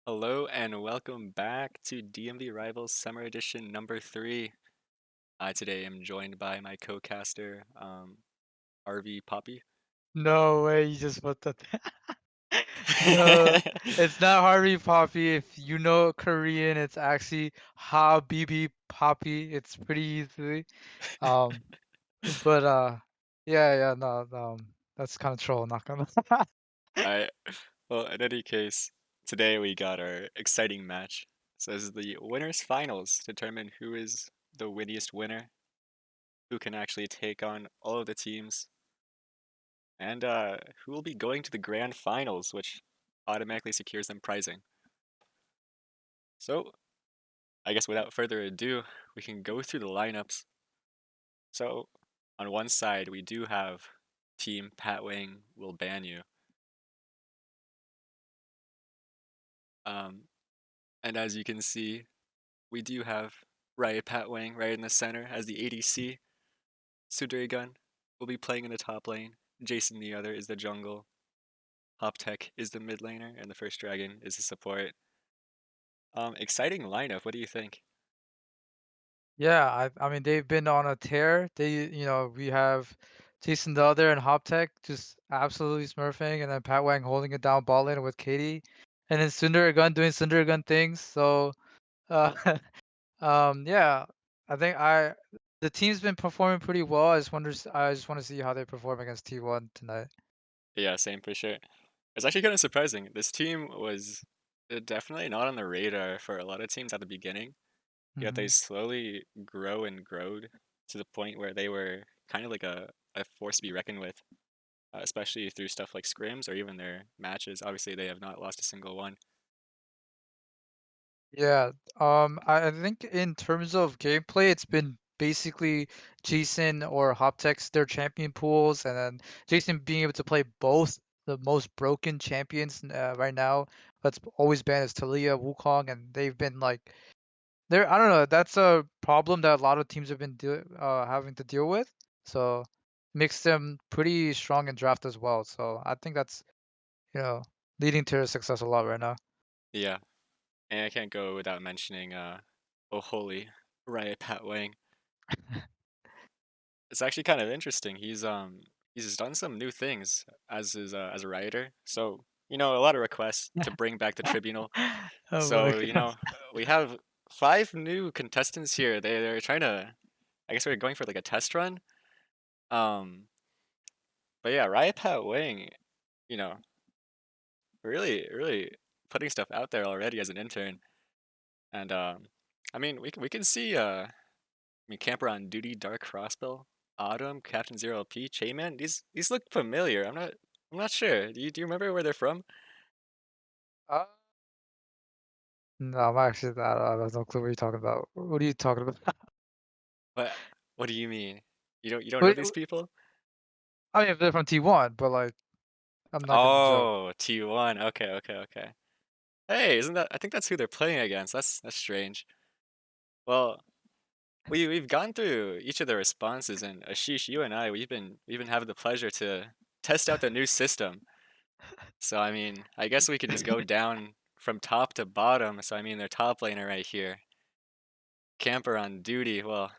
Hello and welcome back to DMV Rivals Summer Edition number 3. Today I'm joined by my co-caster, RV Poppy. No way, you just put that. No, it's not Harvey Poppy. If you know Korean, it's actually Ha BB Poppy. It's pretty easy. Um, but yeah, no, that's kind of troll. Not gonna. Alright, well, in any case, today we got our exciting match. So this is the winners finals to determine who is the winniest winner, who can actually take on all of the teams, and who will be going to the grand finals, which automatically secures them prizing. So, I guess without further ado, we can go through the lineups. So, on one side, we do have Team Pat Wing will ban you. Um, and as you can see, we do have Riot Pat Wing right in the center as the ADC. Gun will be playing in the top lane. Jason the other is the jungle. Hoptech is the mid laner, and the first dragon is the support. Exciting lineup. What do you think? Yeah, I mean they've been on a tear. We have Jason the Other and Hoptech just absolutely smurfing, and then Pat Wang holding it down ball lane with Katie, and then Gun doing Gun things. So. Uh, yeah, I think the team's been performing pretty well. I just want to see how they perform against T1 tonight. Yeah, same for sure. It's actually kind of surprising. This team was definitely not on the radar for a lot of teams at the beginning. Yet they Hmm. slowly grow and growed to the point where they were kind of like a force to be reckoned with, especially through stuff like scrims or even their matches. Obviously, they have not lost a single one. Yeah, I think in terms of gameplay, it's been basically Jason or Hoptex their champion pools, and then Jason being able to play both the most broken champions right now. That's always been is Talia, Wukong, and they've been like I don't know, that's a problem that a lot of teams have been having to deal with. So makes them pretty strong in draft as well. So I think that's, you know, leading to their success a lot right now. Yeah, and I can't go without mentioning Oh Holy Riot Pat Wang. It's actually kind of interesting. He's done some new things as a writer. So a lot of requests to bring back the tribunal. Oh my So god. we have 5 new contestants here. They're trying to. I guess we're going for like a test run. Um, but yeah, Riot Pat Wing, you know, really putting stuff out there already as an intern. And I mean, we can see Camper on Duty, Dark Crossbow, Autumn, Captain Zero LP, Chayman. These look familiar. I'm not sure. Do you remember where they're from? Uh, no, I'm actually I have no clue what you're talking about. What are you talking about? What what do you mean? You don't know Wait, these people? I mean, if they're from T1, but like, I'm not gonna joke. Oh, T1. Okay. Hey, isn't that? I think that's who they're playing against. That's strange. Well, we've gone through each of the responses, and Ashish, you and I, we've been having the pleasure to test out the new system. So I mean, I guess we could just go down from top to bottom. So I mean, their top laner right here, Camper on Duty. Well,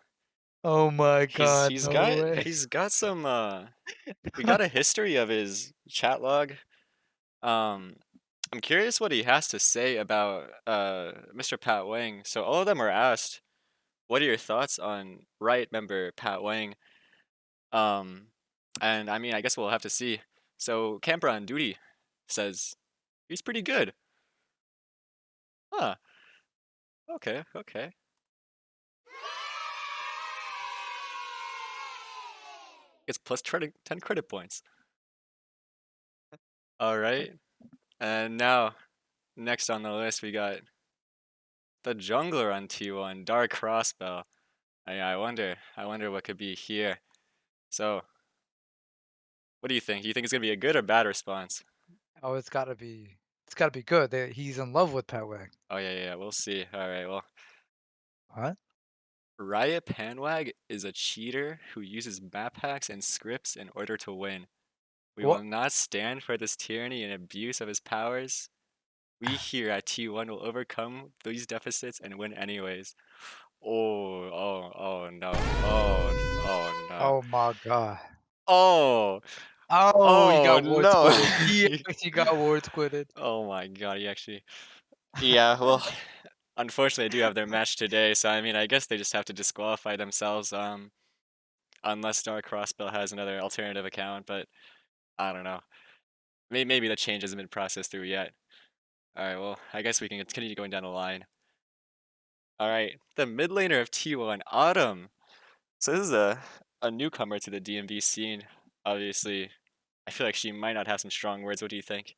Oh my he's god, he's no got way. he's got some we got a history of his chat log. Um, I'm curious what he has to say about Mr. Pat Wang. So all of them were asked, "What are your thoughts on Riot member Pat Wang?" Um, and I mean, I guess we'll have to see. So Camper on Duty says he's pretty good. Huh. Okay. Gets plus 10 credit points. All right. And now, next on the list, we got the jungler on T1, Dark Crossbow. I wonder what could be here. So, what do you think? Do you think it's gonna be a good or bad response? Oh, it's gotta be good. He's in love with Pat Wang. Oh yeah, we'll see. All right, well, What? Riot Panwag is a cheater who uses map hacks and scripts in order to win. We will What? not stand for this tyranny and abuse of his powers. We here at T1 will overcome these deficits and win anyways. Oh no. Oh no. Oh my god. Oh, Oh, he oh got words no. quitted. He actually got words quitted. Oh my god, he actually yeah, well, unfortunately, they do have their match today, so I mean, I guess they just have to disqualify themselves, unless Dark Crossbell has another alternative account, but I don't know. Maybe the change hasn't been processed through yet. Alright, well, I guess we can continue going down the line. Alright, the mid laner of T1, Autumn. So this is a newcomer to the DMV scene, obviously. I feel like she might not have some strong words. What do you think?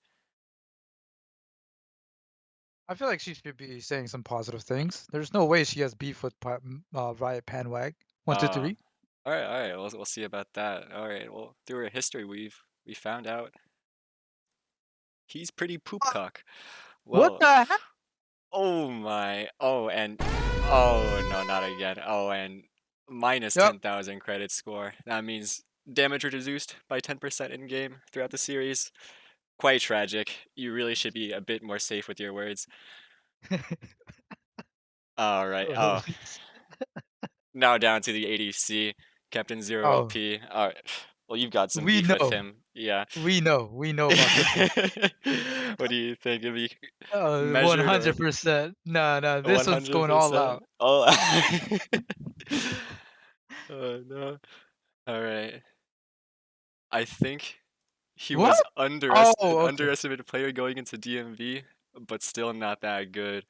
I feel like she should be saying some positive things. There's no way she has beef with Riot Panwag. 1, 2, 3. Alright, we'll see about that. Alright, well, through her history, we found out he's pretty poopcock. What Well, the heck? oh my, oh no, not again. Oh, and minus Yep. 10,000 credit score. That means damage reduced by 10% in game throughout the series. Quite tragic. You really should be a bit more safe with your words. Alright, oh, Release. now down to the ADC, Captain Zero Oh, OP. Alright, well, you've got some we beef with know. him. Yeah. We know about this one. What do you think? It'd be One measured or hundred percent. No, no, this one's going all 100%? out. Oh. Oh, no. Alright. I think he was What? Oh, an okay. underestimated player going into DMV, but still not that good.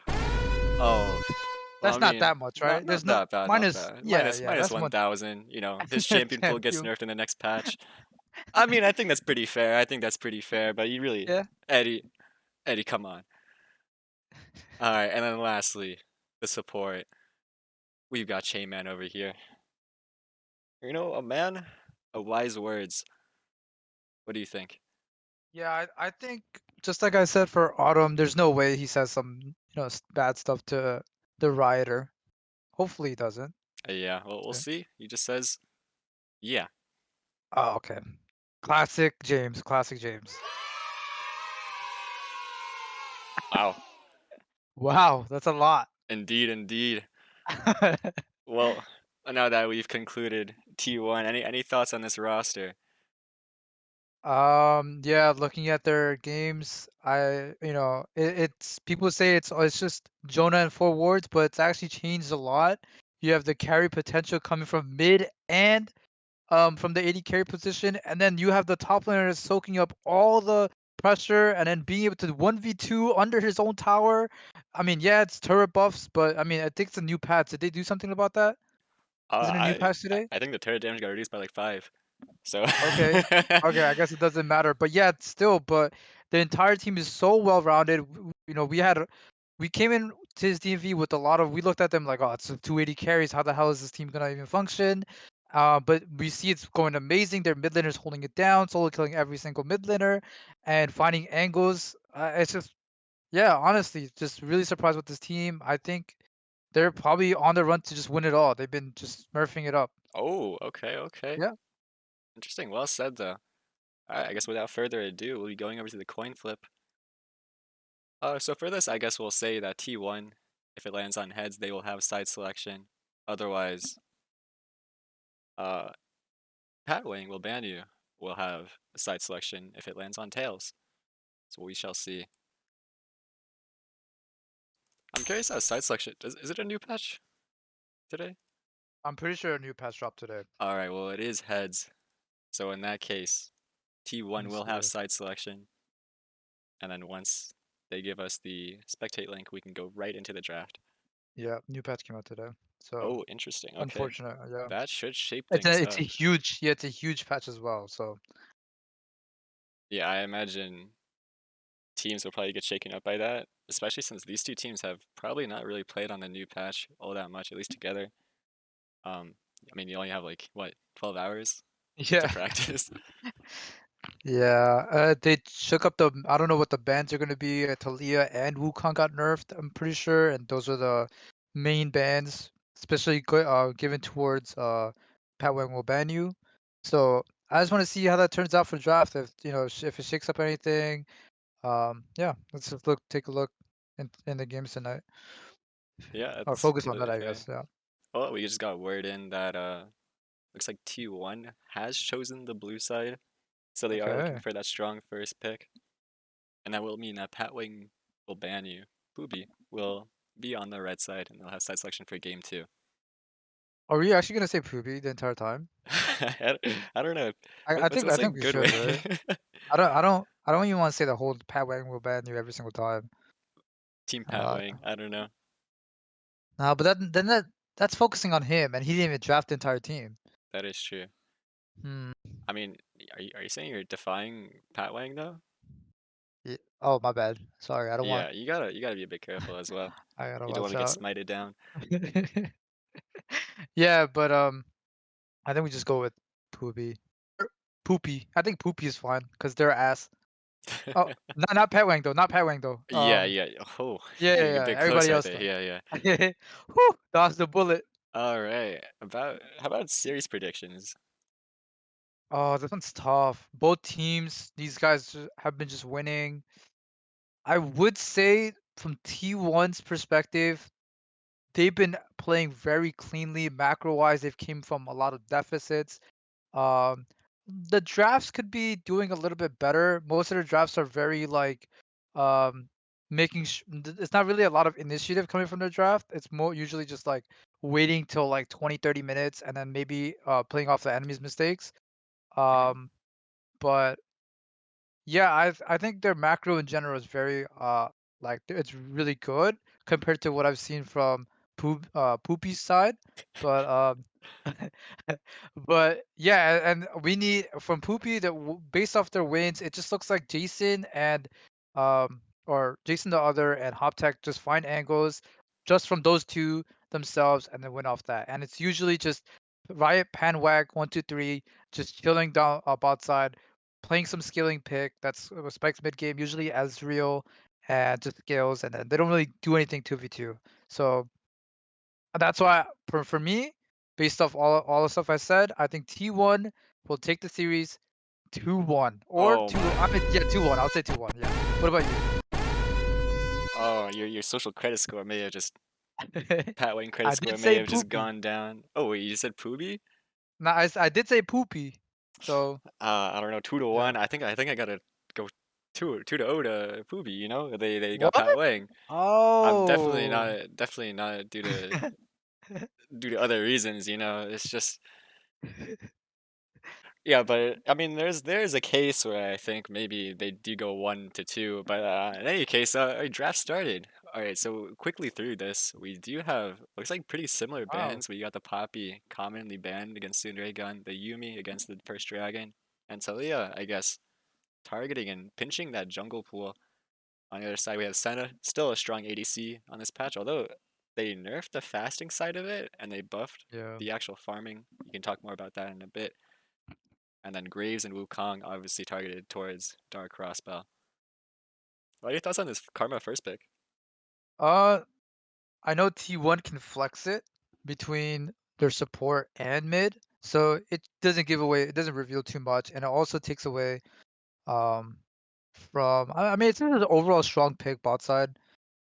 Oh, well, I That's not mean, that much, right? There's not no that bad, not minus. bad. Yeah, yeah. Minus That's one 1,000, his champion pool champ gets you. nerfed in the next patch. I mean, I think that's pretty fair. I think that's pretty fair, but you really, Yeah. Eddie, Eddie, come on. Alright, and then lastly, the support. We've got Chainman over here. A man of wise words. What do you think? Yeah, I think just like I said for Autumn, there's no way he says some bad stuff to the rioter. Hopefully he doesn't. Yeah, well, we'll Yeah. see. He just says, yeah. Oh, okay. Classic James. Classic James. Wow. Wow, that's a lot. Indeed, indeed. Well, now that we've concluded T1, any thoughts on this roster? Yeah, looking at their games, it's people say it's just Jonah and four wards, but it's actually changed a lot. You have the carry potential coming from mid and from the AD carry position, and then you have the top laner soaking up all the pressure and then being able to 1v2 under his own tower. I mean, yeah, it's turret buffs, but I mean, I think it's a new patch. Did they do something about that? Isn't it a new I patch today? I think the turret damage got reduced by like 5. So Okay. Okay, I guess it doesn't matter. But yeah, it's still, but the entire team is so well rounded. We came in to his DMV with a lot of we looked at them like, oh, it's a 280 carries. How the hell is this team gonna even function? But we see it's going amazing. Their mid laner's holding it down, solo killing every single mid laner and finding angles. It's just yeah, honestly, just really surprised with this team. I think they're probably on the run to just win it all. They've been just smurfing it up. Oh, okay, okay. Yeah. Interesting. Well said, though. Alright, I guess without further ado, we'll be going over to the coin flip. So for this, I guess we'll say that T1, if it lands on heads, they will have side selection. Otherwise, uh, Patwing will ban you. Will have a side selection if it lands on tails. So we shall see. I'm curious how side selection is it a new patch today? I'm pretty sure a new patch dropped today. Alright, well it is heads. So in that case, Let T1 me will see have here. side selection, and then once they give us the spectate link, we can go right into the draft. Yeah, new patch came out today. So Oh, interesting. Okay. unfortunate. Yeah, That should shape it's things a up. huge it's a huge patch as well. So Yeah, I imagine teams will probably get shaken up by that, especially since these two teams have probably not really played on the new patch all that much, at least together. Um, I mean, you only have like what, 12 hours to yeah, practice. yeah. They shook up the. I don't know what the bans are gonna be. Talia and Wukong got nerfed. I'm pretty sure, and those are the main bans, especially given towards Pat Wang will ban you. So I just want to see how that turns out for draft. If if it shakes up anything. Yeah, let's just take a look in the games tonight, Yeah, or that's focus on that, completely I fair. guess. Yeah. Oh, we just got word in that looks like T1 has chosen the blue side, so they are looking Okay. for that strong first pick, and that will mean that Patwing will ban you. PWBY will be on the red side, and they'll have side selection for game two. Are you actually gonna say Poopy the entire time? I don't know. I What's a think we good should, way? right? I don't even want to say the whole Pat Wang will ban you every single time. Team Uh, Patwing. I don't know. no, but that's focusing on him, and he didn't even draft the entire team. That is true. Hmm. I mean, are you saying you're defying Patwang though? Oh, my bad. Sorry, I don't want. Yeah, you gotta be a bit careful as well. I gotta You don't want watch to get out. smited down. Yeah, but I think we just go with Poopy. Poopy. I think Poopy is fine because they're ass. Oh, not Pat Wang though. Not Pat Wang though. Yeah, yeah. Oh, Yeah, yeah, you're a yeah. bit close Everybody right else there. though. Yeah, yeah. Whew, dodged the bullet. All right. About how about series predictions? Oh, this one's tough. Both teams, these guys have been just winning. I would say from T1's perspective, they've been playing very cleanly macro-wise. They've came from a lot of deficits. Um, the drafts could be doing a little bit better. Most of the drafts are very like um it's not really a lot of initiative coming from the draft. It's more usually just like waiting till like 20, 30 minutes and then maybe playing off the enemy's mistakes. Mhm. Um, but yeah, I think their macro in general is very like it's really good compared to what I've seen from Poopy's side. But but yeah, and we need from Poopy that based off their wins, it just looks like Jason and or Jason the other and Hoptech just find angles just from those two themselves and then win off that. And it's usually just Riot Panwag 1 2 3 just chilling down up outside playing some scaling pick that's spikes mid game, usually Ezreal and just scales, and then they don't really do anything 2v2. So that's why for me, based off all the stuff I said, I think T1 will take the series 2-1 or Oh 2 I mean my. yeah, 2-1. I'll say 2-1, yeah. What about you? Oh, your social credit score may have just Patwing credit I score did may say have just poopy. gone down. Oh wait, you said PWBY? Now I did say poopy. So, I don't know, 2-1. yeah. I think I gotta go 2-0 to PWBY. You know, they got What? Pat Wang. I'm Oh. definitely not due to other reasons. You know, it's just yeah. But I mean, there's a case where I think maybe they do go 1-2. But in any case, our draft started. All right, so quickly through this, we do have looks like pretty similar Wow. bans. We got the Poppy commonly banned against the Gun, the Yumi against the first Dragon, and Talia, I guess, targeting and pinching that jungle pool. On the other side, we have Senna, still a strong ADC on this patch, although they nerfed the fasting side of it and they buffed Yeah. the actual farming. You can talk more about that in a bit. And then Graves and Wukong obviously targeted towards Dark Crossbow. What are your thoughts on this Karma first pick? Uh I know T1 can flex it between their support and mid, so it doesn't give away, it doesn't reveal too much, and it also takes away um from. I mean, it's an overall strong pick bot side.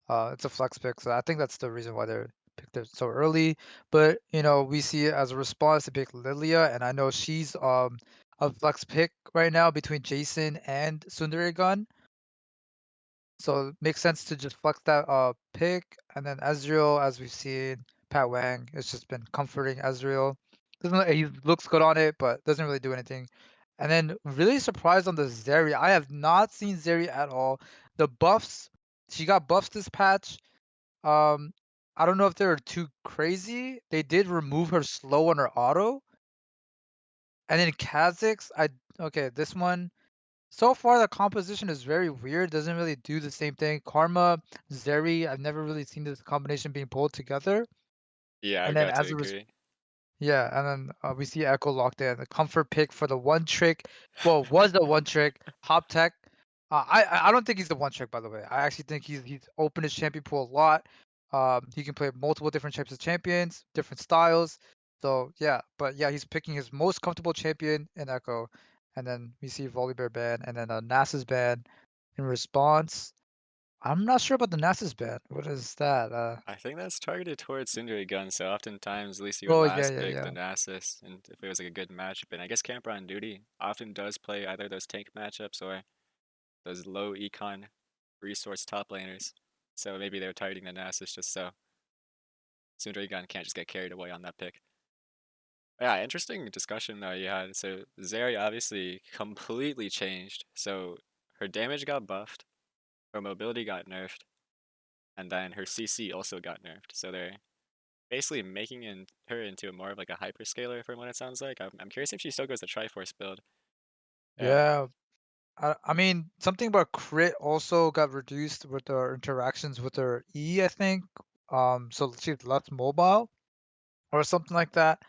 It's a flex pick, so I think that's the reason why they picked it so early. But we see it as a response to pick Lilia, and I know she's a flex pick right now between Jason and Sundari. So it makes sense to just flex that pick, and then Ezreal, as we've seen, Pat Wang has just been comforting Ezreal. He looks good on it, but doesn't really do anything. And then really surprised on the Zeri. I have not seen Zeri at all. The buffs, she got buffs this patch. Um, I don't know if they were too crazy. They did remove her slow on her auto. And then Kha'Zix, okay, this one. So far, the composition is very weird. Doesn't really do the same thing. Karma, Zeri, I've never really seen this combination being pulled together. Yeah, And I've then got to as a agree. yeah, and then we see Echo locked in. The comfort pick for the one trick. Well, was the one trick. Hop Tech. I don't think he's the one trick, by the way. I actually think he's opened his champion pool a lot. He can play multiple different types of champions, different styles. So yeah, but yeah, he's picking his most comfortable champion in Echo. And then we see Volibear ban, and then NASA's ban. in response. I'm not sure about the Nasus ban. What is that? I think that's targeted towards Sundari Gun, so oftentimes, at least you would Oh yeah, last yeah, pick the yeah. Nasus, and if it was like a good matchup, and I guess Camper on Duty often does play either those tank matchups or those low econ resource top laners. So maybe they were targeting the Nasus just so Sundari Gun can't just get carried away on that pick. Yeah, interesting discussion though you had. So Zeri obviously completely changed. So her damage got buffed, her mobility got nerfed, and then her CC also got nerfed. So they're basically making her into more of like a hyperscaler from what it sounds like. I'm curious if she still goes the Triforce build. Yeah, Yeah. I mean, something about crit also got reduced with her interactions with her E, I think. So she's less mobile or something like that.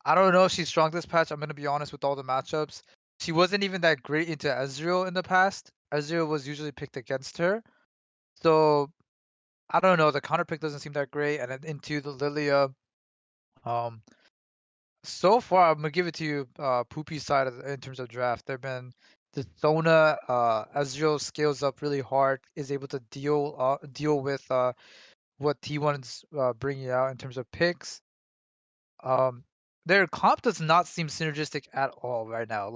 I don't know if she's strong this patch. I'm gonna be honest with all the matchups. She wasn't even that great into Ezreal in the past. Ezreal was usually picked against her. So I don't know. The counter pick doesn't seem that great. And then into the Lilia. Um, so far, I'm gonna give it to you, Poopy side in terms of draft. There've been the Sona, Ezreal scales up really hard, is able to deal with what T1's bringing out in terms of picks. Um, their comp does not seem synergistic at all right now.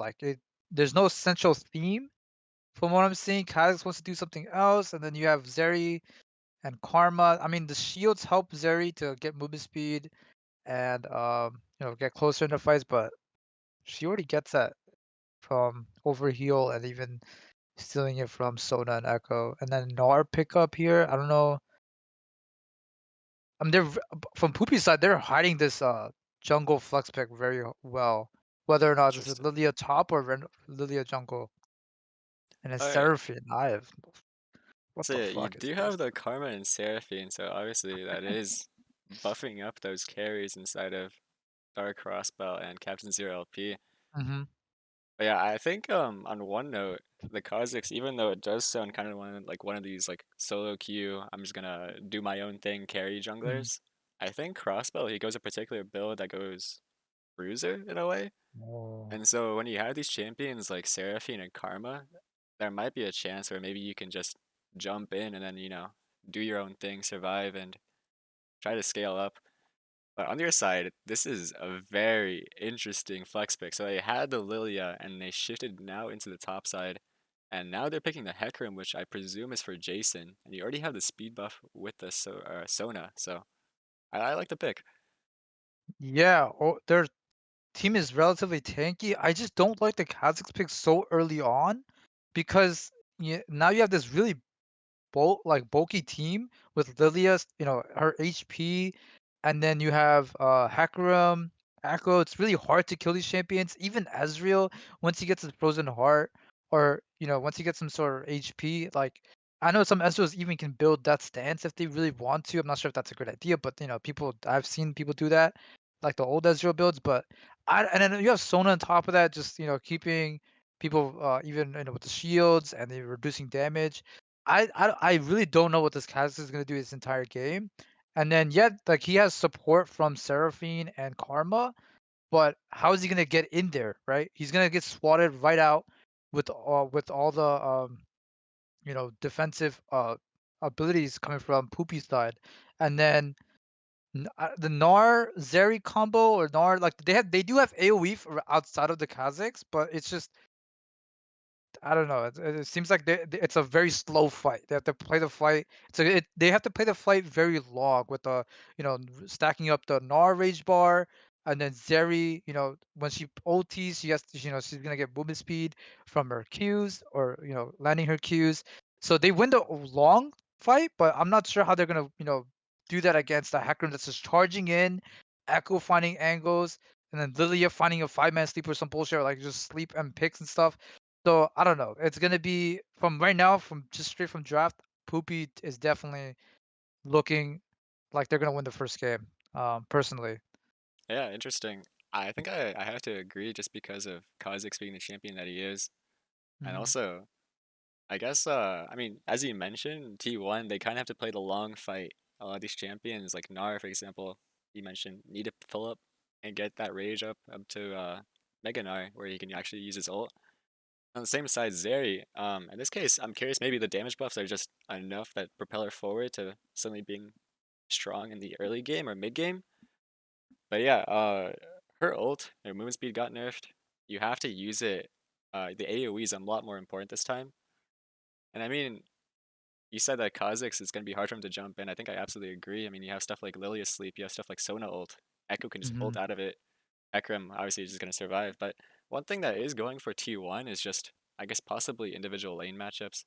There's no central theme from what I'm seeing. Kha'Zix wants to do something else, and then you have Zeri and Karma. I mean, the shields help Zeri to get movement speed and get closer in the fights, but she already gets that from Overheal and even stealing it from Sona and Echo. And then Gnar pickup here. I don't know. I mean, from Poopy's side, they're hiding this jungle flex pick very well. Whether or not this is interesting. Lilia top or Lilia jungle. And it's All right. Seraphine. I have what So the yeah, you fuck is do this? have the Karma and Seraphine, so obviously that is buffing up those carries inside of Dark Crossbell and Captain Zero LP. Mm-hmm. But yeah, I think on one note, the Kha'Zix, even though it does sound kind of one of these like solo queue, I'm just gonna do my own thing carry Mm-hmm. junglers. I think Crossbell he goes a particular build that goes bruiser in a way. Oh. And so when you have these champions like Seraphine and Karma, there might be a chance where maybe you can just jump in and then, do your own thing, survive, and try to scale up. But on the other side, this is a very interesting flex pick. So they had the Lilia and they shifted now into the top side. And now they're picking the Hecarim, which I presume is for Jason. And you already have the speed buff with the Sona. So I like the pick. Yeah, their team is relatively tanky. I just don't like the Kha'Zix pick so early on because now you have this really bulky team with Lilia's, her HP, and then you have Hecarim, Echo. It's really hard to kill these champions. Even Ezreal, once he gets his frozen heart, or once he gets some sort of HP, like I know some Ezreals even can build that stance if they really want to. I'm not sure if that's a good idea, but people I've seen people do that, like the old Ezreal builds. But and then you have Sona on top of that, just keeping people even with the shields and they reducing damage. I really don't know what this cast is gonna do this entire game. And then yet like he has support from Seraphine and Karma, but how is he gonna get in there, right? He's gonna get swatted right out with all the defensive abilities coming from Poopy's side. And then the Gnar Zeri combo or Gnar like they do have AoE outside of the Kazakhs, but it's just I don't know. It seems like it's a very slow fight. They have to play the fight. They have to play the fight very long with the stacking up the Gnar rage bar and then Zeri. When she ultis, she has to, she's gonna get movement speed from her Qs or landing her Qs. So they win the long fight, but I'm not sure how they're gonna do that against a hacker that's just charging in, Echo finding angles, and then Lilia finding a 5-man sleep or some bullshit, or like just sleep and picks and stuff. So I don't know. It's gonna be from right now, from just straight from draft. Poopy is definitely looking like they're gonna win the first game. Personally. Yeah, interesting. I think I have to agree just because of Kha'Zix being the champion that he is. And Hmm. also, I guess, I mean, as you mentioned, T1, they kind of have to play the long fight. A lot of these champions, like Gnar, for example, you mentioned, need to fill up and get that rage up to Mega Gnar, where he can actually use his ult. On the same side, Zeri. In this case, I'm curious. Maybe the damage buffs are just enough that propel her forward to suddenly being strong in the early game or mid game. But yeah, her ult, her movement speed got nerfed. You have to use it. The AoE is a lot more important this time. And I mean, you said that Kha'Zix is going to be hard for him to jump in. I think I absolutely agree. I mean, you have stuff like Lily asleep, you have stuff like Sona ult. Echo can just ult Hmm. out of it. Ekram obviously is just going to survive. But one thing that is going for T1 is just, I guess, possibly individual lane matchups.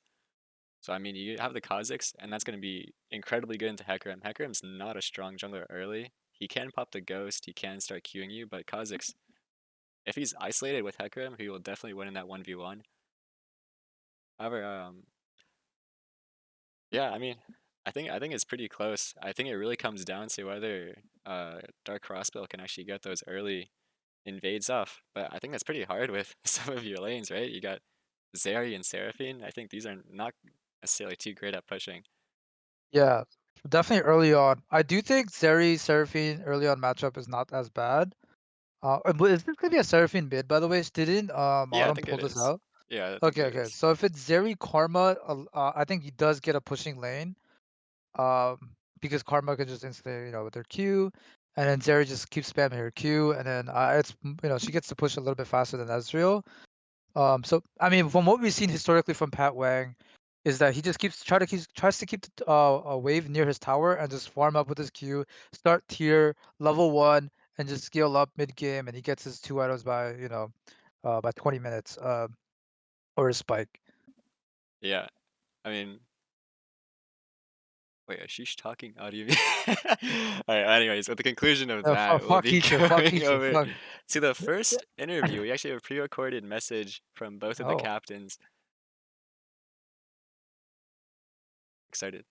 So, I mean, you have the Kha'Zix, and that's going to be incredibly good into Hecarim. Hecarim's not a strong jungler early. He can pop the ghost, he can start queuing you, but Kha'Zix, if he's isolated with Hecarim, he will definitely win in that 1v1. However, yeah, I mean, I think it's pretty close. I think it really comes down to whether Dark Crossbow can actually get those early invades off. But I think that's pretty hard with some of your lanes, right? You got Zeri and Seraphine. I think these are not necessarily too great at pushing. Yeah, definitely early on. I do think Zeri Seraphine early on matchup is not as bad. But is this gonna be a Seraphine mid, by the way? Didn't Yeah, I Autumn think it pull this is. out? Yeah, I think Okay, it okay. is. So if it's Zeri Karma, I think he does get a pushing lane. Because Karma can just instantly, with her Q, and then Zeri just keeps spamming her Q, and then she gets to push a little bit faster than Ezreal. So I mean, from what we've seen historically from Pat Wang, is that he just tries to keep the a wave near his tower and just farm up with his Q, start tier level 1, and just scale up mid game, and he gets his 2 items by 20 minutes, or a spike. Yeah, I mean, wait, is she talking audio? All right, anyways, with the conclusion of that, we'll Fuck be Keisha, fuck going Keisha, over fuck. to the first interview. We actually have a pre-recorded message from both of the Oh. captains. Excited.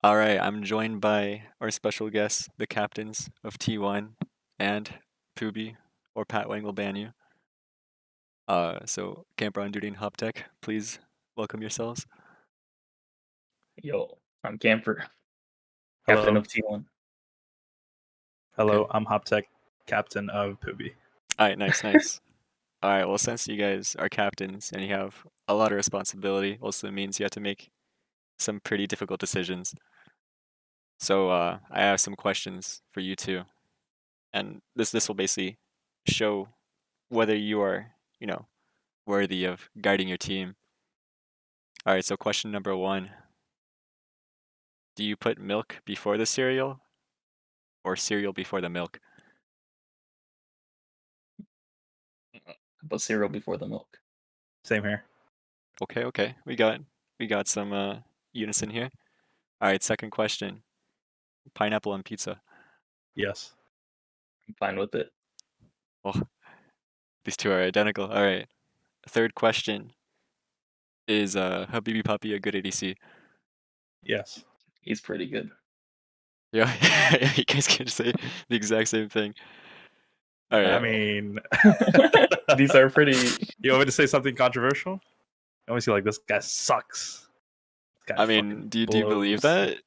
All right, I'm joined by our special guests, the captains of T1 and PWBY, or Pat Wang will ban you. So Camper on duty and Hop Tech, please welcome yourselves. Yo, I'm Camper, captain Hello. of T1. Okay. Hello, I'm Hoptech, captain of PWBY. All right, nice, nice. All right, well, since you guys are captains and you have a lot of responsibility, also means you have to make some pretty difficult decisions. So I have some questions for you too, and this will basically show whether you are, worthy of guiding your team. All right, so question number one: do you put milk before the cereal, or cereal before the milk? But cereal before the milk. Same here. Okay, okay, we got some unison here. All right, second question: pineapple on pizza. Yes. I'm fine with it. Oh, these two are identical. All right. Third question: is Habibi Papi a good ADC? Yes. He's pretty good. Yeah, you guys can say the exact same thing. All I right. No. mean, These are pretty. you want me to say something controversial? I want to see like this guy sucks. This guy I fucking mean, do you believe blows.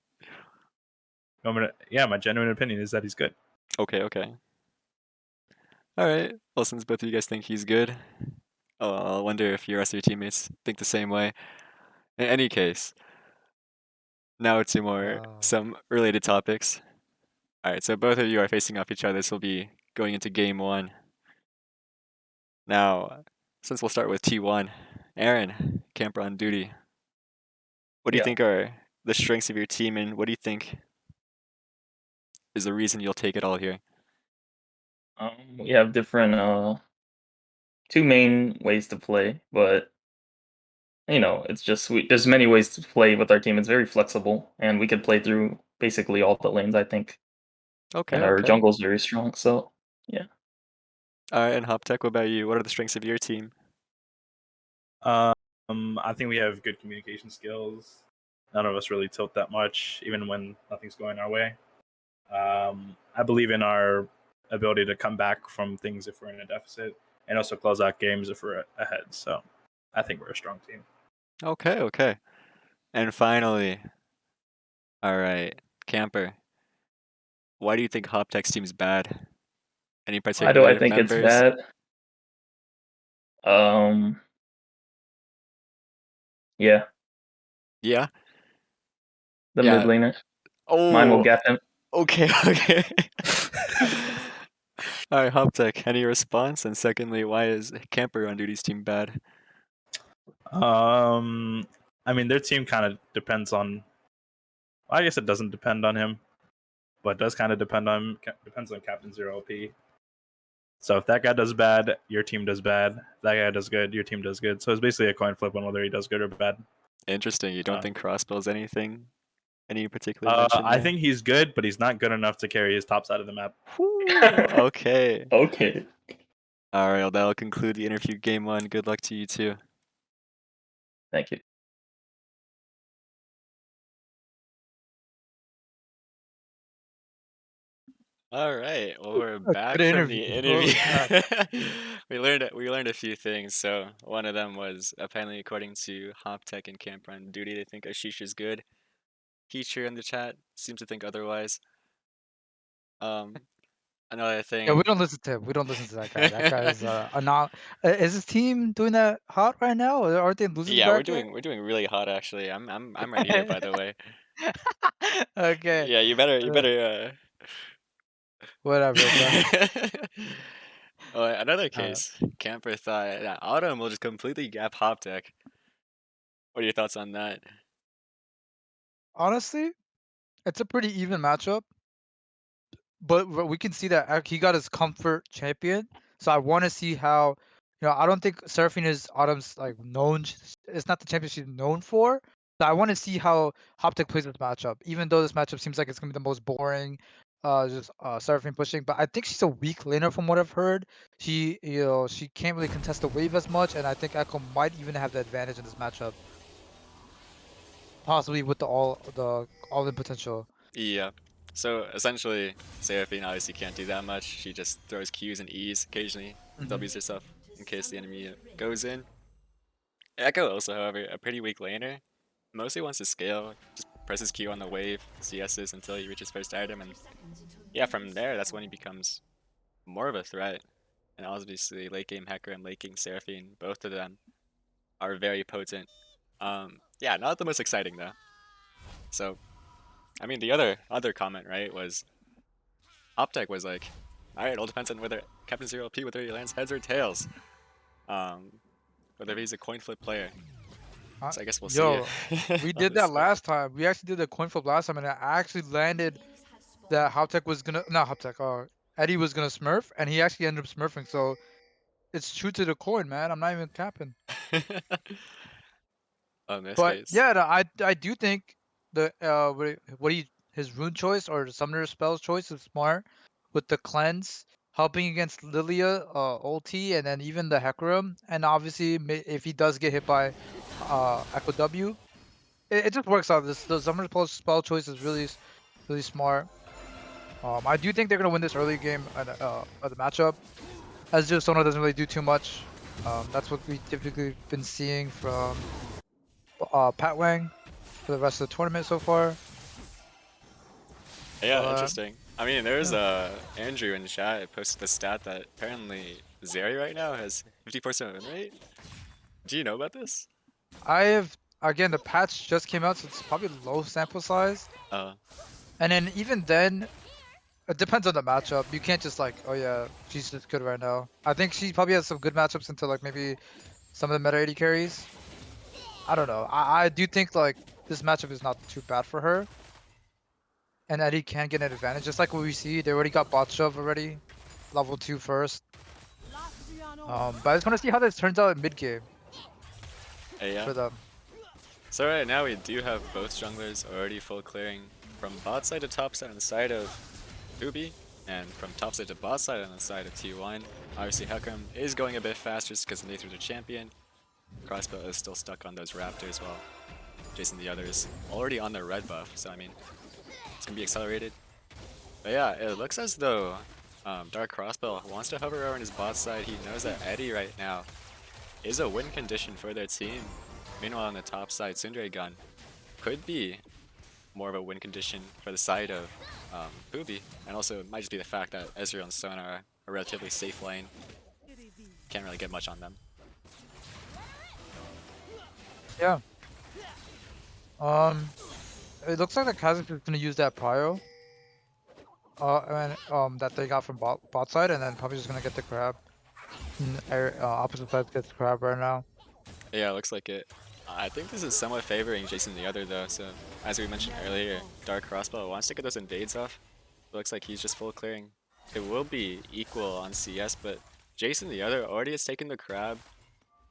that? Yeah, my genuine opinion is that he's good. Okay, okay. All right. Well, since both of you guys think he's good, I wonder if your rest of your teammates think the same way. In any case, now to more Wow. some related topics. All right, so both of you are facing off each other. This will be going into game one. Now, since we'll start with T1, Aaron, camper on duty. What do you Yeah. think are the strengths of your team, and what do you think is the reason you'll take it all here? We have different two main ways to play, but it's just there's many ways to play with our team. It's very flexible, and we could play through basically all the lanes, I think. Okay, And our okay. jungle's very strong, so yeah. All right, and Hoptech, what about you? What are the strengths of your team? I think we have good communication skills. None of us really tilt that much, even when nothing's going our way. I believe in our ability to come back from things if we're in a deficit, and also close out games if we're ahead. So, I think we're a strong team. Okay, okay. And finally, all right, camper. Why do you think Hoptech's team's bad? Any Why do I particular think it's members? bad? Um, yeah, Yeah? the mid Yeah. laners. Mine will Oh, gap him. okay, okay. Alright, Hoptech, any response? And secondly, why is Camper on Duty's team bad? I mean, their team kind of depends on. I guess it doesn't depend on him, but it does kind of depends on Captain Zero LP. So if that guy does bad, your team does bad. If that guy does good, your team does good. So it's basically a coin flip on whether he does good or bad. Interesting. You don't think Crossbell's anything? Any particular mention I there? think he's good, but he's not good enough to carry his top side of the map. Whew, okay. Okay. Alright, well, that'll conclude the interview game 1. Good luck to you too. Thank you. Alright, well, we're A back good from interview. the Holy interview. crap. we learned a few things. So one of them was apparently, according to Hoptech and Camper on Duty, they think Ashish is good. Teacher in the chat seems to think otherwise. Another Yeah, we thing. don't listen to him. We don't listen to that guy. That guy is a not. Is his team doing that hot right now? Or aren't they losing the Yeah, we're bracket? doing really hot actually. I'm right here, by the way. Okay. Yeah, you Uh, better Whatever, bro. Oh, another Uh, case. Camper thought that Autumn will just completely gap Hoptech. What are your thoughts on that? Honestly, it's a pretty even matchup. But we can see that he got his comfort champion. So I want to see how, I don't think surfing is Autumn's like known. It's not the champion she's known for. So I want to see how Hoptech plays this matchup. Even though this matchup seems like it's gonna be the most boring, just surfing pushing. But I think she's a weak laner from what I've heard. She can't really contest the wave as much, and I think Echo might even have the advantage in this matchup, possibly with the all in potential. Yeah. So essentially, Seraphine obviously can't do that much. She just throws Qs and Es occasionally, Hmm. W's herself in case the enemy goes in. Echo also, however, a pretty weak laner. Mostly wants to scale, just presses Q on the wave, CS's until he reaches first item, and yeah, from there, that's when he becomes more of a threat. And obviously, late game Hacker and late game Seraphine, both of them are very potent. Yeah, not the most exciting though. So, I mean, the other comment, right, was Optech was like, all right, it all depends on whether Captain Zero LP, whether he lands heads or tails, um, whether he's a coin flip player. So I guess we'll see it Yo, we on did this that one. last time. We actually did the coin flip last time, and I actually landed that Hoptech was gonna not Hoptech. Eddie was gonna Smurf, and he actually ended up Smurfing. So it's true to the coin, man. I'm not even capping. On this But case, yeah, no, I do think the his rune choice or the summoner spells choice is smart with the cleanse helping against Lilia ulti and then even the Hecarim, and obviously if he does get hit by Echo W, it just works out. The summoner spell choice is really smart. I do think they're gonna win this early game of the matchup, as just Sona doesn't really do too much. That's what we typically been seeing from Pat Wang for the rest of the tournament so far. yeah, But interesting. I mean, there's yeah, Andrew in the chat posted the stat that apparently Zeri right now has 50% win rate. Do you know about this? I have again the patch just came out, so it's probably low sample size. Uh, And then even then, it depends on the matchup. You can't just like, oh yeah, she's just good right now. I think she probably has some good matchups into like maybe some of the meta 80 carries. I don't know. I do think like this matchup is not too bad for her. And Eddie can get an advantage. Just like what we see, they already got bot shove already. Level 2 first. But I just want to see how this turns out in mid game yeah. for them. So right now we do have both junglers already full clearing from bot side to top side on the side of PWBY, and from top side to bot side on the side of T1. Obviously Hecarim is going a bit faster just because Nathan's a champion. Crossbow is still stuck on those raptors while Jason the others already on their red buff, so I mean, it's gonna be accelerated. But yeah, it looks as though Dark Crossbow wants to hover over on his bot side. He knows that Eddie right now is a win condition for their team. Meanwhile on the top side, Sundre Gun could be more of a win condition for the side of PWBY, and also it might just be the fact that Ezreal and Sona are a relatively safe lane. Can't really get much on them. Yeah. It looks like the Kazakh is gonna use that prio. And that they got from bot side, and then probably just gonna get the crab. Opposite side gets the crab right now. Yeah, looks like it. I think this is somewhat favoring Jason the other though, so as we mentioned earlier, Dark Crossbow wants to get those invades off. It looks like he's just full clearing. It will be equal on CS, but Jason the other already has taken the crab.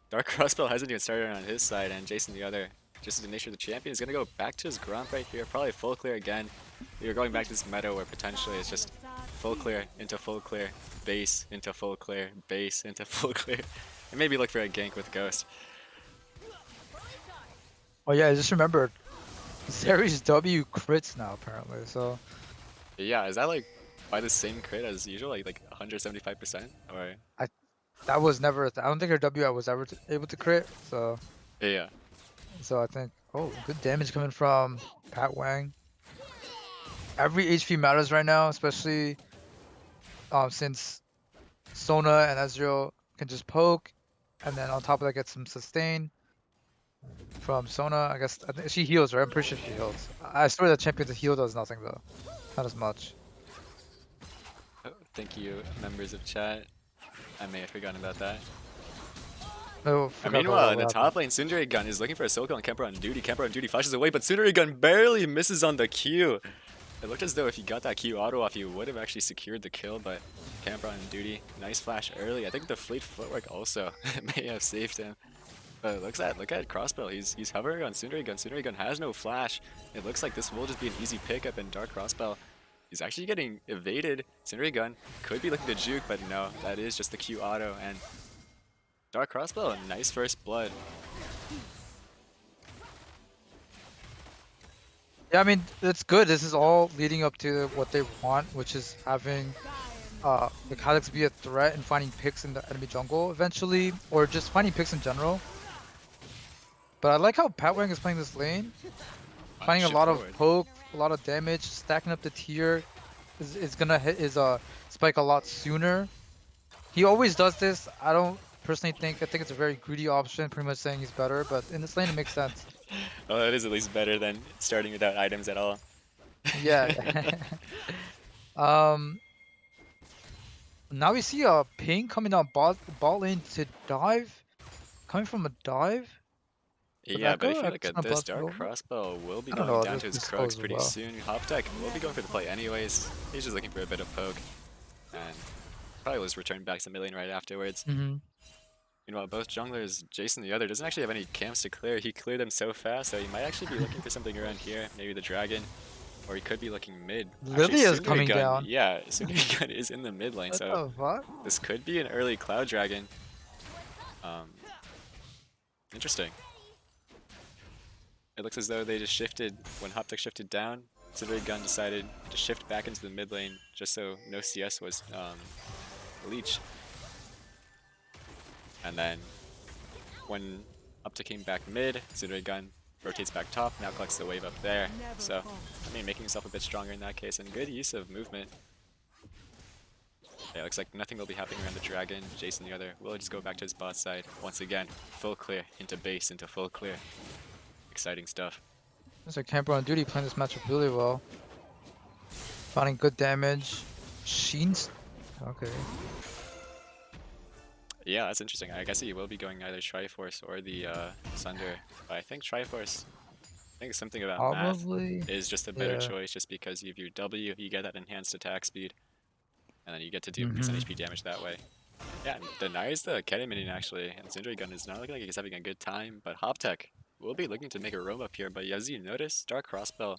Dark Crossbow hasn't even started on his side, and Jason the other, just as the nature of the champion, is going to go back to his Gromp right here, probably full clear again. You're going back to this meta where potentially it's just full clear into full clear, base into full clear, base into full clear, and maybe look for a gank with Ghost. Oh yeah, I just remembered. Series W crits now apparently. So Yeah, is that like by the same crit as usual, like 175%? Or that was never. I don't think her W was ever able to crit. So yeah, I think. Oh, good damage coming from Pat Wang. Every HP matters right now, especially since Sona and Ezreal can just poke, and then on top of that get some sustain from Sona. I think she heals, right? I'm pretty sure she heals. I swear that champion to heal does nothing though, not as much. oh, thank you, members of chat. I may have forgotten about that. Oh, And forgot about meanwhile, in what the happened. top lane, Tsundere Gun is looking for a Soul Kill on Kemper on duty. Kemper on duty flashes away, but Tsundere Gun barely misses on the Q. It looked as though if he got that Q auto off, he would have actually secured the kill, but Kemper on duty. Nice flash early. I think the fleet footwork also may have saved him. But look at Crossbow. He's hovering on Tsundere Gun. Tsundere Gun has no flash. It looks like this will just be an easy pickup, and Dark Crossbow is actually getting evaded. Tsundere Gun could be looking to juke, but no, that is just the Q auto, and Dark Crossbow, a nice first blood. Yeah, I mean it's good. This is all leading up to what they want, which is having the Calyx be a threat and finding picks in the enemy jungle eventually, or just finding picks in general. But I like how Pat Wang is playing this lane, finding a Shift lot of forward. poke, a lot of damage, stacking up the tier. Is gonna hit his spike a lot sooner. He always does this. I don't personally think. I think it's a very greedy option, pretty much saying he's better. But in this lane, it makes sense. Well, that is at least better than starting without items at all. Yeah. um. Now we see a ping coming down bot lane to dive, coming from a dive. With Yeah, but Echo, if you look Echo's at gonna this, bust Dark over. Crossbow will be I don't going know. down to his This Krugs goes pretty well. soon. Hoptech will be going for the play anyways. He's just looking for a bit of poke. And probably was returned back to mid lane right afterwards. Mm-hmm. Meanwhile, both junglers, Jason the other, doesn't actually have any camps to clear. He cleared them so fast that he might actually be looking for something around here. Maybe the dragon. Or he could be looking mid. Actually, Lilia's Tsundere coming Gun, down. yeah, Tsundere Gun is in the mid lane, What so the fuck? this could be an early Cloud Dragon. Interesting. It looks as though they just shifted, when Hoptech shifted down, Tsundere Gun decided to shift back into the mid lane just so no CS was leech. And then when Hoptech came back mid, Tsundere Gun rotates back top, now collects the wave up there. So, I mean, making himself a bit stronger in that case, and good use of movement. Yeah, looks like nothing will be happening around the dragon. Jason the other will just go back to his bot side. Once again, full clear, into base, into full clear. Exciting stuff. There's a camper on duty playing this matchup really well. Finding good damage. Sheen's okay. Yeah, that's interesting. I guess he will be going either Triforce or the Sunder. But I think Triforce, I think something about math Probably. is just a better Yeah. choice just because you have your W, you get that enhanced attack speed. And then you get to do Mhm. percent HP damage that way. Yeah, and denies the Kennen minion actually, and Tsundere Gun is not looking like he's having a good time, but Hoptech will be looking to make a roam up here, but as you notice, Dark Crossbow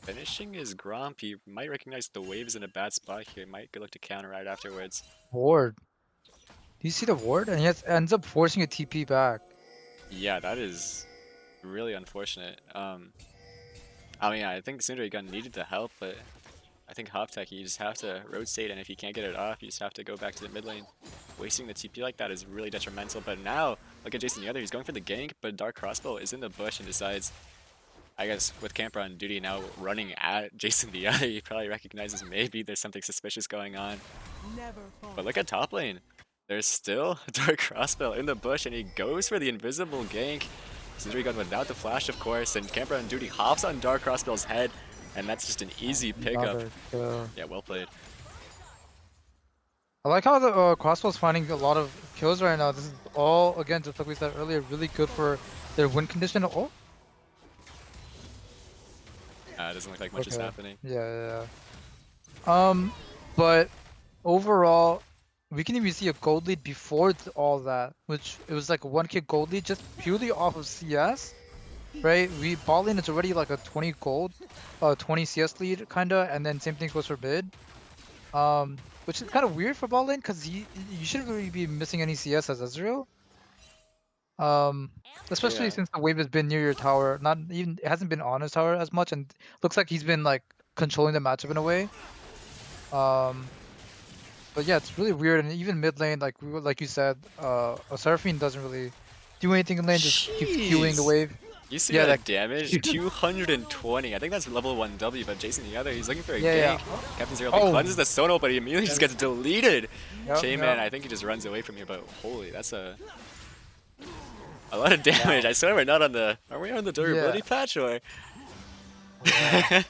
finishing his Gromp, he might recognize the waves in a bad spot here, might look to counter right afterwards. Ward. Do you see the ward? And he ends up forcing a TP back. Yeah, that is really unfortunate. I mean, I think Tsundere Gun needed the help, but I think Hoptech, you just have to rotate, and if you can't get it off, you just have to go back to the mid lane. Wasting the TP like that is really detrimental, but now, look at Jason the other, he's going for the gank, but Dark Crossbow is in the bush and decides, I guess with Camper on duty now running at Jason the other, he probably recognizes maybe there's something suspicious going on. But look at top lane. There's still Dark Crossbow in the bush, and he goes for the invisible gank. Sindri Gun without the flash, of course, and Camper on duty hops on Dark Crossbow's head, and that's just an easy pickup. Another kill. Yeah, well played. I like how the Crossbow's finding a lot of kills right now. This is all, again, just like we said earlier, really good for their win condition. Oh, It doesn't look like much is okay. happening. Yeah. But overall, we can even see a gold lead before all that, which it was like a 1k gold lead just purely off of CS, right? Bot lane is already like a 20 gold, 20 CS lead kinda, and then same thing goes for mid. Which is kind of weird for bot lane because you shouldn't really be missing any CS as Ezreal. Especially Yeah. since the wave has been near your tower, not even it hasn't been on his tower as much, and looks like he's been like controlling the matchup in a way. But yeah, it's really weird, and even mid lane, like you said, Seraphine doesn't really do anything in lane, just keeps skewing the Jeez. wave. You see Yeah, that that damage? 220. I think that's level 1 W, but Jason the other, he's looking for a yeah. gank. Captain Zero Oh. cleanses the Sono, but he immediately just gets deleted. Yep, J-Man, I think he just runs away from here, but holy, that's a lot of damage. I swear we're not on the, are we on the durability patch or? That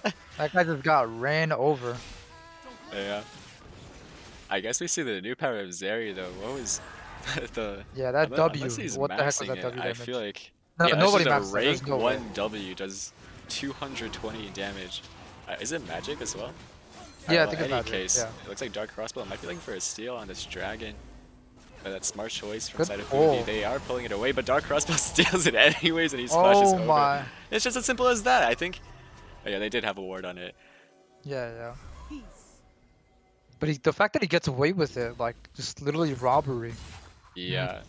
guy just got ran over. Yeah. I guess we see the new power of Zeri though. What was the? Yeah, that W. Unless he's What the heck was maxing that it, W I damage? feel like No, yeah, nobody this is a maxed that. There's rank no way. 1 W does 220 damage. Is it magic as well? Yeah, I Well, think it's in any magic, case, yeah. it looks like Dark Crossbow might be looking for a steal on this dragon. But that's smart choice from Good side of pull. PWBY. They are pulling it away, but Dark Crossbow steals it anyways, and he splashes Oh over. my. It's just as simple as that. I think. Oh, yeah, they did have a ward on it. Yeah. But the fact that he gets away with it, like, just literally robbery. Yeah.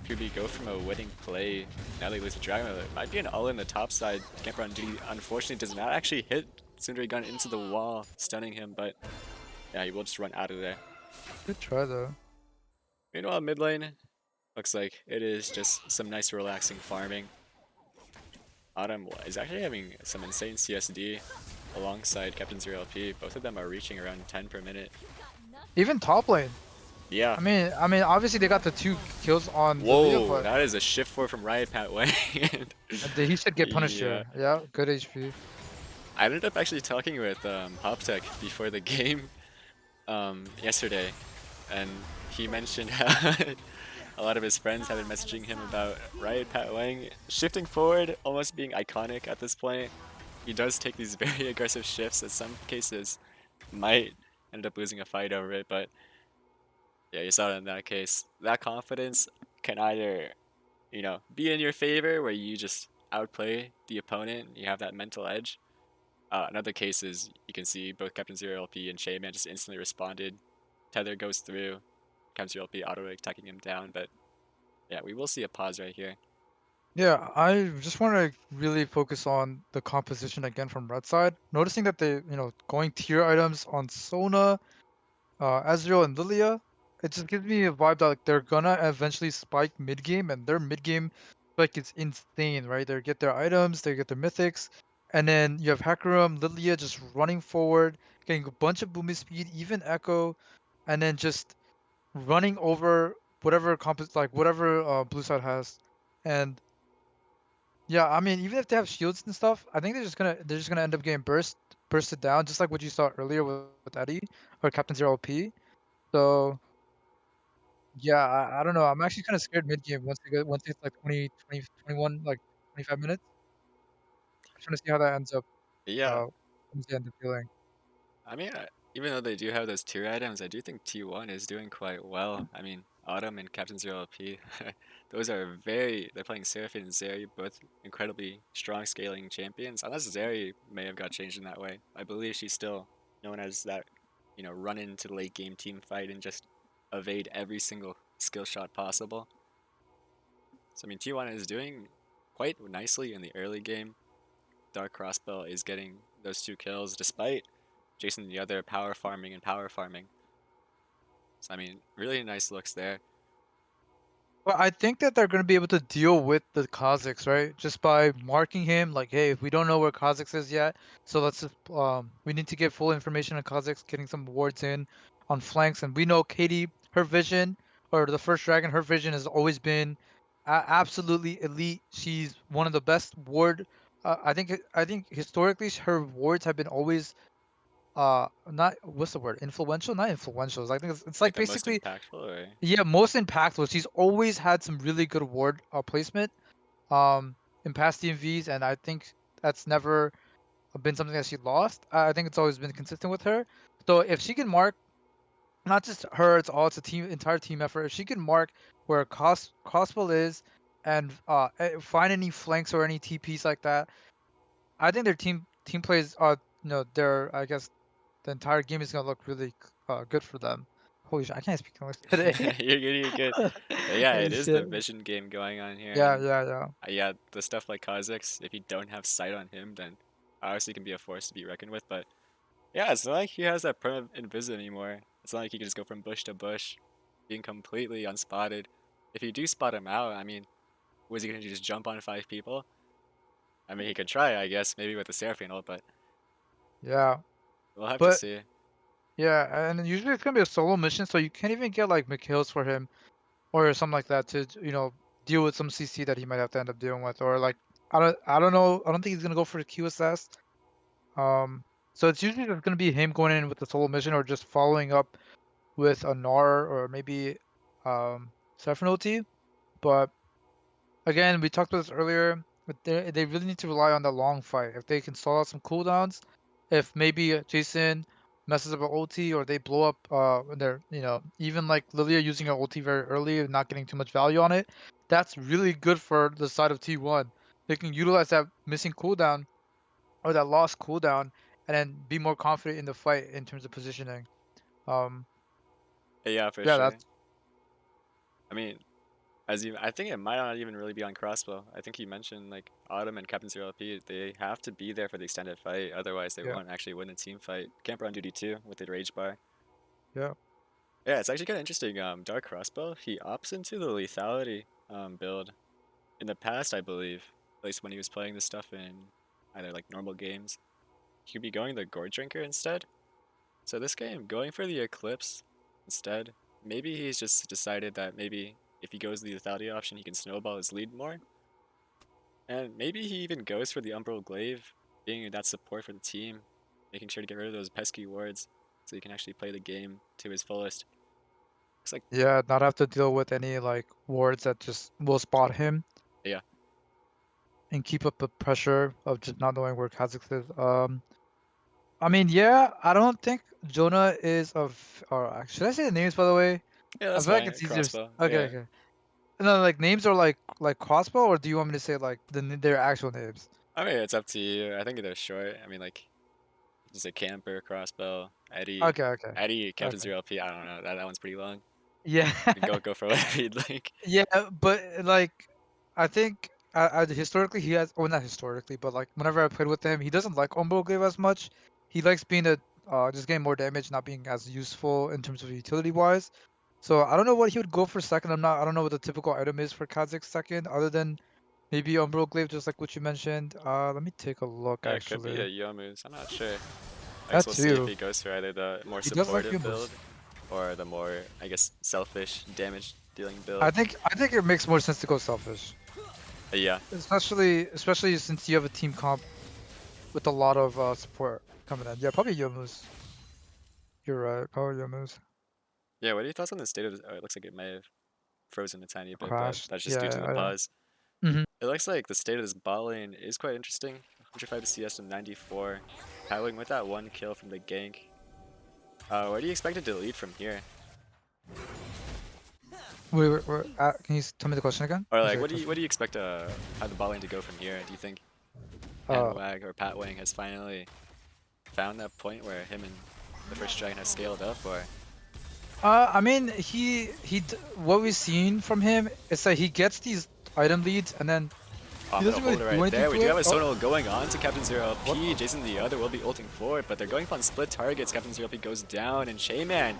PWBY go from a winning play. Now they lose the dragon. It might be an all in the top side. Camper on duty, unfortunately, does not actually hit Sundari Gun into the wall, stunning him, but yeah, he will just run out of there. Good try though. Meanwhile, mid lane, looks like it is just some nice relaxing farming. Autumn is actually having some insane CSD alongside Captain Zero LP. Both of them are reaching around 10 per minute. Even top lane. Yeah. I mean, obviously they got the 2 kills on Lilia, Whoa, but that is a shift 4 from Riot Pat Wang. he should get punished here. Yeah, good HP. I ended up actually talking with Hoptech before the game yesterday, and he mentioned how a lot of his friends have been messaging him about Riot Pat Wang shifting forward, almost being iconic at this point. He does take these very aggressive shifts. In some cases, might end up losing a fight over it, but yeah, you saw it in that case. That confidence can either, be in your favor where you just outplay the opponent, you have that mental edge. In other cases, you can see both Captain Zero LP and Shayman just instantly responded. Tether goes through, Captain Zero LP auto-attacking him down, but yeah, we will see a pause right here. Yeah, I just want to really focus on the composition again from red side. Noticing that they, going tier items on Sona, Ezreal, and Lilia, it just gives me a vibe that like, they're gonna eventually spike mid game, and their mid game like is insane, right? They get their items, they get their mythics, and then you have Hecarim, Lilia just running forward, getting a bunch of booming speed, even Echo, and then just running over whatever whatever blue side has, and yeah, I mean, even if they have shields and stuff, I think they're just gonna end up getting bursted down, just like what you saw earlier with Eddie or Captain Zero LP. So yeah, I don't know. I'm actually kind of scared mid game once it's like 20, 21, like 25 minutes. I'm trying to see how that ends up. Yeah, Uh, once they end up feeling. I mean, even though they do have those tier items, I do think T1 is doing quite well. I mean, Autumn and Captain Zero LP, those are they're playing Seraphine and Zeri, both incredibly strong scaling champions. Unless Zeri may have got changed in that way. I believe she's still known as that, run into the late game team fight and just evade every single skill shot possible. So, I mean, T1 is doing quite nicely in the early game. Dark Crossbow is getting those 2 kills despite Jason the other power farming and power farming. So I mean, really nice looks there. But I think that they're gonna be able to deal with the Kha'Zix, right? Just by marking him, like, hey, if we don't know where Kha'Zix is yet, so let's just we need to get full information on Kha'Zix, getting some wards in. on flanks, and we know Katie, her vision, or the first dragon, her vision has always been absolutely elite. She's one of the best ward. I think historically her wards have been always not what's the word, influential, not influential. I think it's Like like the most basically, impactful, or yeah, most impactful. She's always had some really good ward placement in past DMVs, and I think that's never been something that she lost. I think it's always been consistent with her. So if she can mark, not just her, it's a team, entire team effort. If she can mark where Crossbow is and find any flanks or any TPs like that, I think their team plays their, I guess, the entire game is gonna look really good for them. Holy shit, I can't speak English today. you're good. But yeah, it Holy is the shit. vision game going on here, Yeah, and yeah, yeah. yeah, the stuff like Kha'Zix, if you don't have sight on him, then obviously can be a force to be reckoned with. But yeah, it's not like he has that permanent invis anymore. It's not like he can just go from bush to bush, being completely unspotted. If you do spot him out, I mean, was he gonna just jump on 5 people? I mean, he could try, I guess, maybe with the Seraphine ult, but Yeah. we'll have to But see. yeah, and usually it's gonna be a solo mission, so you can't even get like McHills for him or something like that to deal with some CC that he might have to end up dealing with, or like I don't know, I don't think he's gonna go for the QSS. Um, so it's usually just gonna be him going in with the solo mission or just following up with a Gnar or maybe Sephiroth ulti. But again, we talked about this earlier, but they really need to rely on the long fight. If they can stall out some cooldowns, if maybe Jason messes up an ulti or they blow up when they're even like Lilia using her ulti very early and not getting too much value on it, that's really good for the side of T1. They can utilize that missing cooldown or that lost cooldown and then be more confident in the fight in terms of positioning. Um, Yeah, for yeah, sure. that's I mean, I think it might not even really be on crossbow. I think you mentioned like Autumn and Captain Zero LP. They have to be there for the extended fight, otherwise they yeah, won't actually win a team fight. Camper on duty too with the rage bar. yeah, Yeah, it's actually kind of interesting. Dark crossbow, he opts into the lethality build. In the past, I believe, at least when he was playing this stuff in either like normal games, he could be going the Gourd Drinker instead. So this game, going for the Eclipse instead, maybe he's just decided that maybe if he goes the lethality option, he can snowball his lead more. And maybe he even goes for the Umbral Glaive, being that support for the team, making sure to get rid of those pesky wards so he can actually play the game to his fullest. Looks like, yeah. Not have to deal with any like wards that just will spot him yeah, and keep up the pressure of just not knowing where Kazakhstan is. I mean, yeah, I don't think Jonah is of. Or should I say the names by the way? yeah, I that's feel like fine. it's easier. Crossbow, Okay, yeah. okay. No, like names are like crossbow, or do you want me to say like their actual names? I mean, it's up to you. I think they're short. I mean, like, just a camper, crossbow, Eddie, Okay, okay, Eddie, Captain okay. Zero LP. I don't know. That one's pretty long. Yeah, Go for whatever you'd like. yeah, but like I think historically he has, well, not historically, but like whenever I played with him, he doesn't like Umbo Glaive as much. He likes being a just getting more damage, not being as useful in terms of utility wise. So I don't know what he would go for second. I don't know what the typical item is for Kha'Zix second, other than maybe Umbral Glaive, just like what you mentioned. Let me take a look Yeah, it could be a actually. Yomu's. I'm not sure. I guess That we'll see if too. he goes for either the more He does like supportive Yumus. build or the more, I guess, selfish damage dealing I build. think I think it makes more sense to go selfish, Yeah, especially since you have a team comp with a lot of support coming in. Yeah, probably Yomu's. You're right. Probably Yomu's. yeah. What are your thoughts on the state of this? Oh, it looks like it may have frozen a tiny bit, but Crashed. that's just due Yeah, to the yeah, pause. yeah. Hmm. It looks like the state of this bot lane is quite interesting. 105 CS to 94. Howling with that one kill from the gank. Where do you expect it to lead from here? Can you tell me the question again? Or Is like, there a question? what do you expect how the bot lane to go from here? Do you think Uh, Panwag or Patwang has finally found that point where him and the first dragon has scaled up, or I mean, what we've seen from him is that he gets these item leads and then oh, he I'm gonna doesn't really hold it do right anything there. We to do it. have a Oh, Zonal going on to Captain Zero what? LP. Jason the other will be ulting forward, but they're going upon split targets. Captain Zero LP goes down, and Shayman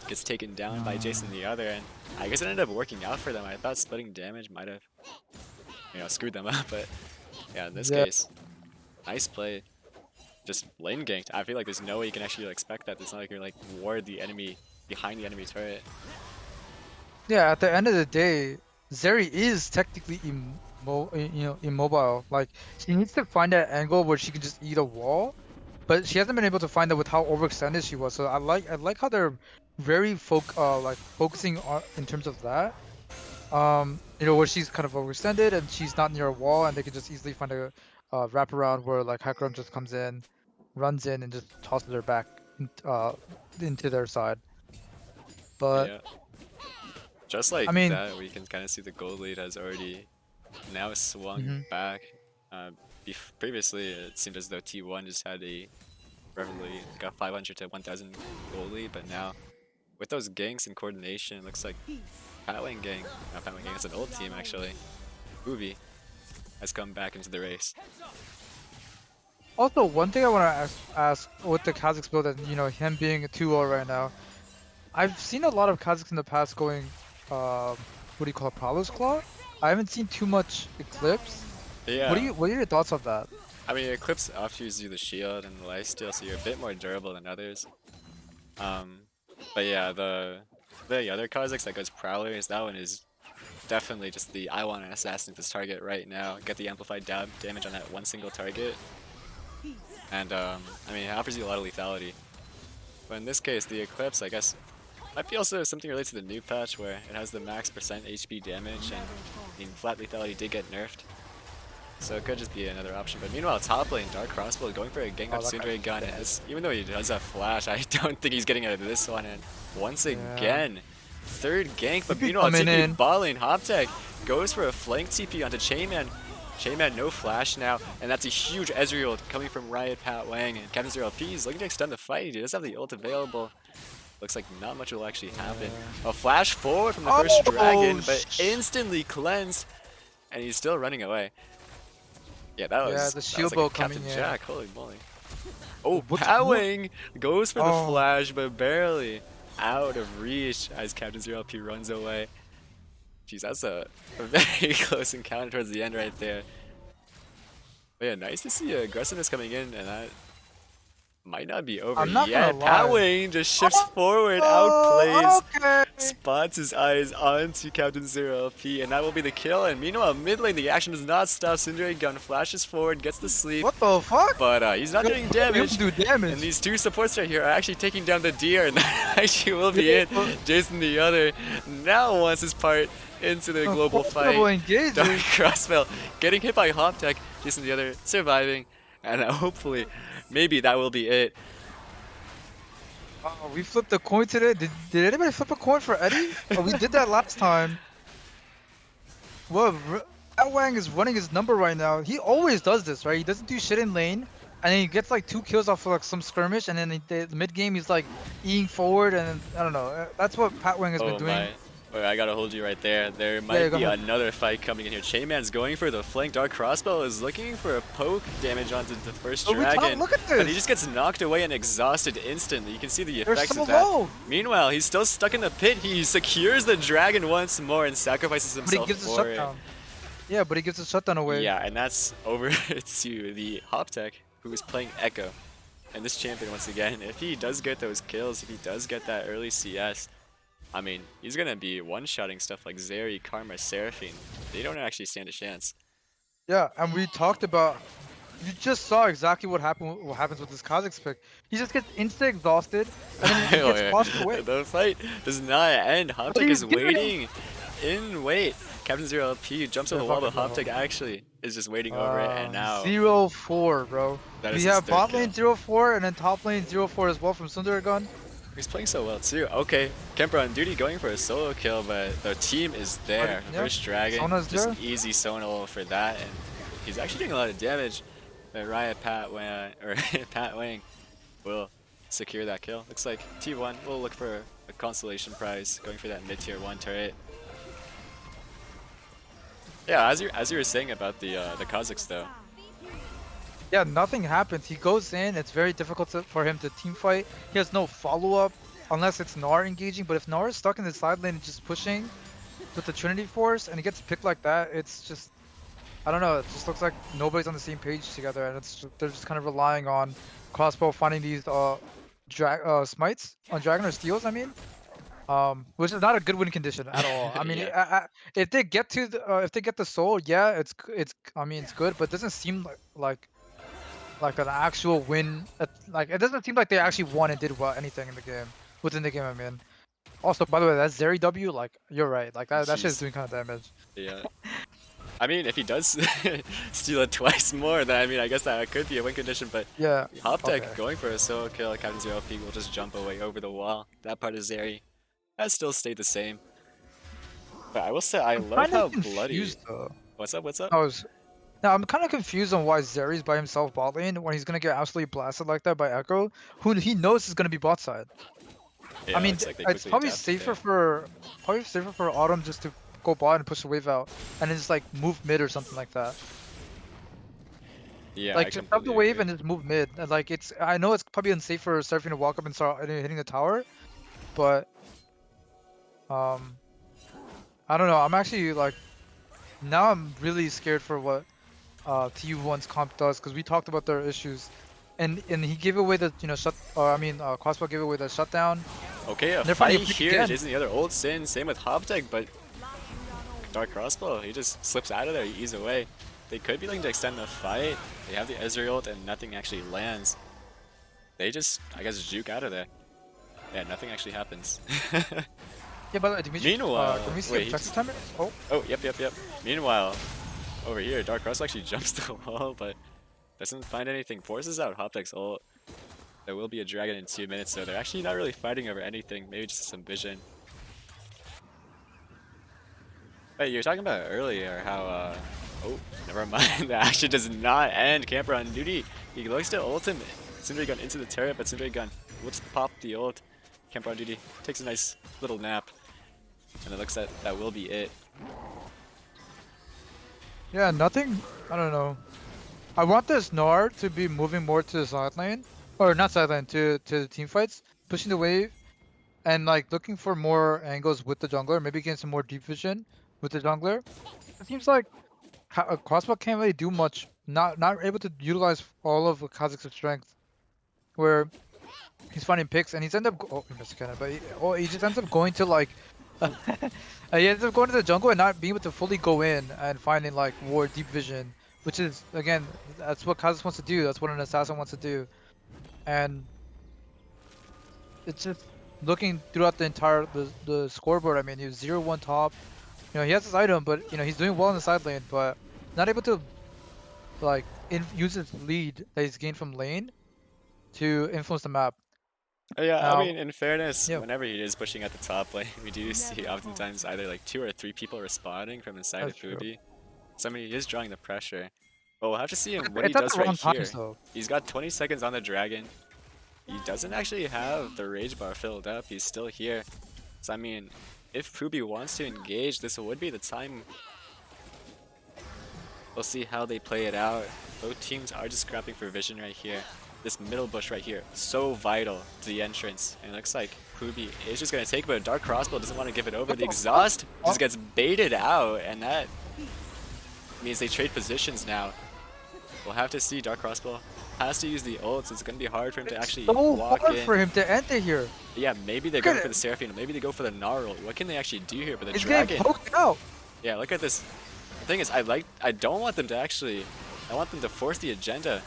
gets taken down by Jason the other, and I guess it ended up working out for them. I thought splitting damage might have, screwed them up, but yeah, in this Yeah, case, nice play. just lane ganked. I feel like there's no way you can actually expect that. It's not like you're like ward the enemy behind the enemy turret. Yeah, at the end of the day, Zeri is technically immobile. Like she needs to find that angle where she can just eat a wall, but she hasn't been able to find that with how overextended she was. So I like how they're very focusing on in terms of that. Where she's kind of overextended and she's not near a wall, and they can just easily find a wraparound where like Hecarim just comes in, runs in, and just tosses her back into their side. But Yeah. Just like I mean, that, we can kind of see the gold lead has already now swung mhm. back. Previously, it seemed as though T1 just had a roughly got 500 to 1,000 gold lead, but now with those ganks and coordination, it looks like PWBY gang, not PWBY gang, it's an old team actually. PWBY has come back into the race. Also, one thing I want to ask with the Kazakhs build and him being a 2-0 right now, I've seen a lot of Kazakhs in the past going, what do you call it, Prowler's Claw? I haven't seen too much Eclipse. Yeah. What are your thoughts of that? I mean, Eclipse offers you the shield and the lifesteal, so you're a bit more durable than others. But yeah, the other Kazakhs that goes Prowlers, that one is definitely just the I want to assassinate this target right now, get the amplified damage on that one single target. And I mean, it offers you a lot of lethality. But in this case, the Eclipse, I guess, might be also something related to the new patch where it has the max percent HP damage, and I mean, flat lethality did get nerfed. So it could just be another option. But meanwhile, top lane, Dark Crossbow going for a gank up Sindre gun. Even though he does have flash, I don't think he's getting out of this one. And once again, third gank. But meanwhile, TP bot lane, Hoptech goes for a flank TP onto Chainman. Chainman no flash now, and that's a huge Ezreal coming from Riot Pat Wang. And Captain Zero LP is looking to extend the fight. He does have the ult available. Looks like not much will actually happen. A flash forward from the first dragon, but instantly cleansed, and he's still running away. Yeah, that was, the shield like bow Captain coming in. Jack, holy moly. Oh, Powing goes for the flash, but barely out of reach as Captain Zero LP runs away. Jeez, that's a very close encounter towards the end right there. But yeah, nice to see aggressiveness coming in, and that might not be over yet. Powing just shifts forward, outplays, spots his eyes onto Captain Zero LP, and that will be the kill. And meanwhile, mid lane, the action does not stop. Sindre Gun flashes forward, gets the sleep. What the fuck? But he's not doing damage. And these two supports right here are actually taking down the deer, and that actually will be it. Jason the other now wants his part into the global fight. Dark Crossbow getting hit by Hoptech. Jason the other surviving, and hopefully, maybe that will be it. We flipped a coin today. Did anybody flip a coin for Eddie? We did that last time. Well, Pat Wang is running his number right now. He always does this, right? He doesn't do shit in lane, and then he gets like 2 kills off of like some skirmish, and then the mid game he's like eating forward, and I don't know. That's what Pat Wang has been doing. Wait, I gotta hold you right there. There might be another fight coming in here. Chainman's going for the flank. Dark Crossbow is looking for a poke damage onto the first dragon. Look at this. But he just gets knocked away and exhausted instantly. You can see the effects of that. Meanwhile, he's still stuck in the pit. He secures the dragon once more and sacrifices himself for it. Yeah, but he gives the shutdown away. Yeah, and that's over to the Hoptech, who is playing Echo. And this champion, once again, if he does get those kills, if he does get that early CS, I mean, he's gonna be one-shotting stuff like Zeri, Karma, Seraphine. They don't actually stand a chance. Yeah, and we talked about. You just saw exactly what happens with this Kazakhs pick. He just gets insta-exhausted, and then he gets washed away. The fight does not end. Hoptech is waiting in wait. Captain Zero LP jumps over the wall, but Hoptech actually is just waiting over it, and now 0-4, bro. We have bot lane 0-4, and then top lane 0-4 as well from Sundergun. He's playing so well too. Okay, Kemper on duty going for a solo kill, but the team is there. First dragon, just an easy Sonal for that, and he's actually doing a lot of damage. But Riot Pat Wang will secure that kill. Looks like T1 will look for a consolation prize, going for that mid-tier 1 turret. Yeah, as you were saying about the Kazakhs though. Yeah, nothing happens. He goes in. It's very difficult for him to team fight. He has no follow-up unless it's Gnar engaging. But if Gnar is stuck in the side lane and just pushing with the Trinity Force and he gets picked like that, it's just I don't know. It just looks like nobody's on the same page together, and they're just kind of relying on Crossbow finding these smites on Dragon or steals. I mean, which is not a good win condition at all. I mean, Yeah. if they get to if they get the soul, yeah, I mean, it's good, but it doesn't seem like an actual win. Like it doesn't seem like they actually won and did well anything in the game within the game. I mean, also by the way, that Zeri W, like you're right, like that shit is Jeez. doing kind of damage. Yeah. I mean, if he does steal it twice more, then I mean, I guess that could be a win condition. But Yeah. Hoptech Okay. going for a solo kill, Captain Zero P will just jump away over the wall. That part of Zeri has still stayed the same. But I will say, I I'm love kind how of bloody. confused though. What's up? What's up? Now I'm kind of confused on why Zeri's by himself bot lane when he's gonna get absolutely blasted like that by Echo, who he knows is gonna be bot side. Yeah, I it mean, looks like they it's quickly adapted there. probably safer for Autumn just to go bot and push the wave out, and then just like move mid or something like that. Yeah, Like I just have the completely wave agree. and just move mid. And like I know it's probably unsafe for Seraphine to walk up and start hitting the tower, but um, I don't know. I'm actually like now I'm really scared for what TU1's comp does because we talked about their issues, and he gave away the Crossbow gave away the shutdown. Okay, a And they're finding fight a pick here. again. Jason the other old Sin, same with Hoptech, but Dark Crossbow, he just slips out of there, he ease away. They could be looking to extend the fight. They have the Ezreal ult and nothing actually lands. They just, I guess, juke out of there. Yeah, nothing actually happens. Yeah, by the way, Dimitri, Meanwhile, can we see wait, he objective just, timer? Oh, oh, yep. Meanwhile, over here, Dark Crossbow actually jumps the wall, but doesn't find anything. Forces out Hoptech's ult. There will be a dragon in 2 minutes, so they're actually not really fighting over anything. Maybe just some vision. Wait, you were talking about earlier how, oh, never mind. The action does not end. Camper on duty. He looks to ult him. Syndrome Gun into the turret, but Syndrome Gun looks to pop the ult. Camper on duty takes a nice little nap. And it looks like that will be it. yeah, nothing. I don't know. I want this Gnar to be moving more to the side lane, or not side lane, to the team fights, pushing the wave, and like looking for more angles with the jungler, maybe getting some more deep vision with the jungler. It seems like Crossbow can't really do much. Not able to utilize all of Kha'Zix's strength, where he's finding picks and he's oh, he missed a cannon, but he just ends up going to like he ends up going to the jungle and not being able to fully go in and finding like war deep vision, which is again that's what Kha'Zix wants to do. That's what an assassin wants to do, and it's just looking throughout the entire the scoreboard. I mean, he was 0-1 top. You know, he has his item, but you know he's doing well in the side lane, but not able to like use his lead that he's gained from lane to influence the map. Yeah, I Now, mean, in fairness, yeah, whenever he is pushing at the top lane, we do see oftentimes either like 2 or 3 people responding from inside of that's true. PWBY. Somebody is drawing the pressure. But we'll have to see him what he It's at does the right wrong times here. though. He's got 20 seconds on the dragon. He doesn't actually have the rage bar filled up. He's still here. So I mean, if PWBY wants to engage, this would be the time. We'll see how they play it out. Both teams are just scrapping for vision right here. This middle bush right here, so vital to the entrance. And it looks like PWBY is just gonna take, but Dark Crossbow doesn't want to give it over. What The the fuck? exhaust just gets baited out, and that means they trade positions now. We'll have to see. Dark Crossbow has to use the ult, so it's gonna be hard for him to It's actually so walk hard in. for him to enter here. Yeah, maybe they're Look at going for it. the Seraphine, maybe they go for the Gnarl. What can they actually do here? But the He's getting dragon. poked out. Yeah, look at this. The thing is, I don't want them to actually. I want them to force the agenda.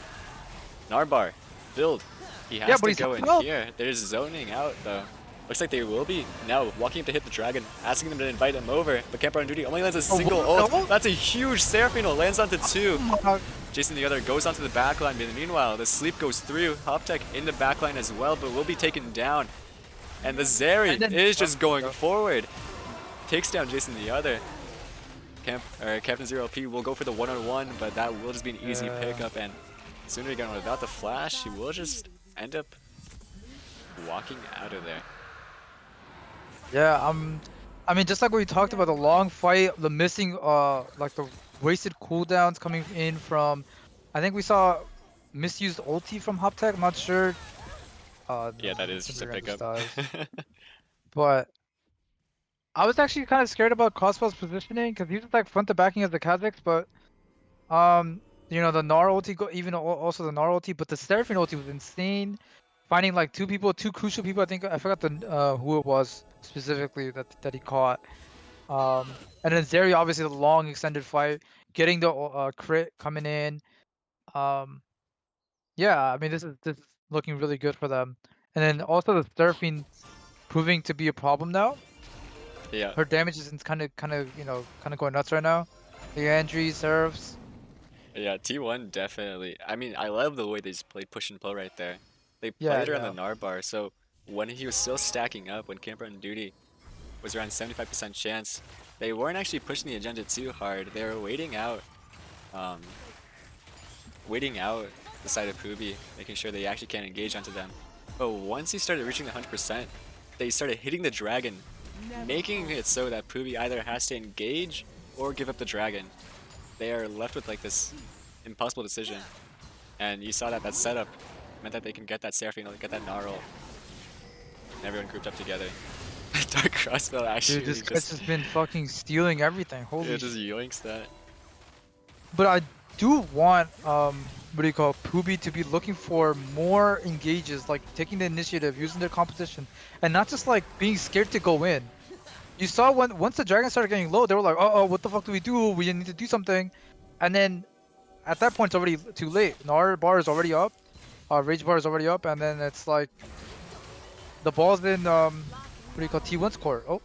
Narbar filled. He has Yeah, but to he's go in out. here. They're zoning out though. Looks like they will be now walking up to hit the dragon, asking them to invite him over. But Camper on duty only lands a single what? ult. That's a huge Seraphine ult. Lands onto 2. Oh my- Jason the other goes onto the backline, but meanwhile, the sleep goes through. Hoptech in the backline as well, but will be taken down. And the Zeri And then- is just going forward. Takes down Jason the other. Captain Zero P will go for the one-on-one, but that will just be an easy pickup. And sooner again, without the flash, he will just end up walking out of there. Yeah, I mean, just like we talked about the long fight, the missing, like the wasted cooldowns coming in from, I think we saw misused ulti from Hoptech. I'm not sure. Yeah, No, that is just a Syndrome just pickup. dies. But I was actually kind of scared about Crossbow's positioning because he's like front to backing of the Kha'Zix, but You know, the Gnar ulti, also the Gnar ulti, but the Seraphine ulti was insane. Finding like two crucial people. I think I forgot who it was specifically that he caught. And then Zeri, obviously the long extended fight, getting the crit coming in. Um, yeah, I mean this is looking really good for them. And then also the Seraphine proving to be a problem now. Yeah, Her damage is kind of going nuts right now. The Andrew serves. yeah. T1 definitely. I mean, I love the way they just played push and pull right there. They Yeah, played her on the yeah. Gnar bar, so when he was still stacking up, when camper on duty was around 75% chance, they weren't actually pushing the agenda too hard. They were um, waiting out the side of PWBY, making sure they actually can't engage onto them. But once he started reaching the 100%, they started hitting the dragon, making it so that PWBY either has to engage or give up the dragon. They are left with like this impossible decision. And you saw that that setup meant that they can get that Seraphine, get that Gnarl, and everyone grouped up together. Dark Crossbow Dude, actually this guy's just been fucking stealing everything. Holy it just yoinks that. But I do want what do you call PWBY to be looking for more engages, like taking the initiative, using their competition, and not just like being scared to go in. You saw once the dragon started getting low, they were like, oh, what the fuck do we do? We need to do something. And then at that point, it's already too late. Gnar bar is already up, Rage bar is already up, and then it's like the ball's in what do you call T1's court. Oh,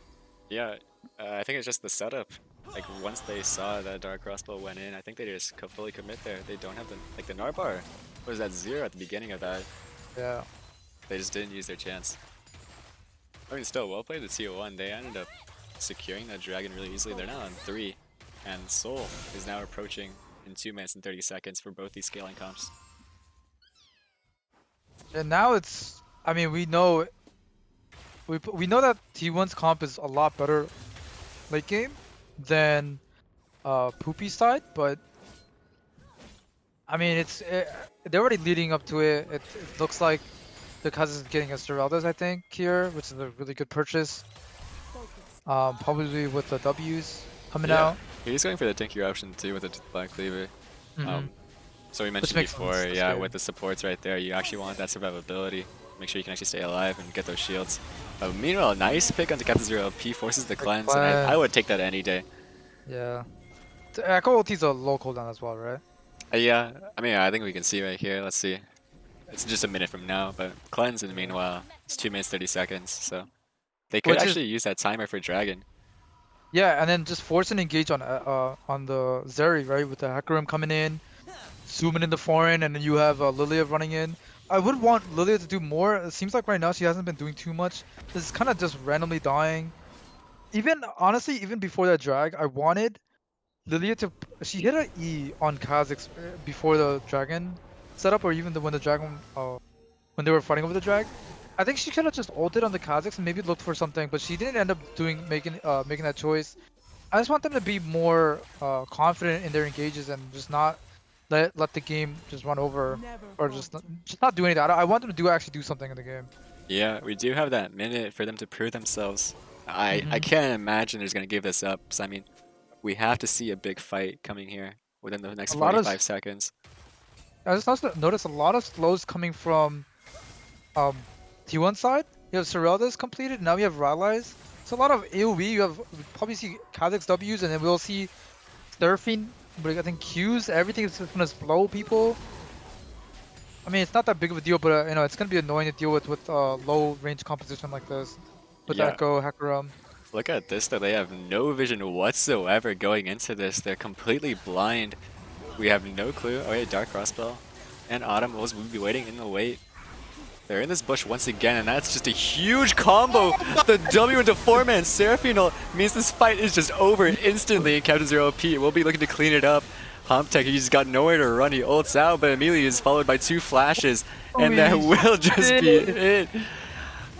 Yeah, I think it's just the setup. Like once they saw that Dark Crossbow went in, I think they just fully commit there. They don't have the like the Narbar was at 0 at the beginning of that. yeah. They just didn't use their chance. I mean, still well played the T1. They ended up securing that dragon really easily. They're now on 3, and Soul is now approaching in 2 minutes and 30 seconds for both these scaling comps. And now it's, I mean, we know that T1's comp is a lot better late game than Poopy's side, but I mean they're already leading up to it. It looks like the Kaz is getting a Seraldas, I think, here, which is a really good purchase. Probably with the W's coming out. He's going for the tankier option too with the Black Cleaver. Mhm. So we mentioned makes before, sense, yeah, yeah. with the supports right there, you actually want that survivability. Make sure you can actually stay alive and get those shields. Meanwhile, nice pick onto Captain Zero. P forces the cleanse, and I would take that any day. Yeah. The Echo ulti's a low cooldown as well, right? Yeah, I mean, I think we can see right here. Let's see. It's just a minute from now, but cleanse in the meanwhile, it's 2 minutes 30 seconds. So they could actually use that timer for dragon. Yeah, and then just force an engage on the Zeri, right, with the Hecarim coming in, zooming in the foreign, and then you have Lilia running in. I would want Lilia to do more. It seems like right now she hasn't been doing too much. This is kind of just randomly dying. Even honestly, even before that drag, I wanted Lilia to. She hit an E on Kha'Zix before the dragon setup, or even when the dragon when they were fighting over the drag. I think she could have just ulted on the Kha'Zix and maybe looked for something, but she didn't end up making that choice. I just want them to be more confident in their engages and just not let the game just run over or just not do anything. I want them to actually do something in the game. Yeah, we do have that minute for them to prove themselves. I can't imagine they're going to give this up. So, I mean, we have to see a big fight coming here within the next 45 seconds. I just also noticed a lot of slows coming from T1 side. You have Serelda's completed, now we have Rallies. It's a lot of AoE. We'll probably see Kha'Zix W's, and then we'll see surfing, but I think Q's, everything is just gonna slow people. I mean, it's not that big of a deal, but you know, it's gonna be annoying to deal with low range composition like this with Echo, Hecarim. Look at this though, they have no vision whatsoever going into this. They're completely blind. We have no clue. Oh yeah, Dark Crossbow and Autumn will be waiting in the wait. They're in this bush once again, and that's just a huge combo. The W into 4-man Seraphine means this fight is just over instantly, and Captain Zero P will be looking to clean it up. Humptech, he's got nowhere to run. He ults out, but immediately is followed by 2 flashes, and that will just be it.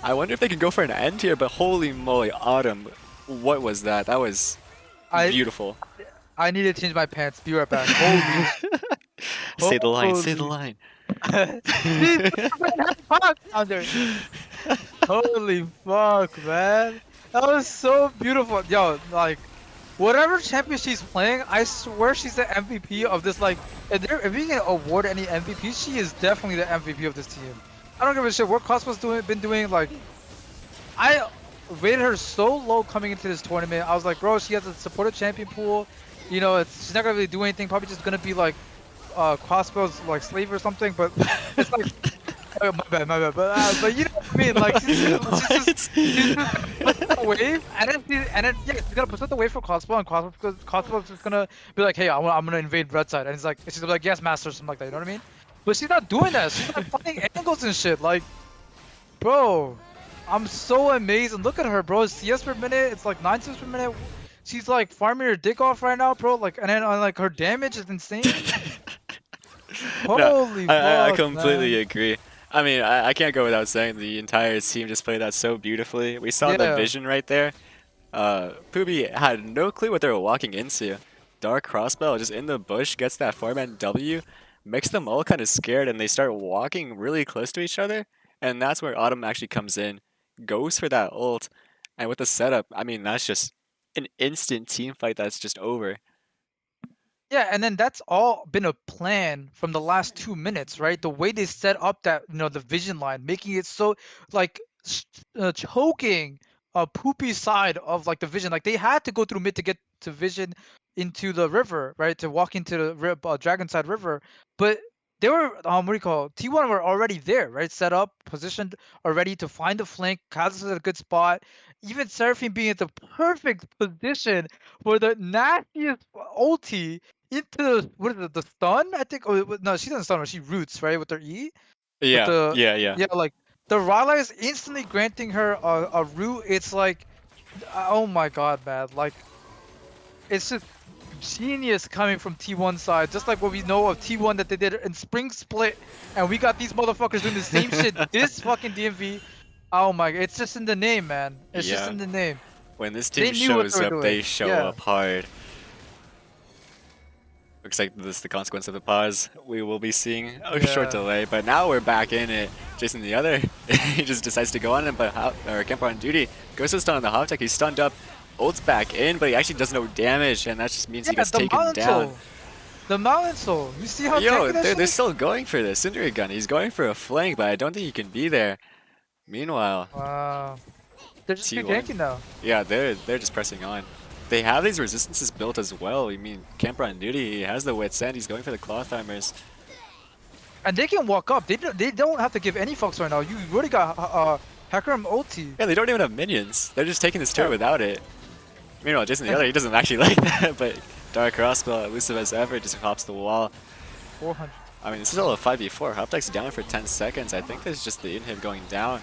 I wonder if they can go for an end here, but holy moly, Autumn, what was that? That was beautiful. I need to change my pants. Be right back. Holy. Say the line, say the line. Holy fuck, man. That was so beautiful. Yo, like, whatever champion she's playing, I swear she's the MVP of this. Like, if we can award any MVP, she is definitely the MVP of this team. I don't give a shit what Cosmo's been doing. Like, I rated her so low coming into this tournament. I was like, bro, she has a supported champion pool. You know, she's not gonna really do anything. Probably just gonna be like, Crossbow's like slave or something. But it's like, oh, my bad. But you know what I mean? Like, she's just pushing the wave, and then yeah, she's gonna push out the wave for Crossbow, and Crossbow's just gonna be like, hey, I'm gonna invade red side, and it's like, she's gonna be like, yes, master, or something like that. You know what I mean? But she's not doing that. She's like finding angles and shit. Like, bro, I'm so amazed. And look at her, bro. CS per minute, it's like 9 CS per minute. She's like farming her dick off right now, bro. Like, and then like her damage is insane. No, Holy I fuck, completely man. agree. I mean, I can't go without saying the entire team just played that so beautifully. We saw the Yeah. vision right there. PWBY had no clue what they were walking into. Dark Crossbow just in the bush gets that 4-man W, makes them all kind of scared, and they start walking really close to each other. And that's where Autumn actually comes in, goes for that ult, and with the setup, I mean, that's just an instant team fight that's just over. Yeah, and then that's all been a plan from the last 2 minutes, right? The way they set up that, the vision line, making it so like choking Poopy's side of like the vision. Like they had to go through mid to get to vision into the river, right? To walk into the Dragon Side River, but they were what do you call it? T1 were already there, right? Set up, positioned, already to find the flank. Kazus is at a good spot. Even Seraphine being at the perfect position for the nastiest ulti into what is it? The stun? I think. Oh, no, she doesn't stun her. She roots, right, with her E. With Yeah, the yeah. yeah, like the Rala is instantly granting her a root. It's like, oh my god, man! Like it's just genius coming from T1 side. Just like what we know of T1 that they did in Spring Split, and we got these motherfuckers doing the same shit. This fucking DMV. Oh my! It's just in the name, man. It's just Yeah. in the name. When this They team knew what they shows were up, doing. they show Yeah. up hard. Looks like this is the consequence of the pause. We will be seeing a short Yeah. delay, but now we're back in it. Jason the other, he just decides to go on him, but Kemper on duty goes to stun on the hop tech. He's stunned up, ults back in, but he actually does no damage, and that just means he Yeah, gets the taken Mountain down. Soul. The Mountain Soul. You see how Yo, tanky that shit they're is? still going for this Cinder Gun. He's going for a flank, but I don't think he can be there. Meanwhile, Wow. They're just too T1, tanky now. yeah, they're just pressing on. They have these resistances built as well. I mean, Camper on duty, he has the wits end. He's going for the cloth armors. And they can walk up. They don't have to give any fucks right now. You already got Hecarim ulti. Yeah, they don't even have minions. They're just taking this turret Yeah. without it. Meanwhile, Jason the other, he doesn't actually like that, but Dark Crossbow, elusive as ever, just hops the wall. 400. I mean, this is still a 5v4. Hoptech's down for 10 seconds. I think this is just the inhib going down.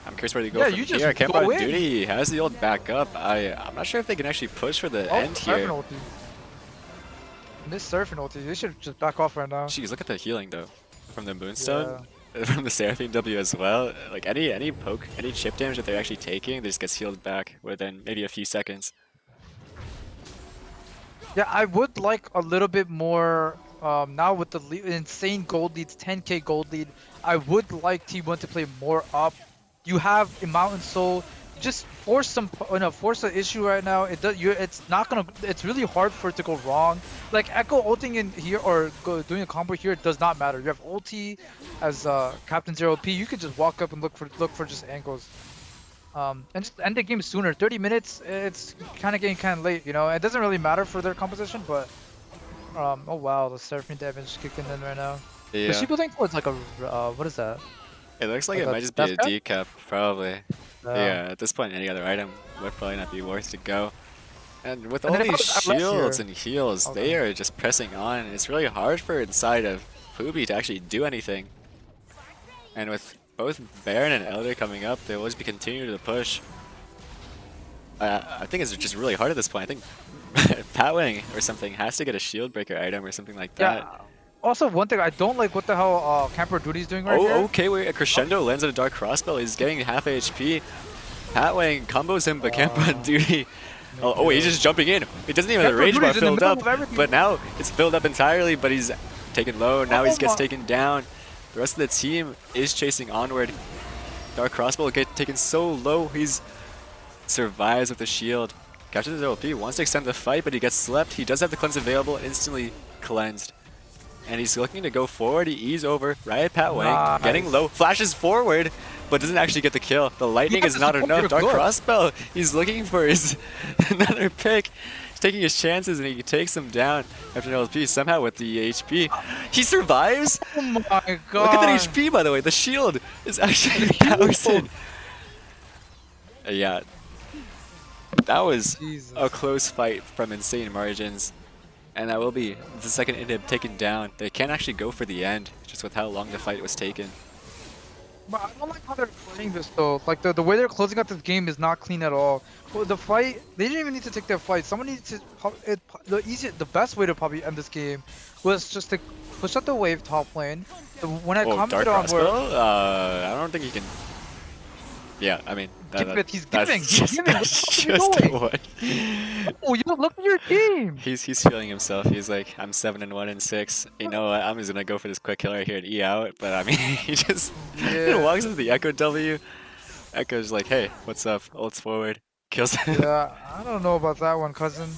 I'm curious where they go Yeah, from you just here. Camper go on in. duty has the ult back up. I'm not sure if they can actually push for the Oh, end here. Surfing ulti. This Surfing ulti. They should just back off right now. Jeez, look at the healing though. From the Moonstone, from the Seraphine W as well. Like any poke, any chip damage that they're actually taking, they just gets healed back within maybe a few seconds. Yeah, I would like a little bit more. Now with the insane gold leads, 10k gold lead, I would like T1 to play more up. You have a Mountain Soul. Just force force an issue right now. It's not gonna. It's really hard for it to go wrong. Like Echo ulting in here or doing a combo here, it does not matter. You have ulti as Captain 0P. You could just walk up and look for just angles. And just end the game sooner. 30 minutes. It's kind of getting late. You know, it doesn't really matter for their composition, but oh wow, the Seraphine damage kicking in right now. Yeah. Is she building towards like a what is that? It looks like Like it a might just be a death cap? decap, probably. Yeah, at this point, any other item would probably not be worth to go. And with And all then if these I was left shields here- and heals, Okay. they are just pressing on. And it's really hard for inside of PWBY to actually do anything. And with both Baron and Elder coming up, they will just be continuing to push. I think it's just really hard at this point. I think Patwing or something has to get a shield breaker item or something like that. Yeah. Also, one thing I don't like what the hell Camper Duty's doing right here. Oh, okay, wait, a crescendo lands on a Dark Crossbow. He's getting half HP. Patwang combos him, but Camper on duty. Oh, he's just jumping in. He doesn't even have the Camper rage bar Duty's in the filled middle up, of everything. but now it's filled up entirely, but he's taken low. Now he Oh gets my- taken down. The rest of the team is chasing onward. Dark Crossbow will get taken so low. He's survives with the shield. Captures the LP, wants to extend the fight, but he gets slept. He does have the cleanse available, instantly cleansed. And he's looking to go forward. He ease over, right at Pat Wang, getting Nice. low, flashes forward, but doesn't actually get the kill. The lightning is not enough. Dark Crossbow, he's looking for his another pick. He's taking his chances and he takes him down after an LP. Somehow with the HP, he survives. Oh my god. Look at that HP, by the way. The shield is actually 1,000. Yeah, that was Jesus. a close fight from insane margins. And that will be the second inhib taken down. They can't actually go for the end, just with how long the fight was taken. But I don't like how they're playing this though. Like the way they're closing out this game is not clean at all. Well, the fight, they didn't even need to take their fight. Someone needs to. The best way to probably end this game was just to push out the wave top lane. When I Dark commented on where Crossbow? I don't think he can. Yeah, I mean, he's that's giving. just, He's that's giving. just What what. Oh, you look at your team. He's feeling himself. He's like, I'm 7-1 and 6. You know what? I'm just gonna go for this quick kill right here and E out. But I mean, he just walks into the Echo W. Echo's like, hey, what's up? Ults forward, kills him. Yeah, I don't know about that one, cousin.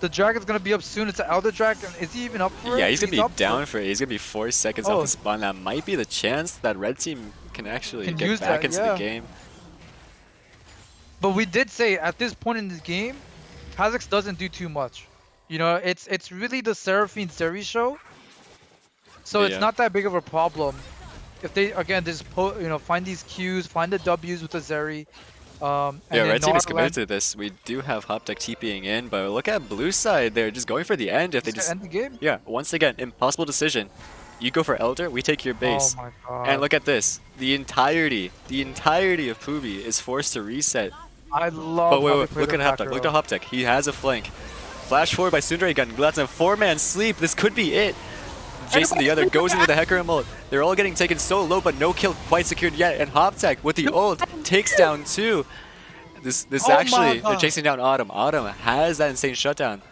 The dragon's gonna be up soon. It's an Elder Dragon. Is he even up for it? Yeah, he's gonna be up down for it. He's gonna be 4 seconds off the spawn. That might be the chance that red team can actually get back into the game. But we did say at this point in the game, Kha'Zix doesn't do too much. You know, it's really the Seraphine Zeri show. So it's not that big of a problem. If they again just find these Qs, find the Ws with the Zeri. And red team is committed to this. We do have Hoptech TPing in, but look at blue side. They're just going for the end. If they just end the game. Yeah, once again, impossible decision. You go for Elder, we take your base. Oh my god. And look at this. The entirety of PWBY is forced to reset. I love. But wait, look at Hoptech. Look at Hoptech. He has a flank. Flash forward by Sundere Gun. Glad 4-man sleep. This could be it. Jason the other goes into the Hecker ult. They're all getting taken so low, but no kill quite secured yet. And Hoptech with the ult takes down 2. This actually, they're chasing down Autumn. Autumn has that insane shutdown.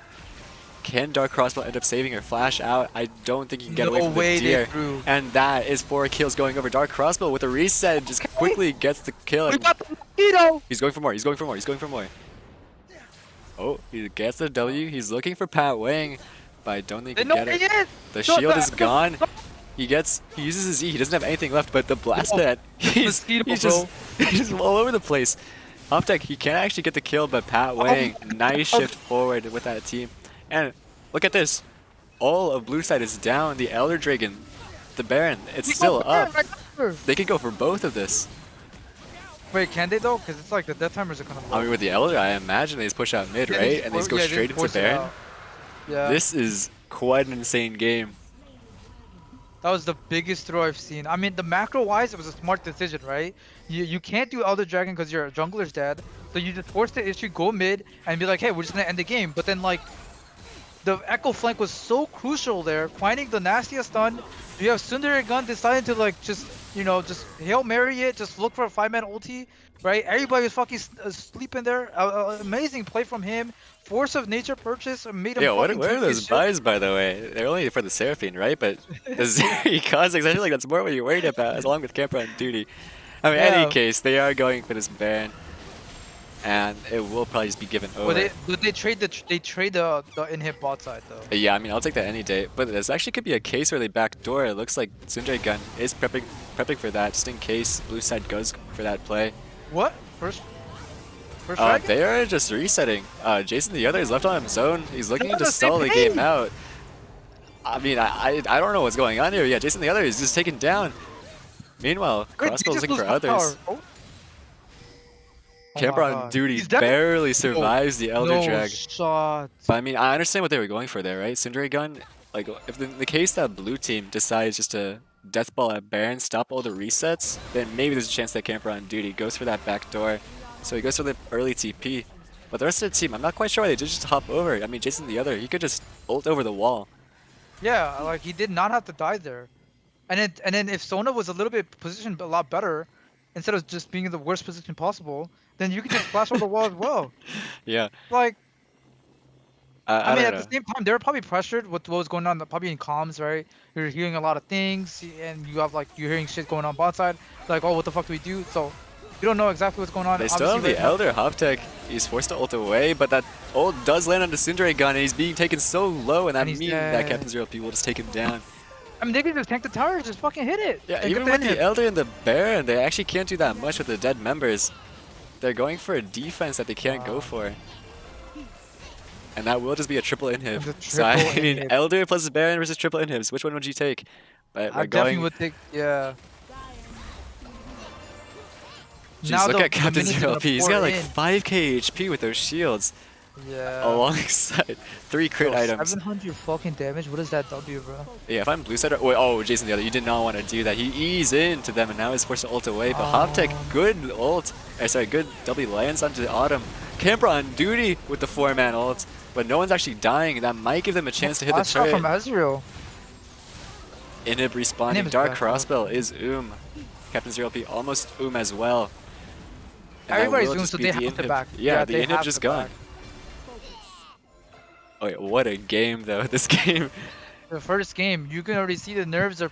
Can Dark Crossbow end up saving her? Flash out. I don't think he can get away from the deer. And that is 4 kills going over. Dark Crossbow with a reset just quickly gets the kill. We got the mosquito. He's going for more. He's going for more. He's going for more. Oh, he gets the W. He's looking for Pat Wang, but I don't think he can get it. The shield is gone. He uses his E. He doesn't have anything left, but the blast net. He's just all over the place. Hoptech, he can't actually get the kill, but Pat Wang, nice shift forward with that team. And look at this. All of blue side is down. The Elder Dragon, the Baron, it's still up. They could go for both of this. Wait, can they though? Because it's like the death timers are kind of low. I mean, with the Elder, I imagine they just push out mid, right? And they just go straight into Baron. Yeah. This is quite an insane game. That was the biggest throw I've seen. I mean, the macro-wise, it was a smart decision, right? You can't do Elder Dragon because your jungler's dead. So you just force the issue, go mid, and be like, hey, we're just going to end the game. But then, like, the Echo flank was so crucial there. Finding the nastiest stun. You have Sundere Gun deciding to, like, just Hail Mary it. Just look for a 5-man ulti, right? Everybody was fucking sleeping there. Amazing play from him. Force of Nature purchase made him. Yeah, what are those buys, by the way? They're only for the Seraphine, right? But the Zeri Kha'Zix, I feel like that's more what you're worried about, along with Camper on duty. I mean, in any case, they are going for this Baron, and it will probably just be given over. But they trade the inhib bot side though. Yeah, I mean, I'll take that any day. But this actually could be a case where they backdoor. It looks like Sundere Gun is prepping for that, just in case blue side goes for that play. What? First they are just resetting. Jason the other is left on his own. He's looking to stall the game out. I mean, I don't know what's going on here. Yeah, Jason the other is just taken down. Meanwhile, Crossbow's looking for others. Camper on duty barely survives the Elder Drag. But I mean, I understand what they were going for there, right? Sundere Gun, like, if in the case that blue team decides just to deathball at Baron, stop all the resets, then maybe there's a chance that Camper on duty goes for that back door. So he goes for the early TP. But the rest of the team, I'm not quite sure why they did just hop over. I mean, Jason the other, he could just ult over the wall. Yeah, like he did not have to die there. And then if Sona was a little bit positioned a lot better, instead of just being in the worst position possible, then you could just flash over the wall as well. Yeah. Like, I mean, at know. the same time, they were probably pressured with what was going on, probably in comms, right? You're hearing a lot of things, and you have like you're hearing shit going on bot side. Like, oh, what the fuck do we do? So We don't know exactly what's going on. They still Obviously, have the right now. Elder. Hoptech, he's forced to ult away, but that ult does land on the Syndere gun, and he's being taken so low, and that And he's means that dead. Captain Zero P will just take him down. I mean, they can just tank the tower, just fucking hit it. Yeah, and even get with the the inhib. Elder and the Baron, they actually can't do that much with the dead members. They're going for a defense that they can't go for. And that will just be a triple inhib. And the So I triple mean, inhib. Elder plus Baron versus triple inhibs. Which one would you take? But I we're definitely going. would take, yeah. Jeez, Now look the at Captain minions are Zero gonna P. He's pour got like in. 5k HP with those shields. Yeah. Alongside 3 crit Yo, items. 700 fucking damage. What is that W, bro? Yeah, if I'm blue side, wait, oh, Jason the other, you did not want to do that. He eased into them and now he's forced to ult away. But Hoptech, good ult. Sorry, good W lands onto the Autumn. Camper on duty with the 4-man ult, but no one's actually dying. That might give them a chance to hit the Last shot turret. from Ezreal. Inhib respawning. Inhib is Dark bad. Crossbell is Captain Zero P almost as well. And that Everybody's will Oom, just so be they the have to inhib. back. Yeah, the they inhib have just to gone. back. Oh, yeah, what a game though. This game. The first game, you can already see the nerves are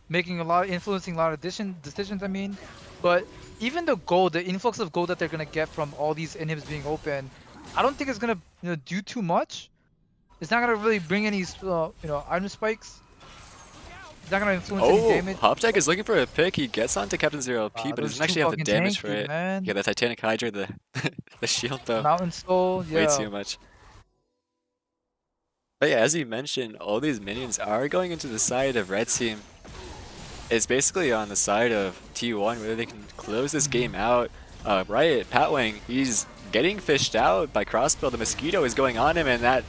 making a lot, influencing a lot of decisions. I mean, but even the gold, the influx of gold that they're gonna get from all these inhibs being open, I don't think it's gonna do too much. It's not gonna really bring any item spikes. It's not gonna influence any Oh, damage. Hoptech is looking for a pick. He gets onto Captain Zero P, but he Those doesn't two actually have the fucking damage for tanky, it. man. Yeah, the Titanic Hydra, the the shield though, Mountain Soul, way yeah. too much. But yeah, as you mentioned, all these minions are going into the side of Red Team. It's basically on the side of T1 where they can close this game out. Riot, Patwang, he's getting fished out by Crossbill. The Mosquito is going on him, and that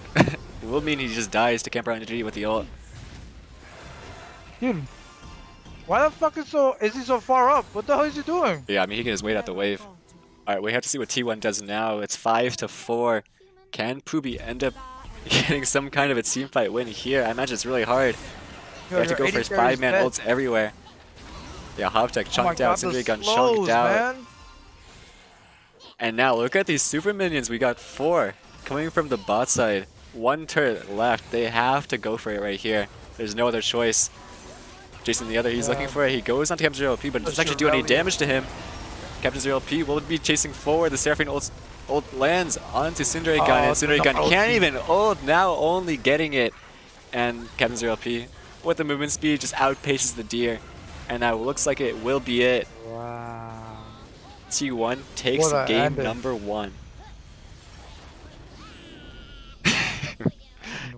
will mean he just dies to camp around duty with the ult. Dude, why the fuck is he so far up? What the hell is he doing? Yeah, I mean, he can just wait out the wave. Alright, we have to see what T1 does now. It's 5-4. Can PWBY end up getting some kind of a team fight win here? I imagine it's really hard. You have to go for his 5-man ults everywhere. Yeah, Hoptech chunked out, Syndere gun chunked out. Man. And now look at these super minions. We got 4 coming from the bot side. 1 turret left. They have to go for it right here. There's no other choice. Jason the other, he's looking for it. He goes onto Captain Zero P, but it doesn't actually do any damage to him. Captain Zero P will be chasing forward. The Seraphine ult lands onto Syndere gun, and Syndere gun can't even ult, now only getting it. And Captain Zero P, with the movement speed, just outpaces the deer. And that looks like it will be it. Wow. T1 takes game number 1.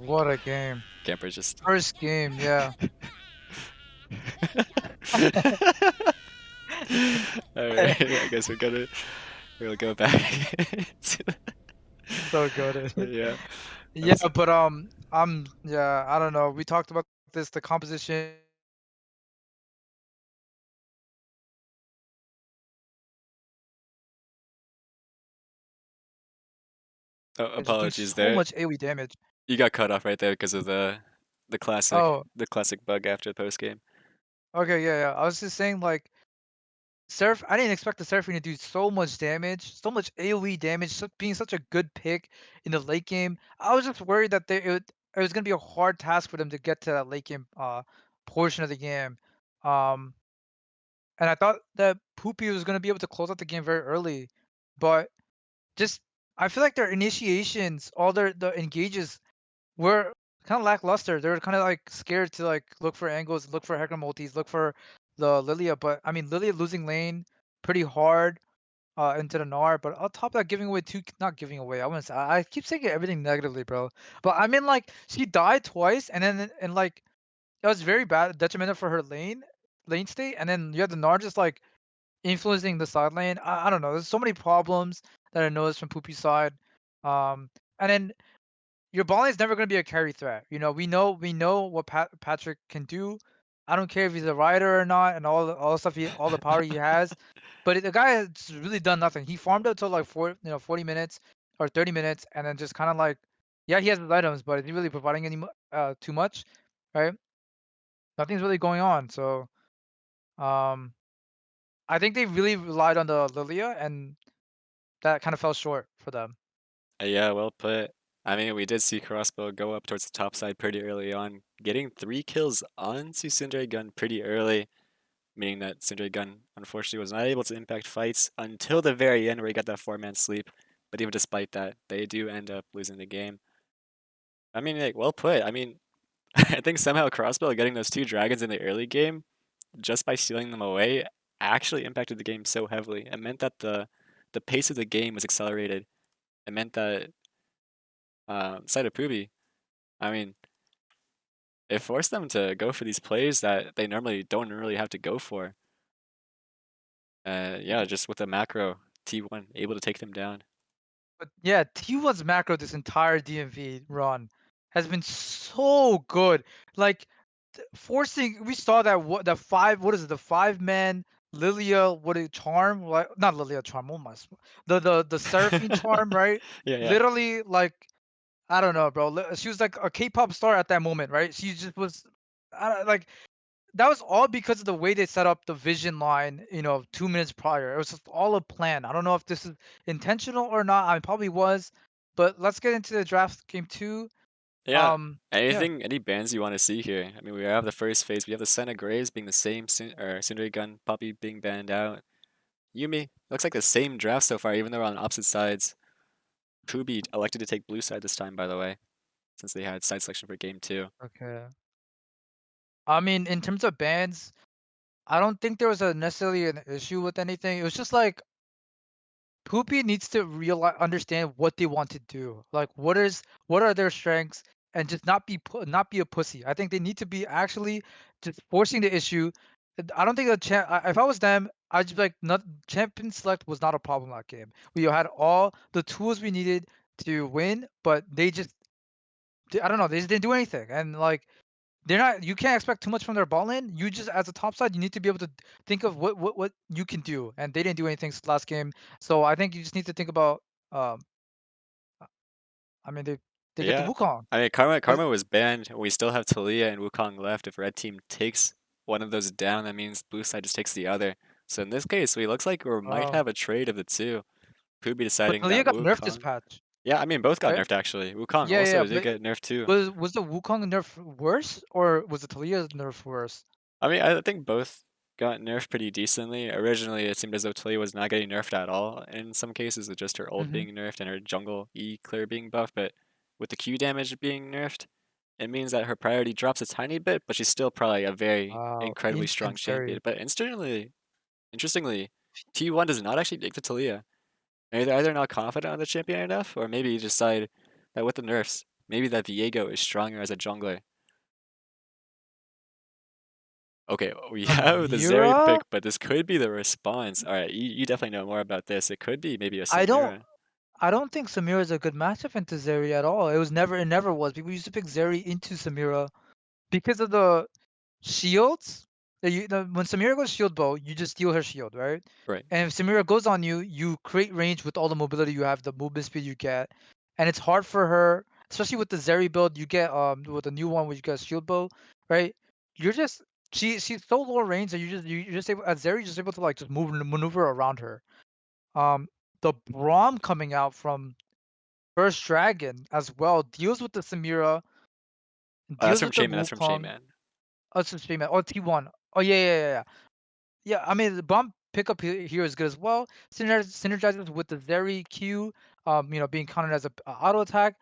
What a game. Camper just... First game, yeah. Alright, I guess we're gonna go back to So good. yeah. Yeah, but I don't know. We talked about this, the composition. Oh, It's doing apologies so there. much AoE damage. You got cut off right there because of the classic bug after the post game. Okay, yeah. I was just saying, like, I didn't expect the Seraphine to do so much damage, so much AoE damage, being such a good pick in the late game. I was just worried that it was gonna be a hard task for them to get to that late game portion of the game. Um, and I thought that Poopy was gonna be able to close out the game very early, but just I feel like their initiations, all the engages were kind of lackluster. They were kind of like scared to like look for angles, look for Hecarim multis, look for the Lilia. But I mean, Lilia losing lane pretty hard into the Gnar. But on top of that, giving away not giving away. I want to say I keep saying everything negatively, bro. But I mean, like she died twice, and like it was very bad, detrimental for her lane state. And then you had the Gnar just like influencing the side lane. I don't know. There's so many problems that I noticed from Poopy's side. And then your ball lane is never going to be a carry threat. We know what Patrick can do. I don't care if he's a rider or not, and all the stuff, all the power he has. But the guy has really done nothing. He farmed out till like 40 minutes or 30 minutes, and then just kind of like, yeah, he has his items, but is he really providing too much, right? Nothing's really going on. So um, I think they really relied on the Lilia, and that kind of fell short for them. Yeah, well put. I mean, we did see Crossbow go up towards the top side pretty early on, getting 3 kills onto Syndere gun pretty early. meaning that Syndrome Gun unfortunately was not able to impact fights until the very end where he got that 4-man sleep. But even despite that, they do end up losing the game. I mean, like, well put. I mean, I think somehow Crossbow getting those 2 dragons in the early game, just by stealing them away, actually impacted the game so heavily. It meant that the pace of the game was accelerated. It meant that side of PWBY, I mean, it forced them to go for these plays that they normally don't really have to go for. Yeah, just with the macro, T1 able to take them down. But yeah, T1's macro this entire DMV run has been so good. Like forcing, we saw that the five, what is it, the 5-man Lilia, what is charm, like not Lilia charm, oh my, the Seraphine charm, right? Yeah, yeah. Literally, like I don't know, bro. She was like a K-pop star at that moment, right? She just was, like that was all because of the way they set up the vision line, 2 minutes prior. It was just all a plan. I don't know if this is intentional or not. I mean, probably was. But let's get into the draft game 2. Yeah. Yeah. Any bands you want to see here? I mean, we have the first phase. We have the Senna Graves being the same, or Cindery Gun Puppy being banned out. Yumi looks like the same draft so far, even though we're on opposite sides. PWBY elected to take blue side this time, by the way, since they had side selection for game 2. Okay. I mean, in terms of bands, I don't think there was a necessarily an issue with anything. It was just like Poopy needs to realize understand what they want to do. Like what are their strengths and just not be a pussy. I think they need to be actually just forcing the issue. I don't think if I was them, I'd just be like not champion select was not a problem that game. We had all the tools we needed to win, but I don't know, they just didn't do anything. And like they're not. You can't expect too much from their ball lane. You just, as a top side, you need to be able to think of what you can do, and they didn't do anything last game. So I think you just need to think about. Um, I mean, they get the Yeah. Wukong. I mean, Uh, Karma was banned. We still have Talia and Wukong left. If red team takes one of those down, that means blue side just takes the other. So in this case, we looks like we might Oh, have a trade of the two. PWBY but deciding Talia that got nerfed this Wukong. patch, Yeah, I mean both got right? nerfed actually. Wukong Yeah, yeah, yeah. also did But get nerfed too. was the Wukong nerf worse, or was the Talia nerf worse? I mean, I think both got nerfed pretty decently. Originally, it seemed as though Talia was not getting nerfed at all. In some cases, with just her ult Mm-hmm. being nerfed and her jungle E clear being buffed. But with the Q damage being nerfed, it means that her priority drops a tiny bit, but she's still probably a very Wow, incredibly strong instant champion. carry. But interestingly, T1 does not actually take the Talia. They're either not confident on the champion enough, or maybe decide that with the nerfs, maybe that Viego is stronger as a jungler. Okay, we have the Zeri Samira? pick, but this could be the response. All right, you definitely know more about this. It could be maybe a I don't. Samira. I don't think Samira is a good matchup into Zeri at all. It never was. People used to pick Zeri into Samira because of the shields. When Samira goes shield bow, you just steal her shield, right? Right. And if Samira goes on you, you create range with all the mobility you have, the movement speed you get, and it's hard for her, especially with the Zeri build. You get with the new one where you get shield bow, right? You're just she's so low range that you're just able at Zeri, you're just able to like just maneuver around her. Um, the Braum coming out from First Dragon as well deals with the Samira, That's deals from with the Shaman. That's from Wukong. Shaman. Oh, it's just Stream. Oh, T1. Oh, yeah, yeah, yeah, yeah. Yeah, I mean, the bomb pickup here is good as well. Synergizes with the Zeri Q, being counted as a auto attack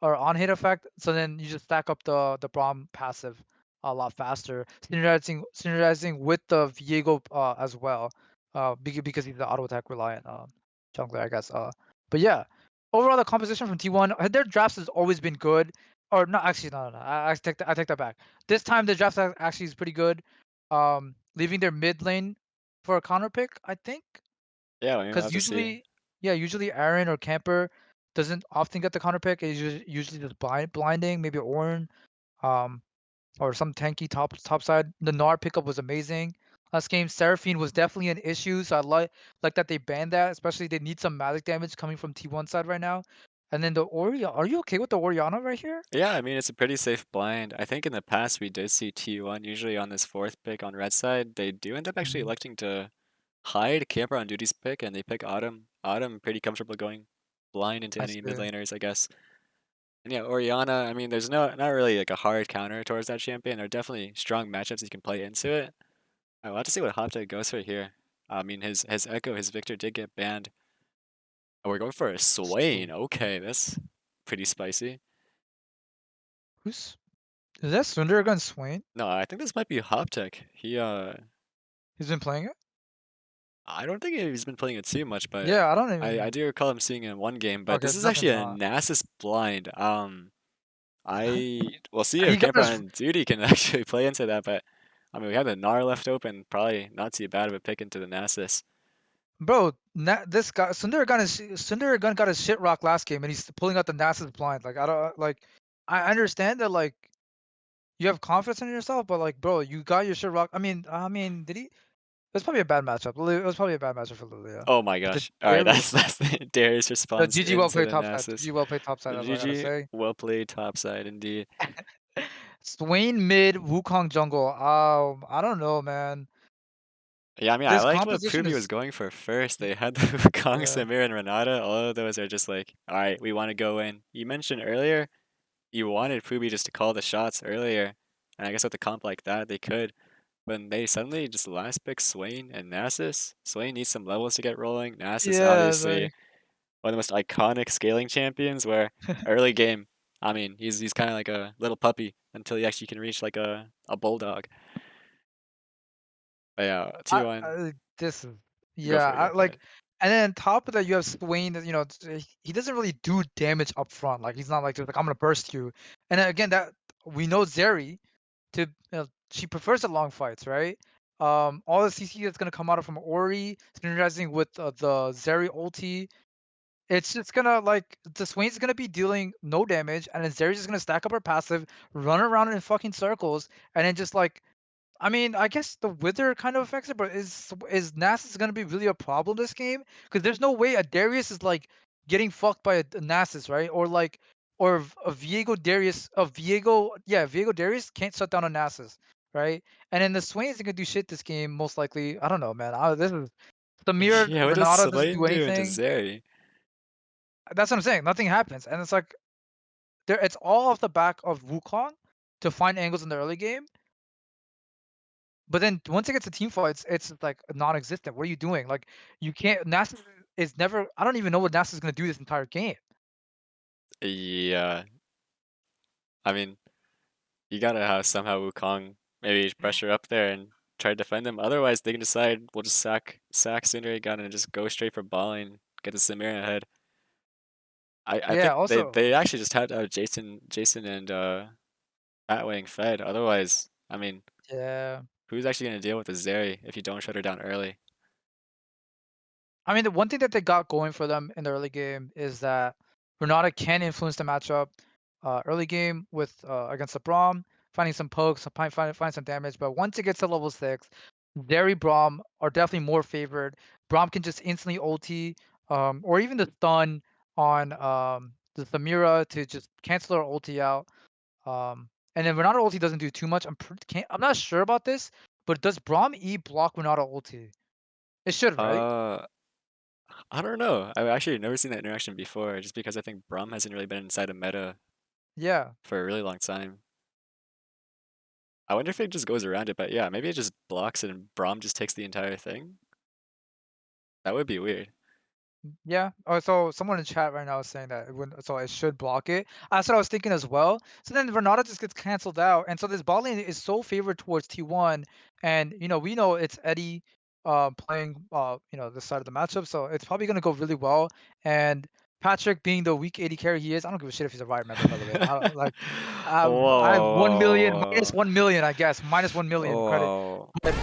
or on hit effect. So then you just stack up the bomb passive a lot faster. Synergizing with the Viego as well, because he's the auto attack reliant jungler, I guess. But yeah, overall the composition from T1, their drafts has always been good. Or no, actually, no, no, no. I take that back. This time the draft actually is pretty good. Leaving their mid lane for a counter pick, I think. Yeah, we'll Because have to see. usually Aaron or Camper doesn't often get the counter pick. It's usually just blinding, maybe Ornn, um, or some tanky top side. The Gnar pickup was amazing. Last game, Seraphine was definitely an issue, so I like that they banned that. Especially they need some magic damage coming from T1 side right now. And then the Oriana, are you okay with the Oriana right here? Yeah, I mean, it's a pretty safe blind. I think in the past we did see T1 usually on this fourth pick on red side. They do end up actually Mhm. electing to hide Camper on duty's pick, and they pick Autumn. Autumn pretty comfortable going blind into I any mid see. laners, I guess. And yeah, Oriana, I mean, there's not really like a hard counter towards that champion. There are definitely strong matchups you can play into it. I'll have to see what Hoptech goes for here. I mean, his Echo, his Victor did get banned. Oh, we're going for a Swain. Okay, that's pretty spicy. Who's is that Sundergun Swain? No, I think this might be Hoptech. He's been playing it? I don't think he's been playing it too much, but Yeah, I don't I even. do recall him seeing it in one game. But Okay, this is definitely actually a not. Nasus blind. We'll see He if got Camper his on Duty can actually play into that. But I mean, we have the Gnar left open. Probably not too bad of a pick into the Nasus. bro. This guy Sundergun got his shit rocked last game, and he's pulling out the Nasus blind. Like I don't like. I understand that like you have confidence in yourself, but like, bro, you got your shit rocked. I mean, did he? It was probably a bad matchup. It was probably a bad matchup for Lilia. Oh my But the gosh! All right, Darius, that's Darius' the response GG well into played the topside. Nasus. GG well played topside. That's what I gotta GG, say. well played topside indeed. Swain mid, Wukong jungle. I don't know, man. Yeah, I mean, I This liked what composition PWBY was is going for first. They had the Wukong, yeah. Samir, and Renata. All of those are just like, all right, we want to go in. You mentioned earlier you wanted PWBY just to call the shots earlier, and I guess with a comp like that, they could. When they suddenly just last pick Swain and Nasus, Swain needs some levels to get rolling. Nasus, Yeah, obviously, like one of the most iconic scaling champions, where early game, I mean, he's kind of like a little puppy until he actually can reach like a bulldog. But yeah, T1, this is go yeah, for it, go for it. and then on top of that you have Swain that he doesn't really do damage up front. Like he's not like just like I'm gonna burst you. And then again that we know Zeri she prefers the long fights, right? All the CC that's gonna come out of from Ori, synergizing with the Zeri ulti, it's just gonna like the Swain's gonna be dealing no damage, and then Zeri's just gonna stack up her passive, run around in fucking circles, and then just like I mean, I guess the Wither kind of affects it, but is Nasus gonna be really a problem this game? Because there's no way a Darius is like getting fucked by a Nasus, right? Or like, a Viego Darius, Viego Darius can't shut down a Nasus, right? And then the Swain isn't gonna do shit this game, most likely. I don't know, man. This is Samir Yeah, what does Renata doesn't Swain do do into anything. Zeri? That's what I'm saying. Nothing happens, and it's like it's all off the back of Wukong to find angles in the early game. But then once it gets to team fights, it's like non-existent. What are you doing? Like you can't. NASA is never. I don't even know what NASA is gonna do this entire game. Yeah, I mean, you gotta have somehow Wukong maybe pressure up there and try to defend them. Otherwise, they can decide we'll just sack Gun and just go straight for balling, get the Samira ahead. I Yeah. think they Also, they actually just had to have Jason and Batwing fed. Otherwise, I mean, yeah. who's actually gonna deal with the Zeri if you don't shut her down early? I mean, the one thing that they got going for them in the early game is that Renata can influence the matchup early game with against the Braum, finding some pokes, find some damage. But once it gets to level 6, Zeri Braum are definitely more favored. Braum can just instantly ulti, or even the stun on the Samira to just cancel her ulti out. And then Renata ulti doesn't do too much. I'm not sure about this, but does Braum E block Renata ulti? It should, right? Uh, I don't know. I've actually never seen that interaction before, just because I think Braum hasn't really been inside a meta Yeah. for a really long time. I wonder if it just goes around it, but yeah, maybe it just blocks it and Braum just takes the entire thing. That would be weird. Yeah. Oh, so someone in chat right now is saying that so it should block it. That's what I was thinking as well. So then Renata just gets canceled out, and so this bot lane is so favored towards T1, and we know it's Eddie, playing this side of the matchup, so it's probably gonna go really well. And Patrick being the weak 80 carry he is, I don't give a shit if he's a Riot member, by the way. I don't like. I have 1 million minus Whoa. 1 million, I guess, minus 1 million credit. Whoa. But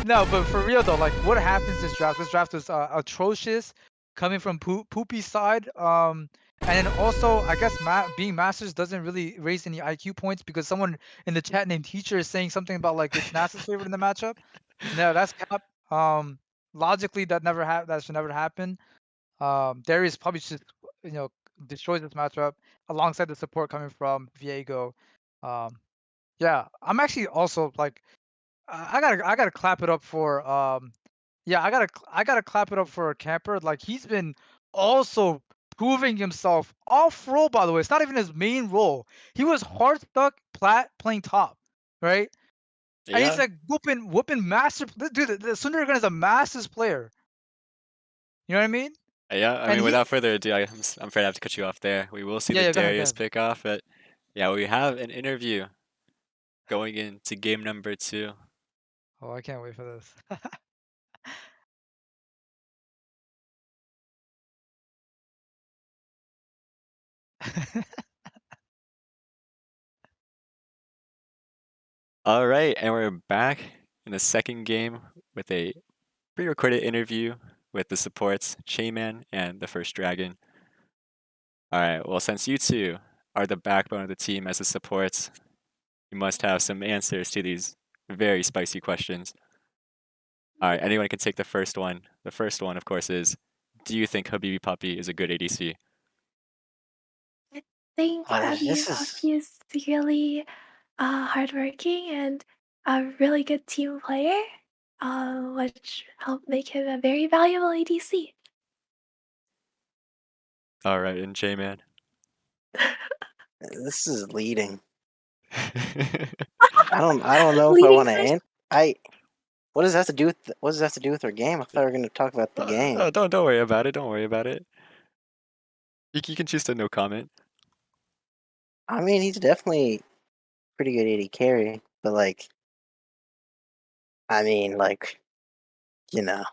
no, but for real though, like what happens this draft? This draft was atrocious coming from Poopy's side. And then also I guess being Masters doesn't really raise any IQ points because someone in the chat named Teacher is saying something about like it's NASA's favorite in the matchup. No, that's cap. Logically that should never happen. Darius probably just you know destroys this matchup alongside the support coming from Viego. Um, yeah, I'm actually also like I gotta clap it up for yeah, I gotta clap it up for Camper. Like he's been also proving himself off role, by the way. It's not even his main role. He was hard stuck plat playing top, right? And he's Yeah, like whooping master. Dude, the Sundaregan is a Masters player. You know what I mean? yeah. I And mean, he, without further ado, I'm afraid I have to cut you off there. We will see yeah, the yeah, go ahead, go Darius ahead. pick off, but yeah, we have an interview going into game number 2. Oh, I can't wait for this. All right, and we're back in the second game with a pre-recorded interview with the supports, Chayman and the First Dragon. All right, well, since you two are the backbone of the team as the supports, you must have some answers to these very spicy questions. All right, anyone can take the first one. The first one, of course, is, do you think Habibi Puppy is a good ADC? I think This is Puppy is really hardworking and a really good team player, which helped make him a very valuable ADC. All right, and J-Man. this is leading. I don't know if I Leading want to first. end. What does that have to do with what does that have to do with our game? I thought we were going to talk about the game. Oh, don't worry about it. Don't worry about it. You can choose to no comment. I mean, he's definitely pretty good AD carry, but like, I mean, like, you know,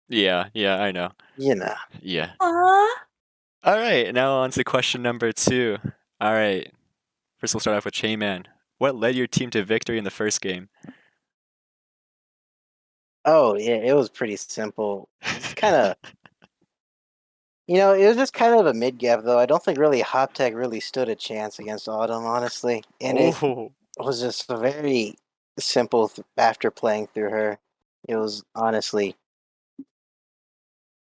Yeah, I know. you know. Yeah. Aw. All right, now on to question number 2. All right, first we'll start off with Chayman. What led your team to victory in the first game? Oh yeah, it was pretty simple. It's kind of, it was just kind of a mid gap though. I don't think really Hot Tech really stood a chance against Autumn, honestly, and it Oh, was just a very simple after playing through her. It was honestly,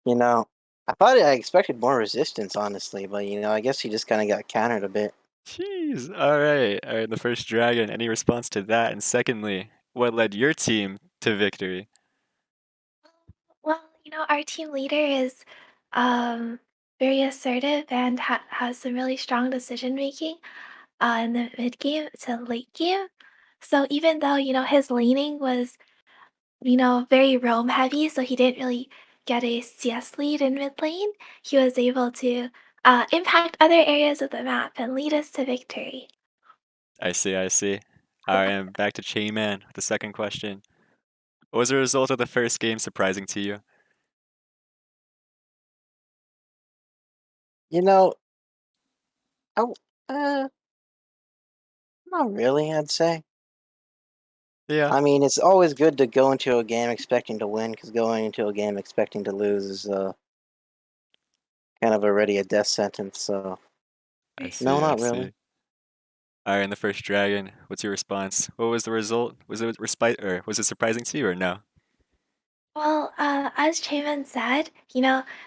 I expected more resistance, honestly, but I guess he just kind of got countered a bit. jeez. All right, the First Dragon. Any response to that? And secondly, what led your team to victory? Well, our team leader is very assertive and has some really strong decision making in the mid game to late game. So even though, his laning was very roam heavy, so he didn't really get a CS lead in mid lane. He was able to impact other areas of the map and lead us to victory. I see. All right, and back to Chayman with the second question. What was the result of the first game surprising to you? You know, I w- not really, I'd say. Yeah, I mean, it's always good to go into a game expecting to win, because going into a game expecting to lose is kind of already a death sentence. So I no, see. not really. All right, and the First Dragon. What's your response? What was the result? Was it was it surprising to you or no? Well, as Chayman said,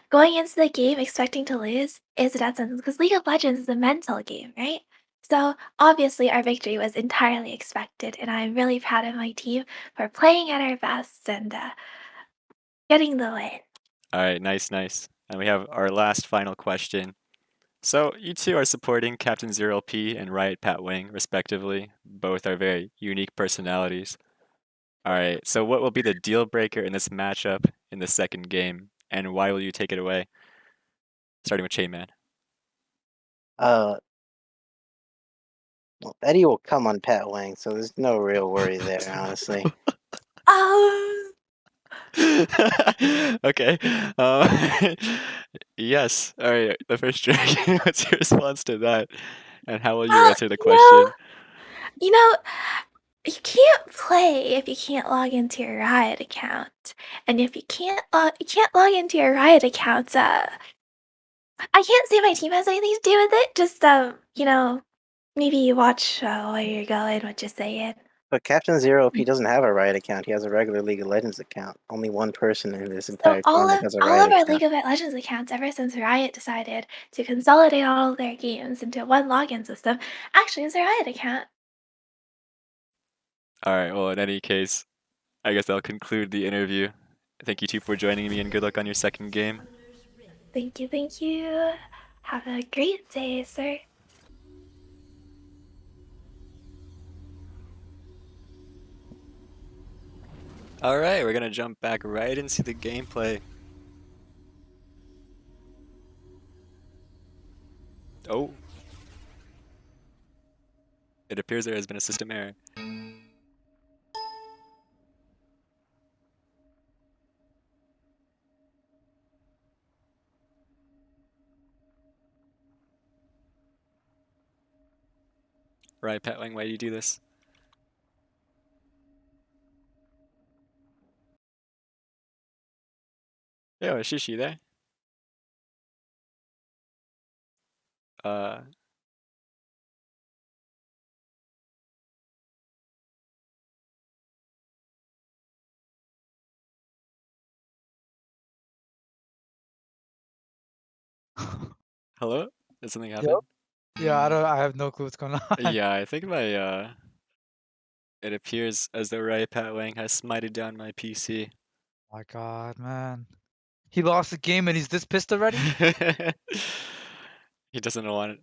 going into the game expecting to lose is a death sentence because League of Legends is a mental game, right? So obviously our victory was entirely expected, and I'm really proud of my team for playing at our best and getting the win. All right, nice. And we have our last final question. So you two are supporting Captain Zero P and Riot Pat Wing, respectively. Both are very unique personalities. All right, so what will be the deal breaker in this matchup in the second game, and why will you take it away? Starting with Chayman. Uh, well, Eddie will come on Pat Wang, so there's no real worry there, honestly. Um, Okay. Yes. All right. The First Dragon. What's your response to that, and how will you well, answer the question? you know, you can't play if you can't log into your Riot account, and if you can't log into your Riot account, I can't say my team has anything to do with it. Just maybe you watch where you're going, what you're saying. But Captain Zero, P doesn't have a Riot account. He has a regular League of Legends account. Only one person in this So entire tournament has a all Riot of our account. League of Legends accounts, ever since Riot decided to consolidate all of their games into one login system, actually is a Riot account. All right. Well, in any case, I guess that'll conclude the interview. Thank you two for joining me, and good luck on your second game. Thank you, thank you. Have a great day, sir. Alright, we're gonna jump back right into the gameplay. Oh. It appears there has been a system error. Right, Pat Wang, why do you do this? Yo, is Shishi there? Uh... Hello? Did something Yep. happen? Yeah, I have no clue what's going on. Yeah, I think my it appears as though Rai Pat Wang has smited down my PC. My God, man. He lost the game and he's this pissed already? He doesn't want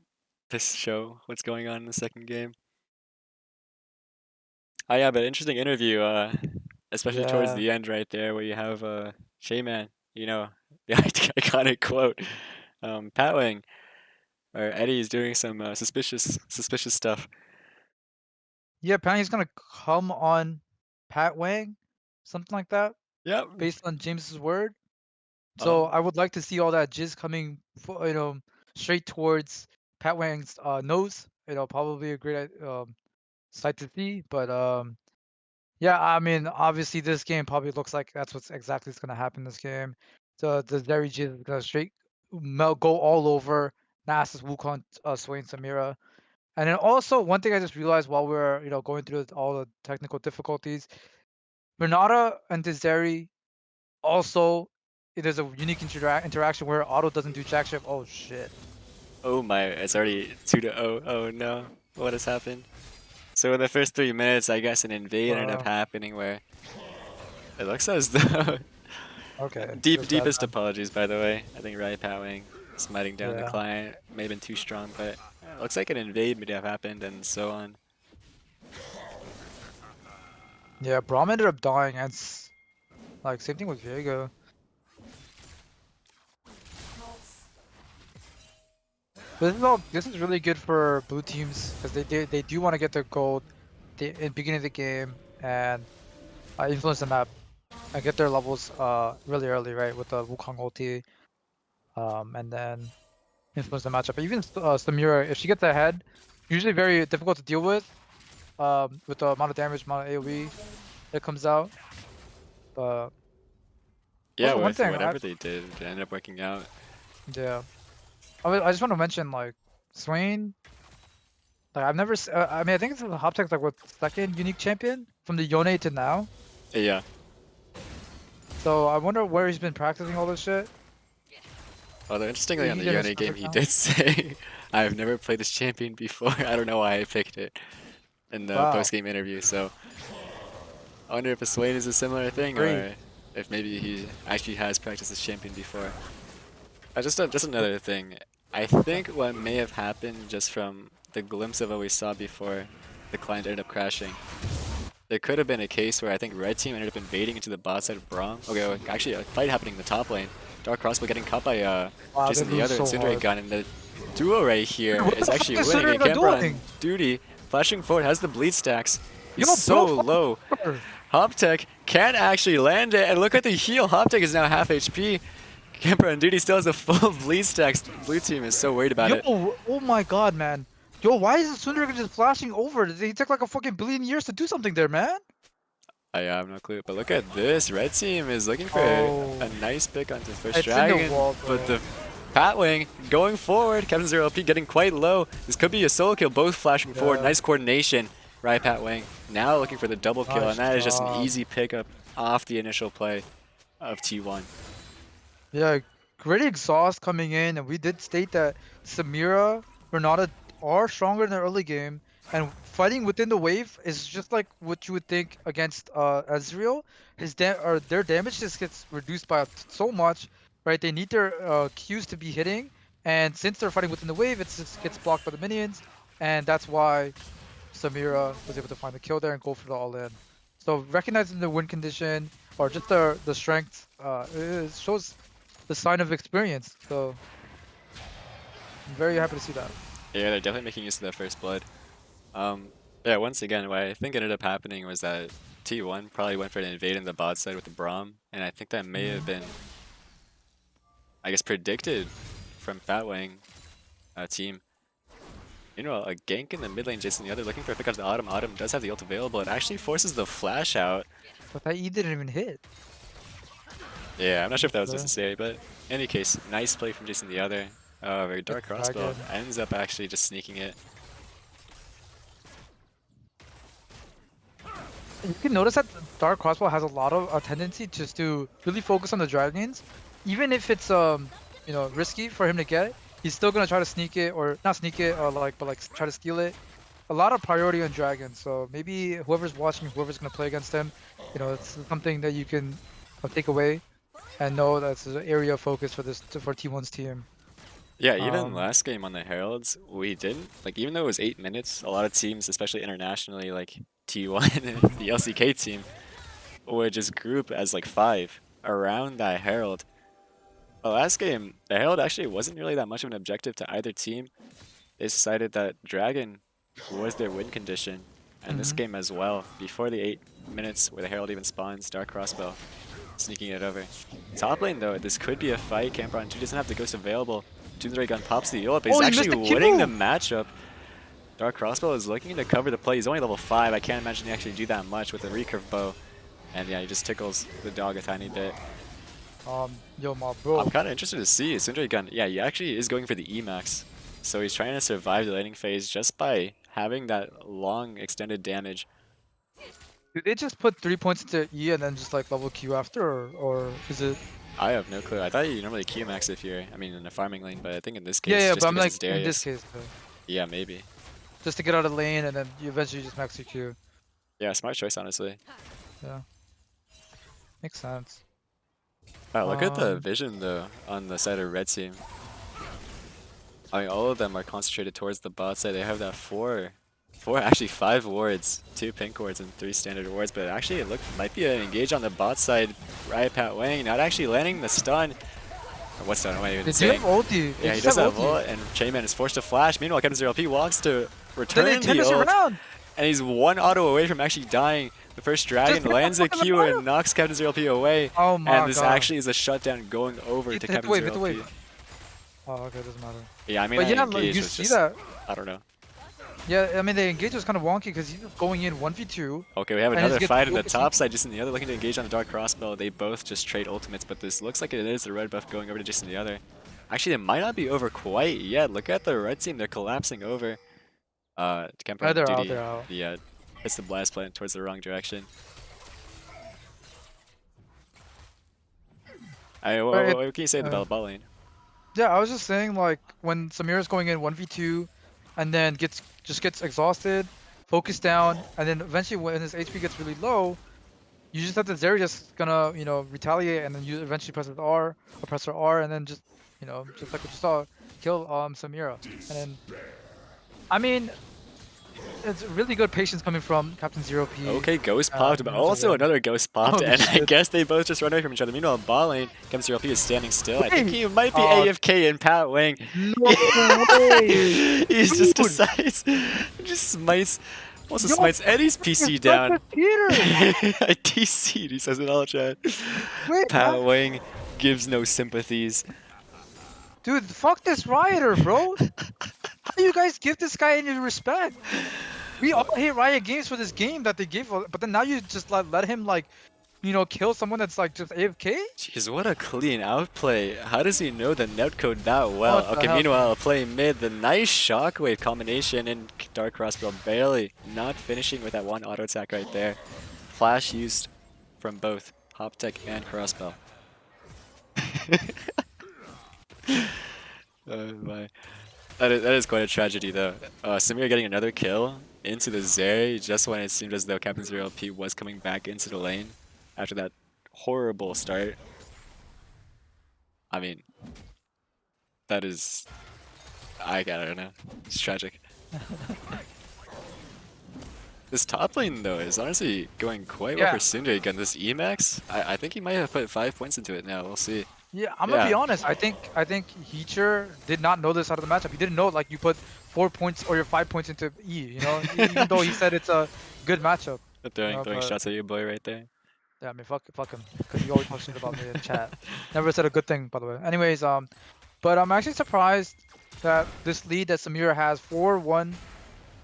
to show what's going on in the second game. Oh yeah, but interesting interview, especially towards Yeah. the end right there where you have Shayman, you know, the iconic quote. Pat Wang or Eddie is doing some suspicious stuff. Yeah, apparently he's gonna come on Pat Wang, something like that, Yep. based on James's word. So I would like to see all that jizz coming, straight towards Pat Wang's nose. Probably a great sight to see. But yeah, I mean, obviously this game probably looks like that's what's exactly is gonna happen this game. So the Zeri jizz is gonna straight go all over Nasus, Wukong, Swain, Samira. And then also one thing I just realized while we are going through all the technical difficulties, Renata and Dezeri also there's a unique interaction where auto doesn't do jack ship. Oh shit. Oh my, it's already 2-0. Oh no, what has happened? So in the first 3 minutes, I guess an invade ended up happening where it looks as though Okay. deepest apologies, by the way. I think Rai Pat Wang smiting down the Yeah. client may have been too strong, but it looks like an invade may have happened and so on. Yeah, Braum ended up dying, and like same thing with Viego. But this is really good for blue teams because they do want to get their gold in the beginning of the game and influence the map and get their levels really early, right, with the Wukong ulti, and then influence the matchup. But even Samira, if she gets ahead, usually very difficult to deal with the amount of damage, amount of AoE that comes out. But Yeah, also one with thing, whatever they did, it ended up working out. yeah, I just want to mention like Swain. Like I've never, I mean, I think it's Hoptech's like what second unique champion from the Yone to now. Yeah. So I wonder where he's been practicing all this shit. Although interestingly on the He did his Yone game first he round. did say, I've never played this champion before. I don't know why I picked it in the Wow. post-game interview, so I wonder if a Swain is a similar thing Great. or if maybe he actually has practiced this champion before. Just another thing. I think what may have happened just from the glimpse of what we saw before the client ended up crashing. There could have been a case where I think red team ended up invading into the bot side of Braum. Okay, actually a fight happening in the top lane. Dark Crossbow getting caught by Wow, Jason they the lose other so Tsundere hard. gun, and the duo right here What is the actually fuck is winning. And Tsundere Camper on doing? duty, flashing forward, has the bleed stacks. He's Yo, so bro, low. Hoptech can't actually land it, and look at the heal. Hoptech is now half HP. Camper on duty still has the full bleed stacks. Blue team is so worried about Yo, it. oh my god, man. Yo, why is Sundar just flashing over? He took like a fucking billion years to do something there, man. I have no clue, but look at this. Red team is looking for a nice pick onto the first It's in the dragon, wall, but bro. the Pat Wing going forward. Captain Zero LP getting quite low. This could be a solo kill, both flashing forward. Nice coordination. Right, Pat Wing now looking for the double kill, and that is just an easy pickup off the initial play of T1. Yeah, great exhaust coming in, and we did state that Samira, Renata are stronger in the early game, and fighting within the wave is just like what you would think against Ezreal. Their damage just gets reduced by so much, right? They need their Qs to be hitting, and since they're fighting within the wave, it just gets blocked by the minions, and that's why Samira was able to find the kill there and go for the all-in. So recognizing the win condition or just the strength, it shows the sign of experience. So I'm very happy to see that. Yeah, they're definitely making use of that first blood. Um, yeah, once again, what I think ended up happening was that T1 probably went for an invade in the bot side with the Braum, and I think that may have been, I guess, predicted from Fatwang team. You know, a gank in the mid lane, Jason the other looking for a pick out of the Autumn. Autumn does have the ult available. It actually forces the flash out. But that E didn't even hit. Yeah, I'm not sure if that was Okay. necessary, but in any case, nice play from Jason the other. Oh, very dark crossbow. Dragon. Ends up actually just sneaking it. You can notice that the Dark Crossbow has a lot of a tendency just to really focus on the dragons, even if it's you know, risky for him to get it. He's still gonna try to sneak it, or not sneak it, or but try to steal it. A lot of priority on dragons, so maybe whoever's watching, whoever's gonna play against him, you know, it's something that you can take away and know that's an area of focus for for T1's team. Yeah, even last game on the Heralds, we didn't, like, even though it was 8 minutes, a lot of teams, especially internationally, like T1 and the LCK team, would just group as like 5 around that Herald. The last game, the Herald actually wasn't really that much of an objective to either team. They decided that Dragon was their win condition, and this game as well, before the 8 minutes where the Herald even spawns, Dark Crossbow, sneaking it over. Top lane though, this could be a fight. Campron 2 doesn't have the Ghost available. Doomsday Gun pops the ult, but he's Oh, he missed actually the winning the kill! matchup. Dark Crossbow is looking to cover the play. He's only level 5. I can't imagine he actually do that much with a recurve bow. And yeah, he just tickles the dog a tiny bit. Yo, my bro. I'm kind of interested to see Doomsday Gun. Yeah, he actually is going for the Emax. So he's trying to survive the laning phase just by having that long extended damage. Did they just put 3 points into E and then just like level Q after, or is it? I have no clue. I thought you normally Q max if you're, I mean, in a farming lane, but I think in this case, Yeah, just but I'm because like it's in this Darius. case, Yeah, maybe. just to get out of the lane and then you eventually just max your Q. Yeah, smart choice, honestly. Yeah, makes sense. Wow, look at the vision, though, on the side of red team. I mean, all of them are concentrated towards the bot side. They have that actually 5 wards, 2 pink wards and 3 standard wards, but actually it might be an engage on the bot side. Pat Wang not actually landing the stun. Or what stun? What am I even They do have saying? ulti. Yeah, he does have ult, and Chainman is forced to flash. Meanwhile, Captain Zero P walks to return Then they turn the this ult, around. and he's 1 auto away from actually dying. The first dragon Just lands a fucking Q auto. and knocks Captain Zero P away. Oh my And this god. actually is a shutdown going over Hit to the Captain wave, Zero hit the P. wave. Oh, okay, doesn't matter. Yeah, I mean, But that yeah, engage you was see just, that. I don't know. Yeah, I mean the engage was kind of wonky because he's going in 1v2. Okay, we have And another he's fight in the focusing- top side. Jason the other looking to engage on the Dark Crossbow. They both just trade ultimates, but this looks like it is the red buff going over to Jason the other. Actually, it might not be over quite yet. Look at the red team. They're collapsing over. Kemper on they're out, duty. they're out. Yeah, hits the blast plant towards the wrong direction. What can you say about bot lane? Yeah, I was just saying like when Samira's going in 1v2 and then just gets exhausted, focused down, and then eventually when his HP gets really low, you just have the Zeri just gonna, you know, retaliate and then you eventually press his R or press her R and then just, you know, just like what you saw, kill Samira. And then I mean it's really good patience coming from Captain Zero P. Okay, Ghost popped, but also another Ghost popped, Holy and I shit. guess they both just run away from each other. Meanwhile, bot lane, Captain Zero P is standing still. I think Wait. he might be Oh. AFK in Pat Wang. No way! He's just Dude. decides, just smites, also Yo, smites Eddie's PC down. Peter! I DC'd, he says in all chat. Wait, Pat Wang gives no sympathies. dude, fuck this Rioter, bro! How do you guys give this guy any respect? We all hate Riot Games for this game that they gave, but then now you just let him like, you know, kill someone that's like just AFK? Jeez, what a clean outplay. How does he know the netcode that well? What the Okay, hell? meanwhile, playing mid, the nice shockwave combination and Dark Crossbow barely not finishing with that one auto attack right there. Flash used from both Hoptech and Crossbow. Oh my. That is quite a tragedy though. Samir getting another kill into the Zeri just when it seemed as though Captain Zero P was coming back into the lane after that horrible start. I mean, that is, I don't know, it's tragic. This top lane though is honestly going quite well Yeah. for Sundry again. This Emax, I think he might have put 5 points into it now. We'll see. Yeah, I'm gonna be honest. I think Heacher did not know this out of the matchup. He didn't know like you put 4 points or your 5 points into E. You know, even though he said it's a good matchup. Throwing but- shots at your boy right there. Yeah, I mean, fuck him, because he always talks shit about me in chat. Never said a good thing, by the way. Anyways, but I'm actually surprised that this lead that Samira has 4-1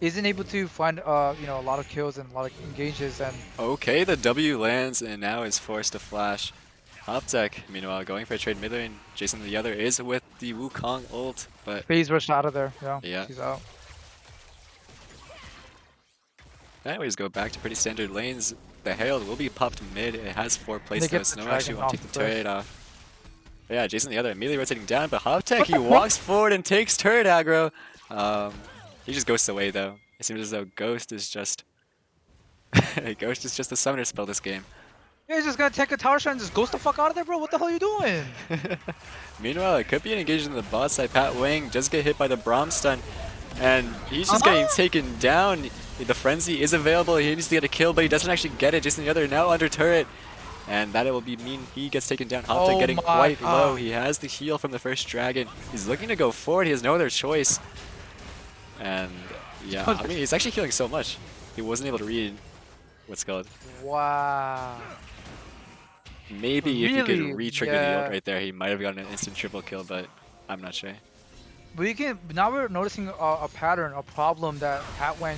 isn't able to find you know, a lot of kills and a lot of engages and Okay, the W lands and now is forced to flash. Optech, meanwhile, going for a trade mid lane. Jason the other is with the Wukong ult, but phase rush out of there. Yeah. She's out. anyways, go back to pretty standard lanes. The Herald will be popped mid. It has 4 plays get though, so the no actually dragon won't take off the first. turret off. But yeah, Jason the other immediately rotating down, but Optech, he walks forward and takes turret aggro. He just ghosts away though. It seems as though Ghost is just Ghost is just a summoner spell this game. Yeah, he's just gonna take a tower shot and just ghost the fuck out of there, bro. What the hell are you doing? Meanwhile, it could be an engagement in the bot side. Pat Wang just get hit by the Braum stun, and he's just getting taken down. The frenzy is available. He needs to get a kill, but he doesn't actually get it. Jason the other now under turret, and that will mean he gets taken down. Hopta getting quite low. He has the heal from the first dragon. He's looking to go forward. He has no other choice. And yeah, I mean, he's actually healing so much. He wasn't able to read what's called. Wow. Maybe if you could Really? re-trigger the Yeah. ult right there, he might have gotten an instant triple kill, but I'm not sure. We can now we're noticing a pattern, a problem that Pat Wang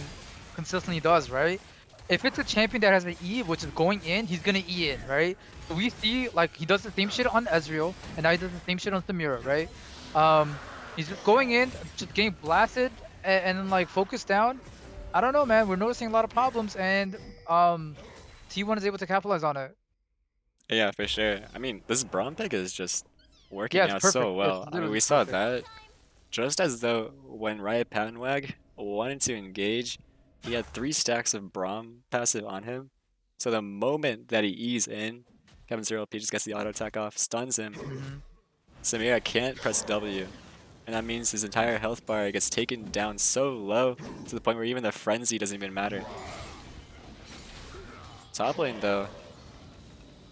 consistently does, right? If it's a champion that has an E, which is going in, he's gonna E in, right? So we see like he does the same shit on Ezreal, and now he does the same shit on Samira, right? He's just going in, just getting blasted, and then like focused down. I don't know, man. We're noticing a lot of problems, and T1 is able to capitalize on it. Yeah, for sure. I mean, this Braum pick is just working Yeah, it's out perfect. so It's well. I mean, literally we saw perfect. that just as though when Riot Panwag wanted to engage, he had 3 stacks of Braum passive on him. So the moment that he ease in, Kevin 0P just gets the auto attack off, stuns him. Samira can't press W. And that means his entire health bar gets taken down so low to the point where even the frenzy doesn't even matter. Top lane though,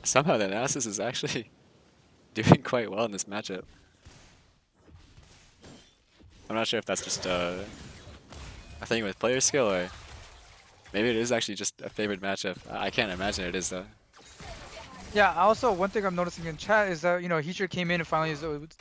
somehow the Nasus is actually doing quite well in this matchup. I'm not sure if that's just a thing with player skill or maybe it is actually just a favored matchup. I can't imagine it is though. Yeah, also one thing I'm noticing in chat is that, you know, Heacher came in and finally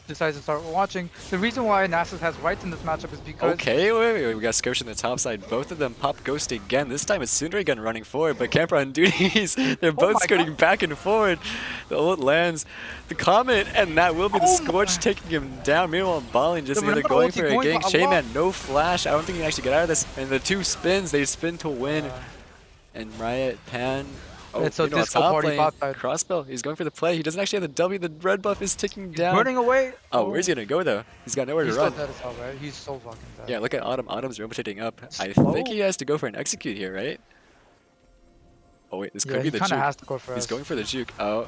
decided to start watching. The reason why Nasus has rights in this matchup is because... Okay, wait, we got Scourge on the top side. Both of them pop Ghost again. This time it's Sundragon running forward, but Camper on duties. They're both skirting back and forward. The ult lands, the Comet, and that will be the Scorch taking him down. Meanwhile, Balling just either going for a gank. Shaman, no flash. I don't think he can actually get out of this. And the 2 spins, they spin to win. And Riot, Pan... Oh, it's a you know, disco top party lane, bot side. Crossbow, he's going for the play. He doesn't actually have the W. The red buff is ticking down. Burning away. Oh, where's he gonna go though? He's got nowhere He's to run. so dead as hell, right? He's so fucking dead. Yeah, look at Autumn. Autumn's rotating up. I think he has to go for an execute here, right? Oh wait, this could be the he kinda juke. has to go for He's us. going for the juke. Oh,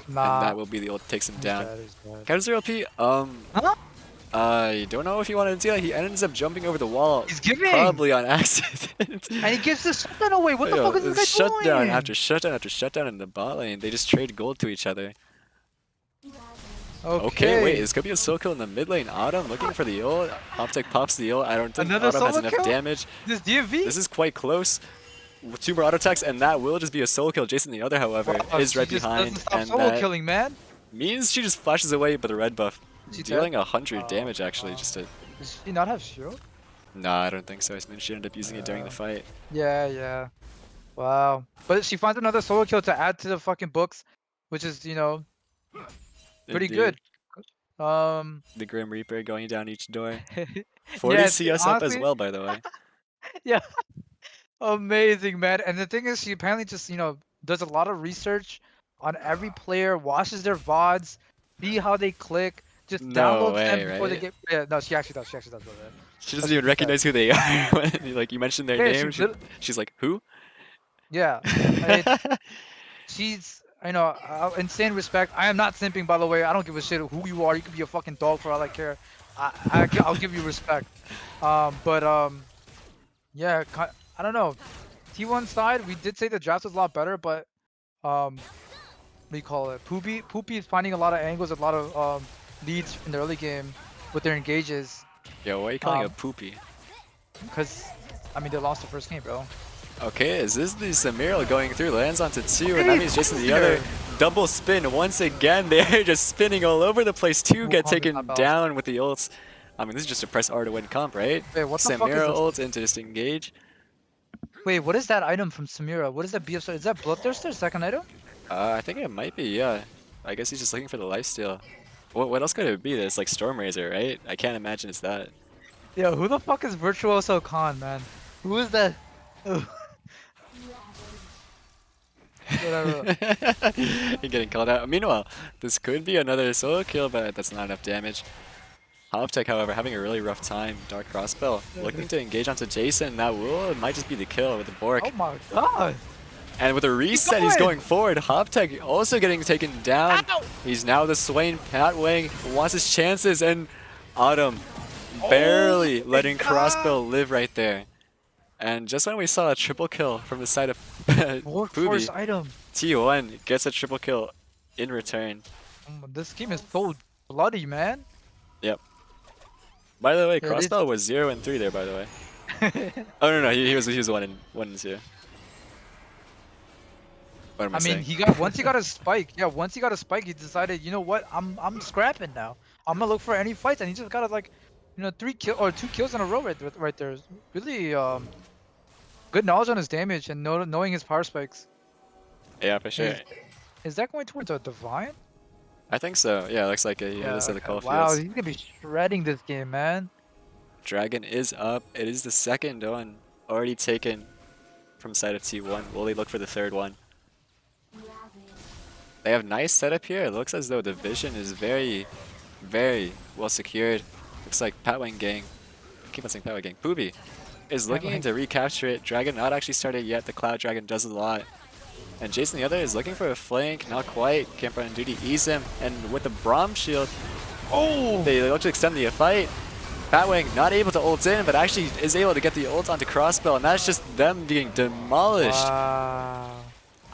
Nah. and that will be the ult takes him down. He's dead. Counter 0P. Huh? I don't know if he wanted to do that. He ends up jumping over the wall. He's giving! Probably on accident. And he gives the shutdown away. What the Yo, fuck is this guy shutdown doing? after shutdown after shutdown in the bot lane. They just trade gold to each other. Okay, wait, this could be a soul kill in the mid lane. Autumn looking for the ult. Optic pops the ult. I don't think Another Autumn has solo enough kill? damage. This DMV? This is quite close. With 2 more auto attacks, and that will just be a solo kill. Jason the other, however, is right behind, and solo that killing, man. means she just flashes away with the red buff, She dealing dead? 100 damage actually. Just to... Does she not have shield? Nah, I don't think so. I mean, she ended up using it during the fight. Yeah. Wow. But she finds another solo kill to add to the fucking books, which is, you know, pretty Indeed. good. The Grim Reaper going down each door. 40 CS up as well, by the way. Yeah. Amazing, man. And the thing is, she apparently just, you know, does a lot of research on every player, watches their VODs, see how they click, just No downloads way, them before they right? get. Yeah, no, she actually does. She actually does, bro. Man. She doesn't even recognize who they are when like you mention their Yeah, name. She's like, who? Yeah. I mean, she's, you know, insane respect. I am not simping, by the way. I don't give a shit who you are. You could be a fucking dog for all I care. I'll give you respect. Yeah, I don't know. T1 side, we did say the draft was a lot better, but what do you call it? PWBY is finding a lot of angles, a lot of leads in the early game with their engages. Yo, why are you calling it poopy? Because I mean they lost the first game, bro. Okay, is this the Samiro going through, lands onto 2, and that means Jason the other. Double spin once again. They're just spinning all over the place. 2 get taken down with the ults. I mean, this is just a press R to win comp, right? Wait, what the fuck is Samira this? ult into disengage. Wait, what is that item from Samira? What is that BF? Is that Bloodthirster's second item? I think it might be, yeah. I guess he's just looking for the lifesteal. What else could it be? It's like Storm Razor, right? I can't imagine it's that. Yo, who the fuck is Virtuoso Khan, man? Who is that? Whatever. You're getting called out. Meanwhile, this could be another solo kill, but that's not enough damage. Hoptech, however, having a really rough time. Dark Crossbell looking to engage onto Jason. That will might just be the kill with the Bork. Oh my god! And with a reset, he's going forward. Hoptech also getting taken down. Ow! He's now the Swain. Pat Wang wants his chances, and Autumn barely letting Crossbell live right there. And just when we saw a triple kill from the side of PWBY, item. T1 gets a triple kill in return. This game is so bloody, man. Yep. By the way, Crossbell was 0 and 3 there. By the way. Oh no, he was 1 and 2. What am I saying? mean, once he got a spike. Yeah, once he got a spike, he decided, you know what? I'm scrapping now. I'm gonna look for any fights, and he just got like, 2 kills in a row right there. Really good knowledge on his damage and knowing his power spikes. Yeah, for sure. Is that going towards a divine? I think so. Yeah, looks like it. Yeah, the call wow, fields. he's gonna be shredding this game, man. Dragon is up. It is the second one already taken from side of T1. Will they look for the third one? They have nice setup here. It looks as though the vision is very, very well secured. Looks like Patwang Gang. Keep on saying Patwang Gang. PWBY is looking to recapture it. Dragon not actually started yet. The Cloud Dragon does a lot. And Jason the other is looking for a flank. Not quite. Camper on duty ease him. And with the Braum shield, they look to extend the fight. Patwang not able to ult in, but actually is able to get the ult onto Crossbell. And that's just them being demolished. Wow.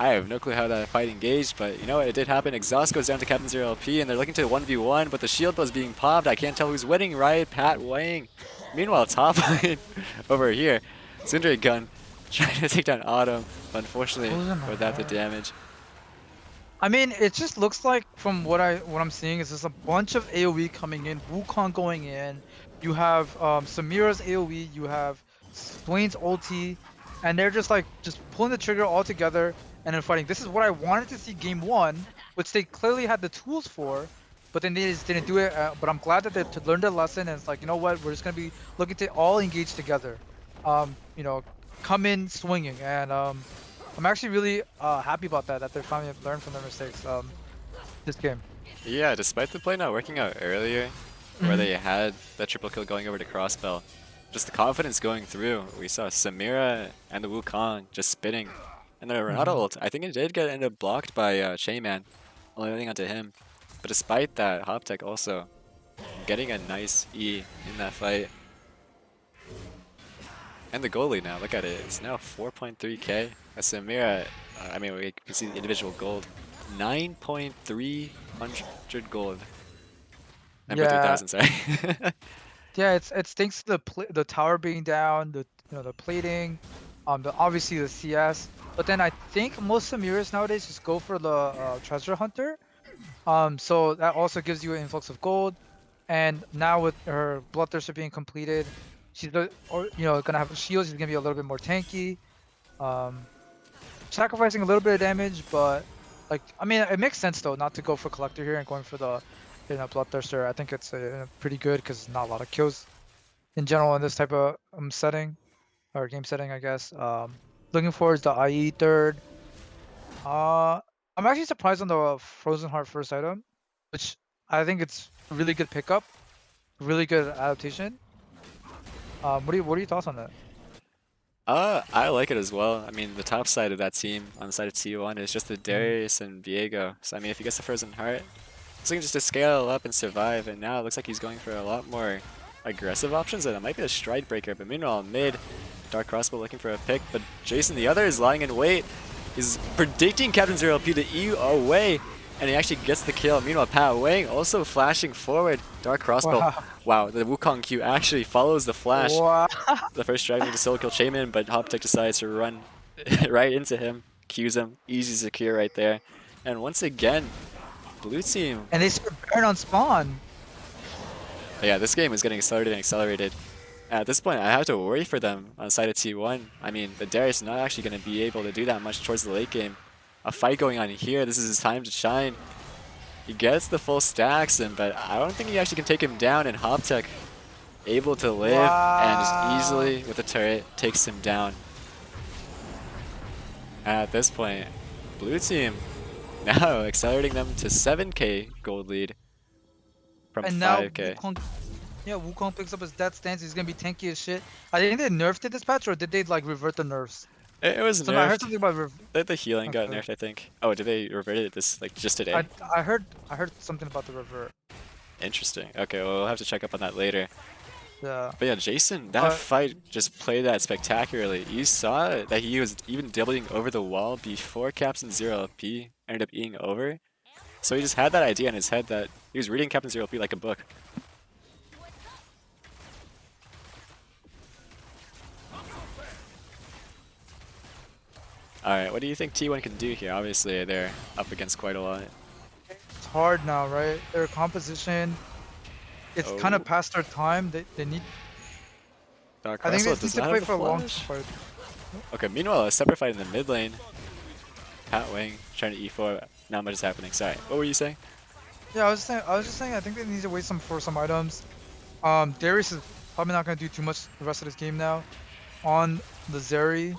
I have no clue how that fight engaged, but you know what? It did happen. Exhaust goes down to Captain Zero LP, and they're looking to 1v1, but the shield was being popped. I can't tell who's winning, right? Pat Wang. Meanwhile, top lane over here, Sindre Gun trying to take down Autumn, unfortunately, without the damage. I mean, it just looks like from what I'm seeing is just a bunch of AoE coming in, Wukong going in. You have Samira's AoE, you have Swain's ulti, and they're just pulling the trigger all together and then fighting. This is what I wanted to see game 1, which they clearly had the tools for, but then they just didn't do it. But I'm glad that they learned their lesson, and it's like, you know what, we're just gonna be looking to all engage together. Come in swinging, and I'm actually really happy about that they're finally learned from their mistakes this game. Yeah, despite the play not working out earlier, where they had that triple kill going over to Crossbell, just the confidence going through. We saw Samira and the Wukong just spinning. And the Renata ult, I think it did end up blocked by Shayman, only landing onto him. But despite that, Hoptech also getting a nice E in that fight. And the goal lead now, look at it. It's now 4.3k. Samira, I mean, we can see the individual gold. 9.300 gold. 9.3,000, sorry. Yeah, it's thanks to the tower being down, the plating, obviously the CS. But then I think most Samiras nowadays just go for the treasure hunter. So that also gives you an influx of gold. And now with her Bloodthirster being completed, she's gonna have shields. She's gonna be a little bit more tanky. Sacrificing a little bit of damage, but I mean, it makes sense though not to go for collector here and going for the Bloodthirster. I think it's pretty good because not a lot of kills in general in this type of setting or game setting, I guess. Looking forward to the IE third. I'm actually surprised on the Frozen Heart first item, which I think it's a really good pickup, really good adaptation. What are your thoughts on that? I like it as well. I mean, the top side of that team on the side of T1 is just the Darius and Viego. So I mean, if he gets the Frozen Heart, he's looking just to scale up and survive. And now it looks like he's going for a lot more aggressive options, and it might be a Stride Breaker. But meanwhile, mid, Dark Crossbow looking for a pick, but Jason the other is lying in wait. He's predicting Captain Zero LP to E away, and he actually gets the kill. Meanwhile, Pat Wang also flashing forward. Dark Crossbow. Wow. Wow, the Wukong Q actually follows the flash. Wow. The first dragon to solo kill Shaman, but Hoptech decides to run right into him. Qs him. Easy secure right there. And once again, blue team. And they start Baron on spawn. Yeah, this game is getting accelerated and accelerated. At this point, I have to worry for them on side of T1. I mean, the Darius is not actually going to be able to do that much towards the late game. A fight going on here. This is his time to shine. He gets the full stacks, but I don't think he actually can take him down. And Hoptech able to live and just easily with the turret takes him down. At this point, blue team now accelerating them to 7k gold lead from And now 5k. Wukong picks up his death stance. He's gonna be tanky as shit. I think they nerfed it this patch, or did they like revert the nerfs? It was So I heard nerfed. something about The healing got Okay. nerfed, I think. Oh, did they revert it this like just today? I heard something about the revert. Interesting. Okay, well, we'll have to check up on that later. Yeah. But yeah, Jason, that fight just played that spectacularly. You saw that he was even doubling over the wall before Captain Zero LP ended up being over. So he just had that idea in his head that he was reading Captain Zero LP like a book. Alright, what do you think T1 can do here? Obviously, they're up against quite a lot. It's hard now, right? Their composition, it's kind Oh. of past their time. They need. Dark I think Crossbow they need does to not play have for the a long flash. fight. Okay, meanwhile, a separate fight in the mid lane. Pat Wang trying to E4. Not much is happening. Sorry, what were you saying? Yeah, I was just saying. I think they need to wait for some items. Darius is probably not gonna do too much the rest of this game now, on the Zeri,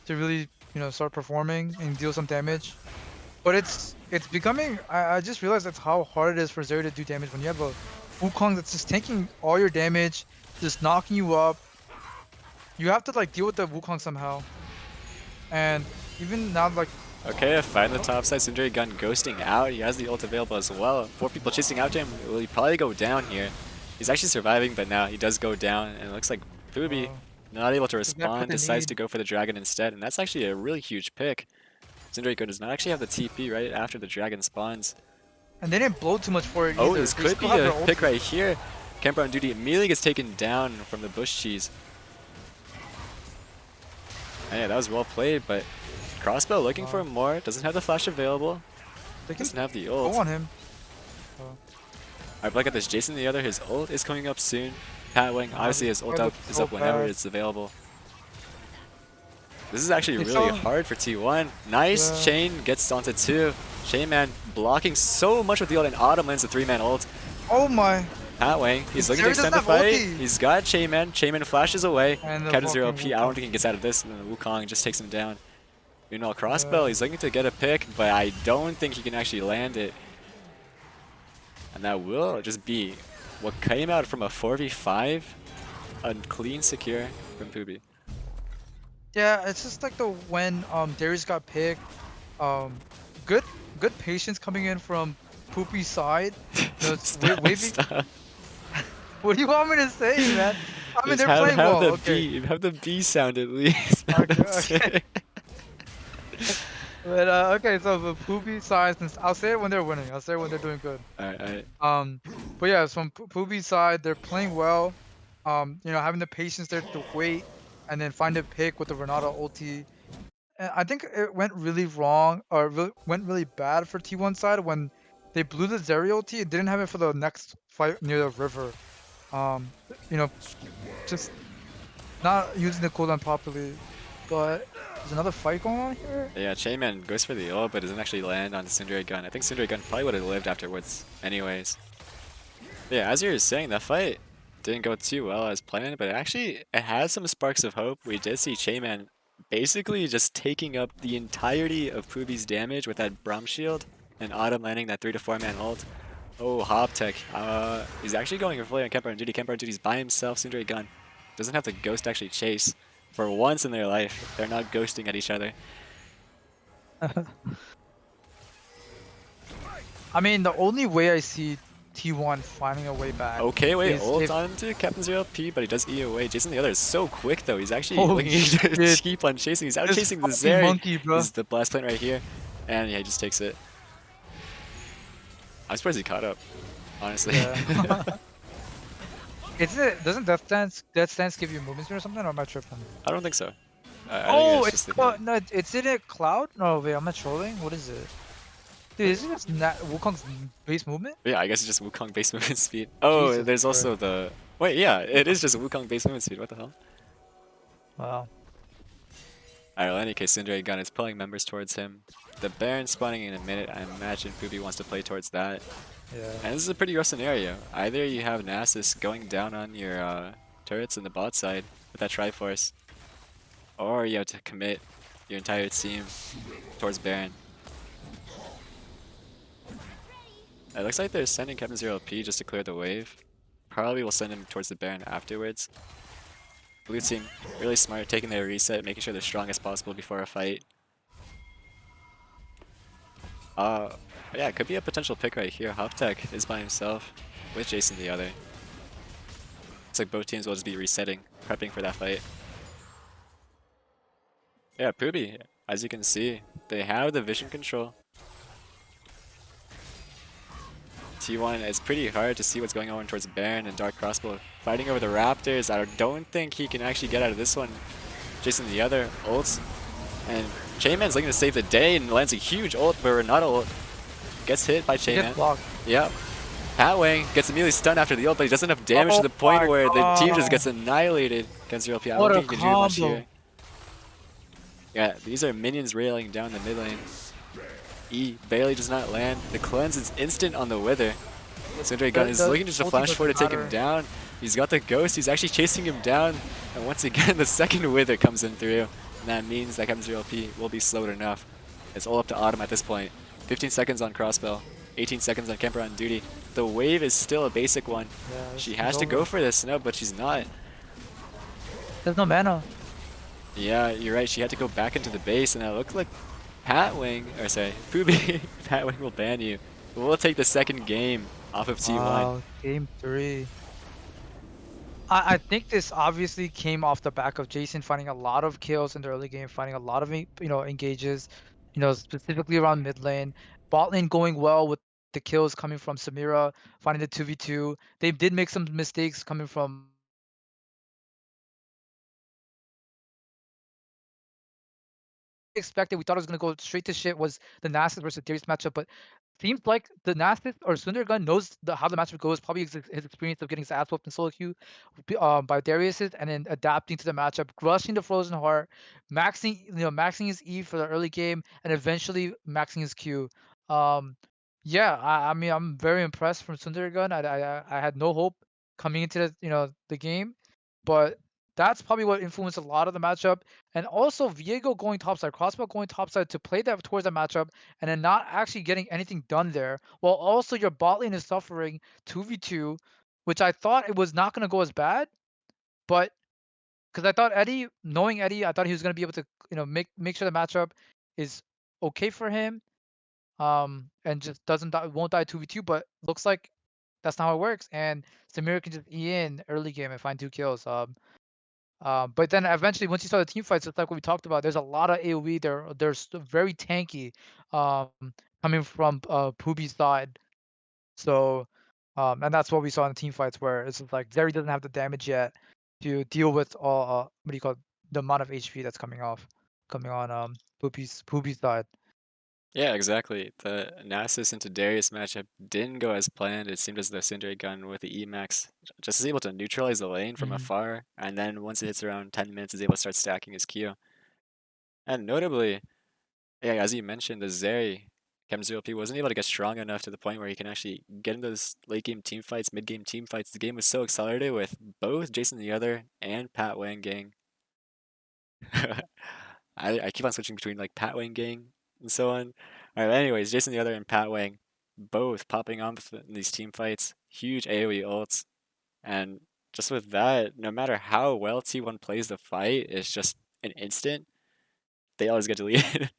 to really start performing and deal some damage. But it's becoming. I just realized that's how hard it is for Zeri to do damage when you have a Wukong that's just taking all your damage, just knocking you up. You have to like deal with the Wukong somehow. And even now, like. Okay, a fight in the top side. Syndrome Gun ghosting out. He has the ult available as well. 4 people chasing after him. Will he probably go down here? He's actually surviving, but now he does go down. And it looks like PWBY, not able to respond, decides to go for the dragon instead. And that's actually a really huge pick. Syndrome Gun does not actually have the TP right after the dragon spawns. And they didn't blow too much for it Oh, either. this They could still be have a their pick ulti. right here. Camper on duty immediately gets taken down from the bush cheese. And yeah, that was well played, but Crossbow looking for more. Doesn't have the flash available. They can Doesn't have the go ult. on him. Alright, look at this. Jason the other, his ult is coming up soon. Pat Wang, obviously his ult that up looks is so up whenever bad. it's available. This is actually They really saw- hard for T1. Nice Yeah. chain gets onto 2. Shaman blocking so much with the ult, and Autumn lands a 3-man ult. Oh my! Pat Wang, he's looking to Zeri doesn't extend the have fight. ulti. He's got Shaman. Shaman flashes away. And the Captain Zero fucking LP, I don't Wukong. think he gets out of this, and then Wukong just takes him down. Meanwhile, Crossbow, he's looking to get a pick, but I don't think he can actually land it. And that will just be what came out from a 4v5, a clean secure from PWBY. Yeah, it's just like when Darius got picked, good patience coming in from Poopy's side. Stop. What do you want me to say, man? I mean, Just they're playing well. the Okay. B, have the B sound at least. Okay, That's okay. it. But okay, so the Poopy side, I'll say it when they're winning. I'll say it when they're doing good. Alright. But yeah, from Poopy's side, they're playing well. Having the patience there to wait and then find a pick with the Renata ulti. And I think it went really wrong, or went really bad for T1 side when they blew the Zeri ulti and didn't have it for the next fight near the river. Just not using the cooldown properly. But there's another fight going on here. Yeah, Chainman goes for the ult, but doesn't actually land on the Syndrome Gun. I think Syndrome Gun probably would have lived afterwards anyways. But yeah, as you were saying, that fight didn't go too well as planned, but it had some sparks of hope. We did see Chainman basically just taking up the entirety of PWBY's damage with that Braum Shield, and Autumn landing that 3 to 4 man ult. Oh, Hoptech. He's actually going fully on Kemper on duty. Kemper on duty's by himself. Syndrome Gun doesn't have the ghost to actually chase. For once in their life, they're not ghosting at each other. I mean, the only way I see T1 finding a way back. Okay, wait, Is ult if onto Captain Zero P, but he does E away. Jason the other is so quick though. He's actually holy looking to shit, keep on chasing. He's out this chasing the fucking Zeri. monkey, bro. He's the blast plant right here, and yeah, he just takes it. I'm surprised he caught up, honestly. Yeah. Doesn't Death Stance give you movement speed or something, or am I tripping? I don't think so. I think Oh, it's it's just the healing. no, it's in a cloud? No, wait, am I trolling? What is it? Dude, isn't this Wukong's base movement? Yeah, I guess it's just Wukong base movement speed. Oh, Jesus there's Christ. also the... Wait, yeah, it is just Wukong base movement speed. What the hell? Wow. Alright, well, in any case, Syndrome Gun is pulling members towards him. The Baron spawning in a minute. I imagine PWBY wants to play towards that. Yeah. And this is a pretty rough scenario. Either you have Nasus going down on your turrets in the bot side with that Triforce, or you have to commit your entire team towards Baron. It looks like they're sending Captain Zero P just to clear the wave. Probably will send him towards the Baron afterwards. Blue team, really smart, taking their reset, making sure they're strong as possible before a fight. Yeah, it could be a potential pick right here. Hoptech is by himself with Jason the other. Looks like both teams will just be resetting, prepping for that fight. Yeah, PWBY, as you can see, they have the vision control. T1, it's pretty hard to see what's going on towards Baron and Dark Crossbow fighting over the Raptors. I don't think he can actually get out of this one. Jason the other ults, and Chainman's looking to save the day and lands a huge ult, but not a ult. Gets hit by Get Chainman. blocked. Yep. Pat Wang gets immediately stunned after the ult, but he does enough damage to the point where the team just gets annihilated against Zero P. I What don't a think he can do much combo. here. Yeah, these are minions railing down the mid lane. E barely does not land. The cleanse is instant on the Wither. Syndrome Gun is looking just to flash forward to take him down. He's got the ghost, he's actually chasing him down. And once again, the second Wither comes in through. And that means that Captain Zero P will be slowed enough. It's all up to Autumn at this point. 15 seconds on Crossbell, 18 seconds on Kemper on duty. The wave is still a basic one. Yeah, She it's has to over. go for this, no, but she's not. There's no mana. Yeah, you're right, she had to go back into the base, and it looked like PWBY, Pat Wing will ban you. We'll take the second game off of T1. Wow, game 3. I think this obviously came off the back of Jason finding a lot of kills in the early game, finding a lot of engages, specifically around mid lane. Bot lane going well with the kills coming from Samira, finding the 2v2. They did make some mistakes coming from expected. We thought it was gonna go straight to shit was the Nasus versus Darius matchup, but seems like the Nasus or Sundergun knows how the matchup goes. Probably his experience of getting his ass whooped in solo queue by Darius's, and then adapting to the matchup, rushing the Frozen Heart, maxing his E for the early game, and eventually maxing his Q. Um, yeah, I mean I'm very impressed from Sundergun. I had no hope coming into the game, but that's probably what influenced a lot of the matchup. And also Viego going topside, Crossbow going topside to play that towards the matchup, and then not actually getting anything done there. While also your bot lane is suffering 2v2, which I thought it was not going to go as bad, but because I thought Eddie, knowing Eddie, I thought he was going to be able to make sure the matchup is okay for him, and just won't die 2v2. But looks like that's not how it works, and Samir can just E in early game and find 2 kills. But then eventually, once you saw the team fights, it's like what we talked about. There's a lot of AoE. They're very tanky, um, coming from PWBY's side. So, and that's what we saw in the team fights, where it's just like Zeri doesn't have the damage yet to deal with all what do you call it, the amount of HP that's coming on PWBY's side. Yeah, exactly. The Nasus into Darius matchup didn't go as planned. It seemed as though Syndrome Gun with the Emax just is able to neutralize the lane from Mhm. afar, and then once it hits around 10 minutes, is able to start stacking his Q. And notably, yeah, as you mentioned, the Zeri Chem0P wasn't able to get strong enough to the point where he can actually get in those late game team fights, mid game team fights. The game was so accelerated with both Jason the Other and Pat Wang Gang. I keep on switching between like Pat Wang Gang and so on. Alright, anyways, Jason the Other and Pat Wang both popping off in these team fights. Huge AoE ults. And just with that, no matter how well T1 plays the fight, it's just an instant. They always get deleted.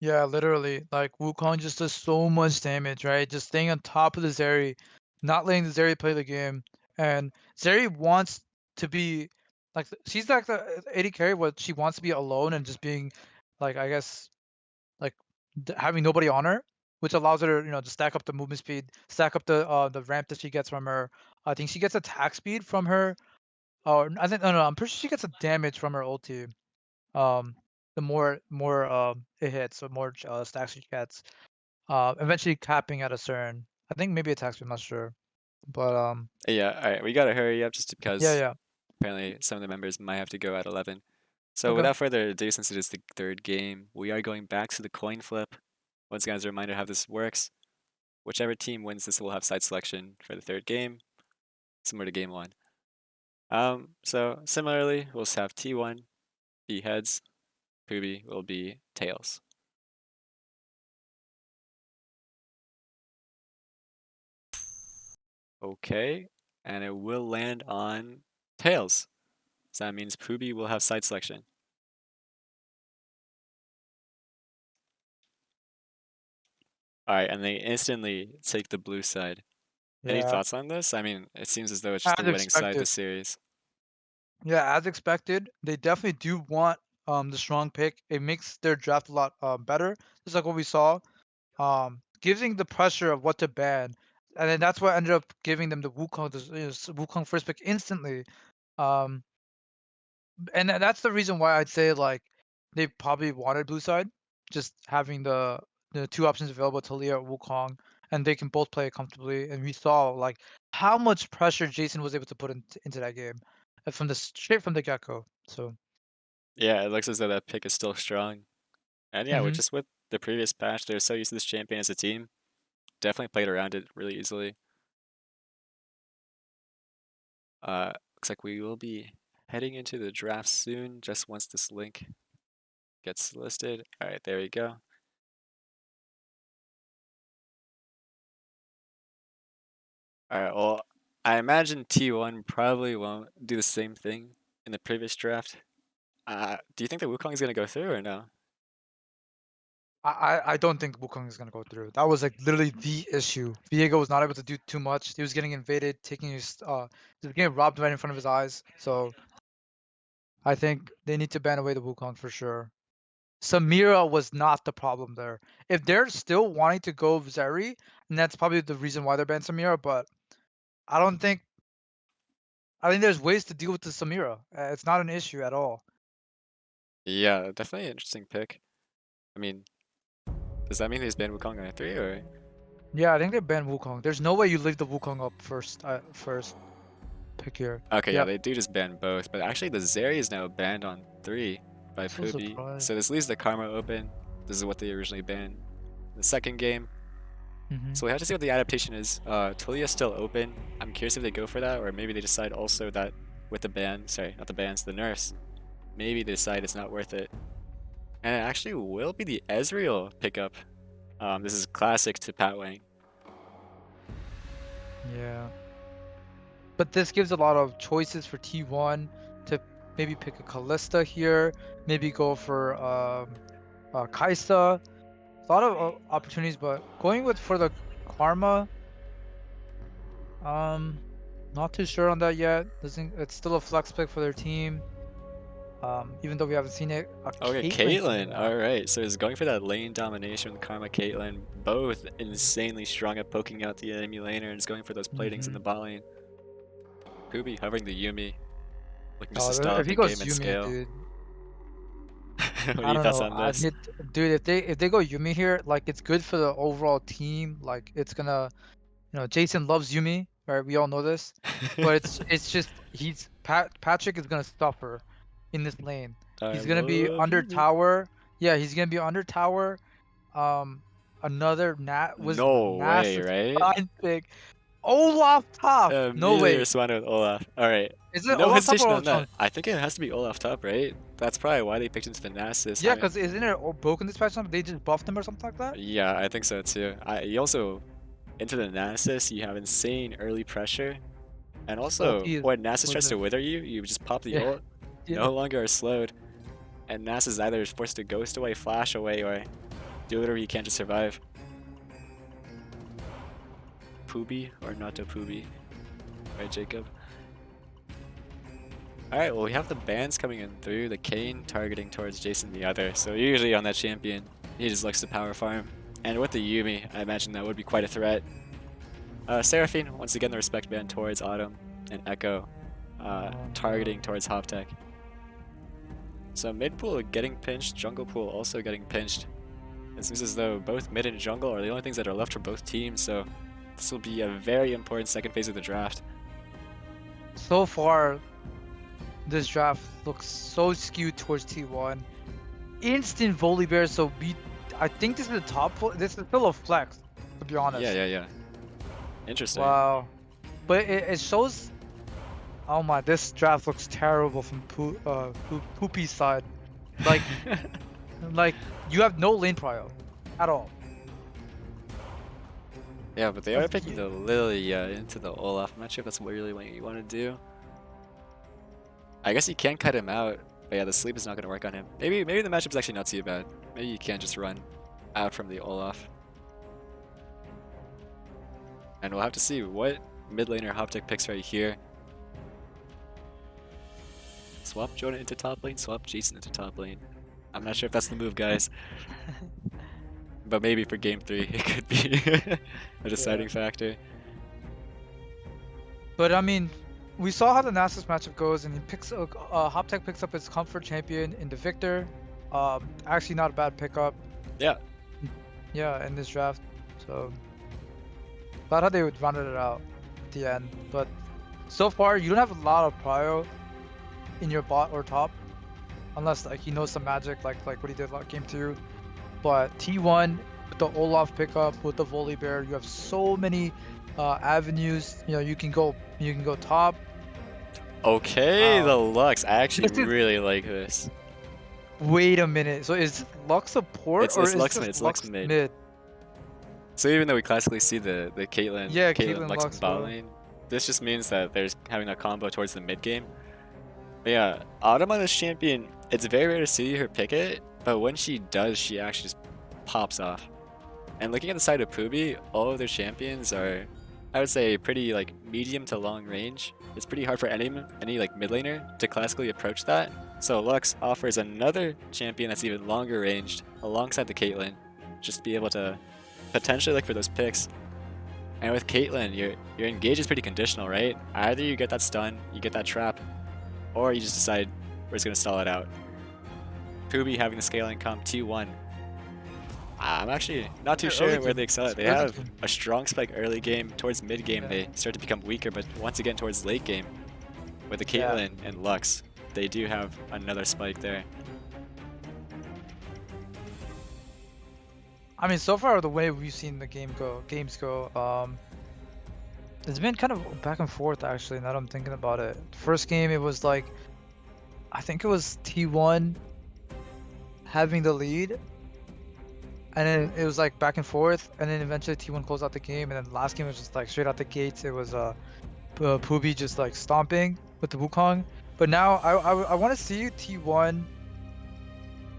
Yeah, literally. Like Wukong just does so much damage, right? Just staying on top of the Zeri, not letting the Zeri play the game. And Zeri wants to be like she's like the AD carry, what she wants to be alone and just being like I guess like having nobody on her, which allows her to to stack up the movement speed, stack up the ramp that she gets from her. I think she gets attack speed from her. Or I think no, I'm pretty sure she gets a damage from her ulti. Um, the more it hits, the more stacks she gets. Eventually capping at a certain. I think maybe attacks. I'm not sure, but Yeah, all right, we gotta hurry up just yeah, because yeah. apparently some of the members might have to go at 11. So Okay. without further ado, since it is the third game, we are going back to the coin flip. Once again, as a reminder how this works, whichever team wins this will have side selection for the third game, similar to game one. So similarly, we'll just have T1 be heads, PWBY will be tails. Okay, and it will land on tails. So that means PWBY will have side selection. Alright, and they instantly take the blue side. Any Yeah, thoughts on this? I mean, it seems as though it's just the as winning side of the expected. series. Yeah, as expected. They definitely do want the strong pick. It makes their draft a lot better. Just like what we saw. Giving the pressure of what to ban, and then that's what ended up giving them the Wukong, Wukong first pick instantly. Um, and that's the reason why I'd say like they probably wanted blue side, just having the two options available, Talia or Wukong, and they can both play it comfortably. And we saw like how much pressure Jason was able to put into that game, from the straight from the get go. So. Yeah, it looks as though that pick is still strong. And yeah, Hmm. with the previous patch, they're so used to this champion as a team. Definitely played around it really easily. Looks like we will be heading into the draft soon, just once this link gets listed. Alright, there we go. Alright, well, I imagine T1 probably won't do the same thing in the previous draft. Do you think the Wukong is going to go through or no? I don't think Wukong is gonna go through. That was like literally the issue. Viego was not able to do too much. He was getting invaded, he was getting robbed right in front of his eyes. So I think they need to ban away the Wukong for sure. Samira was not the problem there. If they're still wanting to go Zeri, and that's probably the reason why they're banning Samira, but I don't think I think there's ways to deal with the Samira. It's not an issue at all. Yeah, definitely an interesting pick. I mean, does that mean he's banned Wukong on 3 or? Yeah, I think they banned Wukong. There's no way you leave the Wukong up first pick here. Okay, yeah, Yep. they do just ban both, but actually the Zeri is now banned on 3 by So PWBY. surprised. So this leaves the Karma open. This is what they originally banned in the second game. Hmm. So we have to see what the adaptation is. Talia's still open. I'm curious if they go for that, or maybe they decide also that with the ban, sorry, not the bans, the nerfs, maybe they decide it's not worth it. And it actually will be the Ezreal pickup. This is classic to Pat Wang. Yeah. But this gives a lot of choices for T1 to maybe pick a Callista here, maybe go for Kaisa. A lot of opportunities, but going with for the Karma, not too sure on that yet. Doesn't It's still a flex pick for their team. Even though we haven't seen it. Okay, Caitlyn coming Caitlyn. out. Alright, so he's going for that lane domination with Karma Caitlyn. Both insanely strong at poking out the enemy laner and is going for those platings in Hmm. the bot lane. PWBY hovering the Yumi, looking just to Oh, stall if out he the goes game and Yumi, scale. dude, What are I your don't thoughts know. on this? Dude, if they go Yumi here, like it's good for the overall team. Like it's gonna Jason loves Yumi, right? We all know this, but it's just Patrick is gonna suffer in this lane. I He's gonna be love under Yumi. tower. Yeah, he's gonna be under tower. Another No way, Nasus right? fine pick. Olaf top. No Immediately way. responded with Olaf. Alright. Is it No Olaf top or hesitation on Olaf that. challenge? I think it has to be Olaf top, right? That's probably why they picked into the Nasus. Yeah, cause isn't it broken this patch? They just buffed him or something like that. Yeah, I think so too. You also, into the Nasus, you have insane early pressure. And His also, ulti is when Nasus tries to poison. wither you, you just pop the Yeah, ult. yeah. No longer are slowed. And Nasus is either forced to ghost away, flash away, or Do whatever you can to survive. PWBY or not a PWBY? Right, Jacob? Alright, well we have the bans coming in through, the Kane targeting towards Jason the other, so usually on that champion, he just looks to power farm. And with the Yuumi, I imagine that would be quite a threat. Seraphine, once again the respect ban towards Autumn, and Echo targeting towards Hoptech. So mid pool getting pinched, jungle pool also getting pinched. It seems as though both mid and jungle are the only things that are left for both teams, so this will be a very important second phase of the draft. So far, this draft looks so skewed towards T1. Instant Volibear, so I think this is the top. This is still a flex, to be honest. Yeah. Interesting. Wow. But it shows. Oh my, this draft looks terrible from Poopy's side. Like, like you have no lane prio at all. Yeah, but they are picking the Lily into the Olaf. I'm not sure if that's really what you want to do. I guess you can cut him out, but yeah, the sleep is not going to work on him. Maybe the matchup's actually not too bad. Maybe you can just run out from the Olaf. And we'll have to see what mid laner Hoptech picks right here. Swap Jonah into top lane, swap Jason into top lane. I'm not sure if that's the move, guys. But maybe for game 3, it could be a deciding factor. But I mean, we saw how the Nasus matchup goes, and he picks Hoptech picks up his comfort champion in the Victor. Actually, not a bad pickup. Yeah. Yeah, in this draft. So, thought how they would round it out at the end. But so far, you don't have a lot of prio in your bot or top, unless like he knows some magic, like what he did like game 2. But T1 with the Olaf pickup, with the Volibear, you have so many avenues. You know, you can go top. Okay, the Lux. I actually really like this. Wait a minute. So is Lux support It's or is Lux this mid, it's Lux Lux mid. So even though we classically see the Caitlyn Lux bot lane, this just means that there's having that combo towards the mid game. But yeah, Autumn on this champion, it's very rare to see her pick it, but when she does, she actually just pops off. And looking at the side of PWBY, all of their champions are, I would say, pretty like medium to long range. It's pretty hard for any like mid laner to classically approach that. So Lux offers another champion that's even longer ranged alongside the Caitlyn, just to be able to potentially look for those picks. And with Caitlyn, your engage is pretty conditional, right? Either you get that stun, you get that trap, or you just decide we're just gonna stall it out. PWBY having the scaling comp T1. I'm actually not too sure where they excel at. They have a strong spike early game. Towards mid game, they start to become weaker, but once again towards late game, with the Caitlyn and Lux, they do have another spike there. I mean, so far the way we've seen the games go, it's been kind of back and forth actually. Now that I'm thinking about it, first game it was like, I think it was T1 having the lead, and then it was like back and forth, and then eventually T1 closed out the game, and then last game was just like straight out the gates. It was PWBY just like stomping with the Wukong. But now I want to see T1.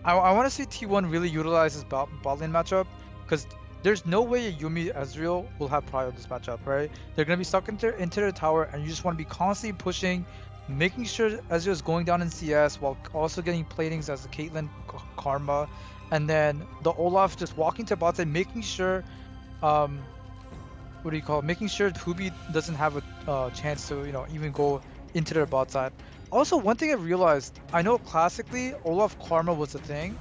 I want to see T1 really utilize his bot lane matchup, because there's no way Yuumi Ezreal will have prio in this matchup, right? They're gonna be stuck into their tower, and you just want to be constantly pushing, making sure Ezreal is going down in CS while also getting platings as the Caitlyn Karma, and then the Olaf just walking to bot side, making sure, making sure PWBY doesn't have a chance to even go into their bot side. Also, one thing I realized, I know classically Olaf Karma was a thing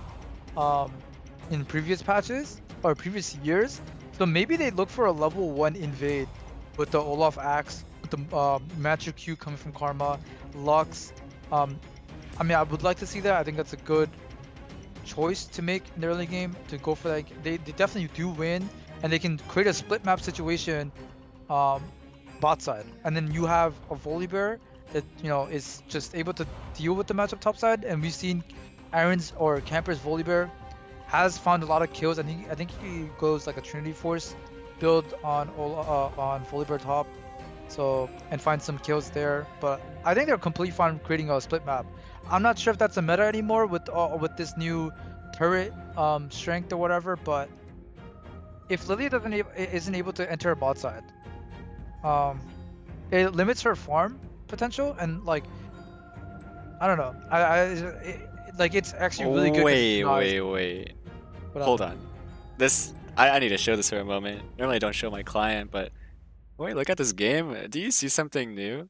in previous patches or previous years, so maybe they look for a level 1 invade with the Olaf Axe, with the Magic Q coming from Karma, Lux. I mean, I would like to see that. I think that's a good choice to make in the early game, to go for that. They definitely do win, and they can create a split map situation bot side, and then you have a Volibear that is just able to deal with the matchup top side. And we've seen Aaron's or Camper's Volibear has found a lot of kills. I think he goes like a Trinity Force build on Volibear top, so, and find some kills there. But I think they're completely fine creating a split map. I'm not sure if that's a meta anymore with this new turret strength or whatever, but if Lilia isn't able to enter a bot side, it limits her farm potential, and like I don't know, like it's actually really good against Wait, Nas. wait. What Hold happened? on. This I need to show this for a moment. Normally I don't show my client, but wait, look at this game. Do you see something new?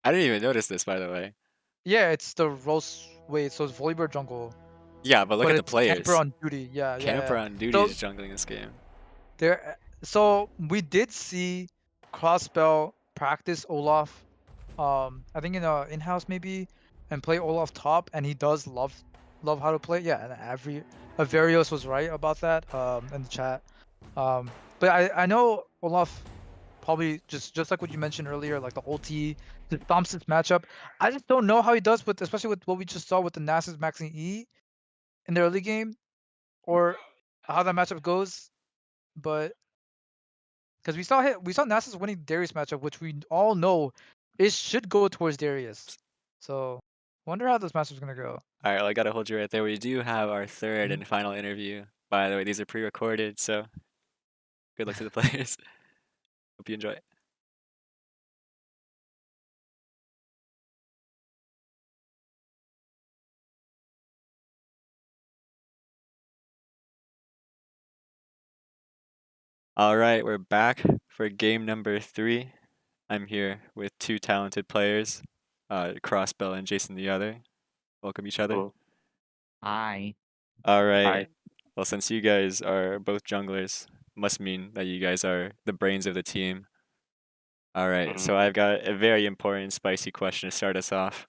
I didn't even notice this, by the way. Yeah, it's the Rose. Wait, so it's Volibear jungle, Yeah, but look but at the it's Camper players. on duty. Camper Yeah. on duty So is jungling this game. so we did see Crossbell practice Olaf, I think in a in-house maybe, and play Olaf top, and he does love how to play. Yeah, and Averios was right about that in the chat. But I know Olaf probably just like what you mentioned earlier, like the ulti, the Thompson's matchup. I just don't know how he does with, especially with what we just saw with the Nasus maxing E in the early game, or how that matchup goes. But because we saw Nasus winning Darius matchup, which we all know it should go towards Darius. So wonder how this matchup's gonna go. All right, well, I gotta hold you right there. We do have our third Mhm. and final interview. By the way, these are pre-recorded, so good luck to the players. Hope you enjoy. All right, we're back for game number 3. I'm here with 2 talented players, Crossbell and Jason the other. Welcome each other. Hello. Hi. All right. Hi. Well, since you guys are both junglers, must mean that you guys are the brains of the team. All right, so I've got a very important, spicy question to start us off.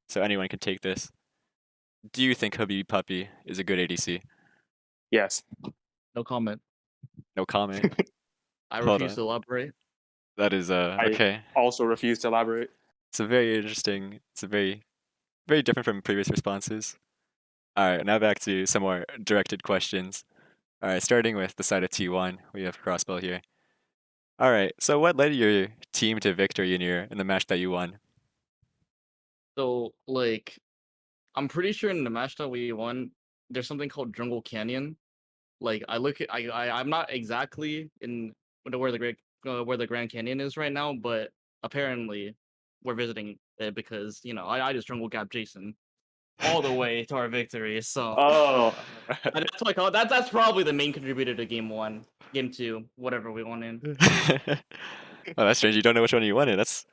So anyone can take this. Do you think PWBY is a good ADC? Yes. No comment. No comment. I Hold refuse on. to elaborate. That is I okay. also refuse to elaborate. It's a very interesting. It's a very different from previous responses. All right, now back to some more directed questions. All right, starting with the side of T1, we have Crossbell here. All right, so what led your team to victory in the match that you won? So, like, I'm pretty sure in the match that we won, there's something called Jungle Canyon. Like, I look at, I'm not exactly in where the Grand Canyon is right now, but apparently we're visiting it because I just jungle gap Jason all the way to our victory. So Oh. that's like that's probably the main contributor to game 1, game 2, whatever we won in. Oh, that's strange. You don't know which one you wanted. That's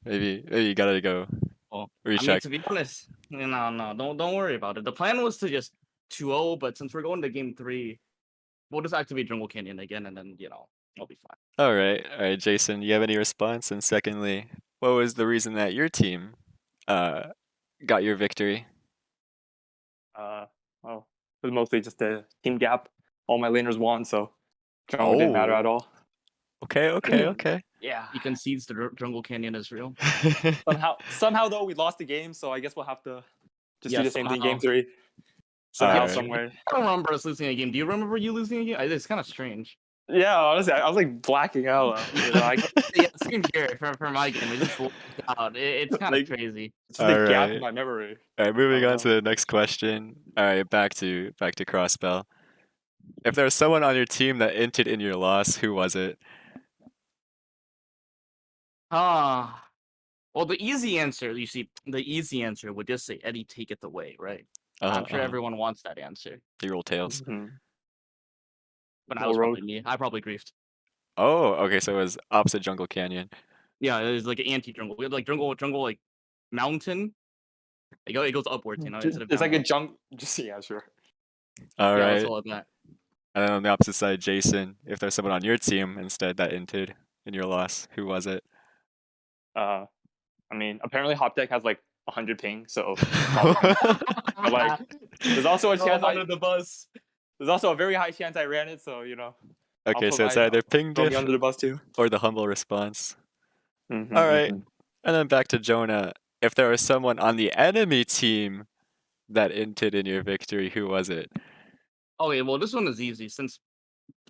Maybe you gotta go Well, I mean, recheck. to be honest, no, don't worry about it. The plan was to just 2-0, but since we're going to game 3, we'll just activate Jungle Canyon again, and then I'll be fine. All right, Jason. You have any response? And secondly, what was the reason that your team got your victory? Well, it was mostly just a team gap. All my laners won, so jungle didn't matter at all. Okay. Yeah. He concedes the Jungle Canyon is real. Somehow though, we lost the game, so I guess we'll have to just do the same thing somehow. game 3. Somehow, Alright. somewhere. I don't remember us losing a game. Do you remember you losing a game? It's kind of strange. Yeah, honestly, I was like blacking out. Yeah, same here for my game. We just lost out. It's kind of Like- crazy. It's just a gap Alright. in my memory. All right, moving Oh, on to no. the next question. All right, back to Crossbell. If there was someone on your team that inted in your loss, who was it? Well, the easy answer would just say Eddie, take it away, right? I'm sure everyone wants that answer. You roll tails. Mhm. But that Bull was Road. probably me. I probably griefed. Oh, okay, so it was opposite Jungle Canyon. Yeah, it was like an anti-jungle. We had like jungle like mountain. It goes upwards, instead of It's like a downwards. junk. Yeah, sure. All Yeah, right. that's all of that. And then on the opposite side, Jason, if there's someone on your team instead that inted in your loss, who was it? I mean, apparently Hoptech has like 100 ping, so but, like, there's also a chance under the bus. there's also a very high chance I ran it, so Okay, so it's either ping throw me diff under the bus too. or the humble response. Mhm, All right. mhm. And then back to Jonah. If there was someone on the enemy team that inted in your victory, who was it? Okay, well, this one is easy. Since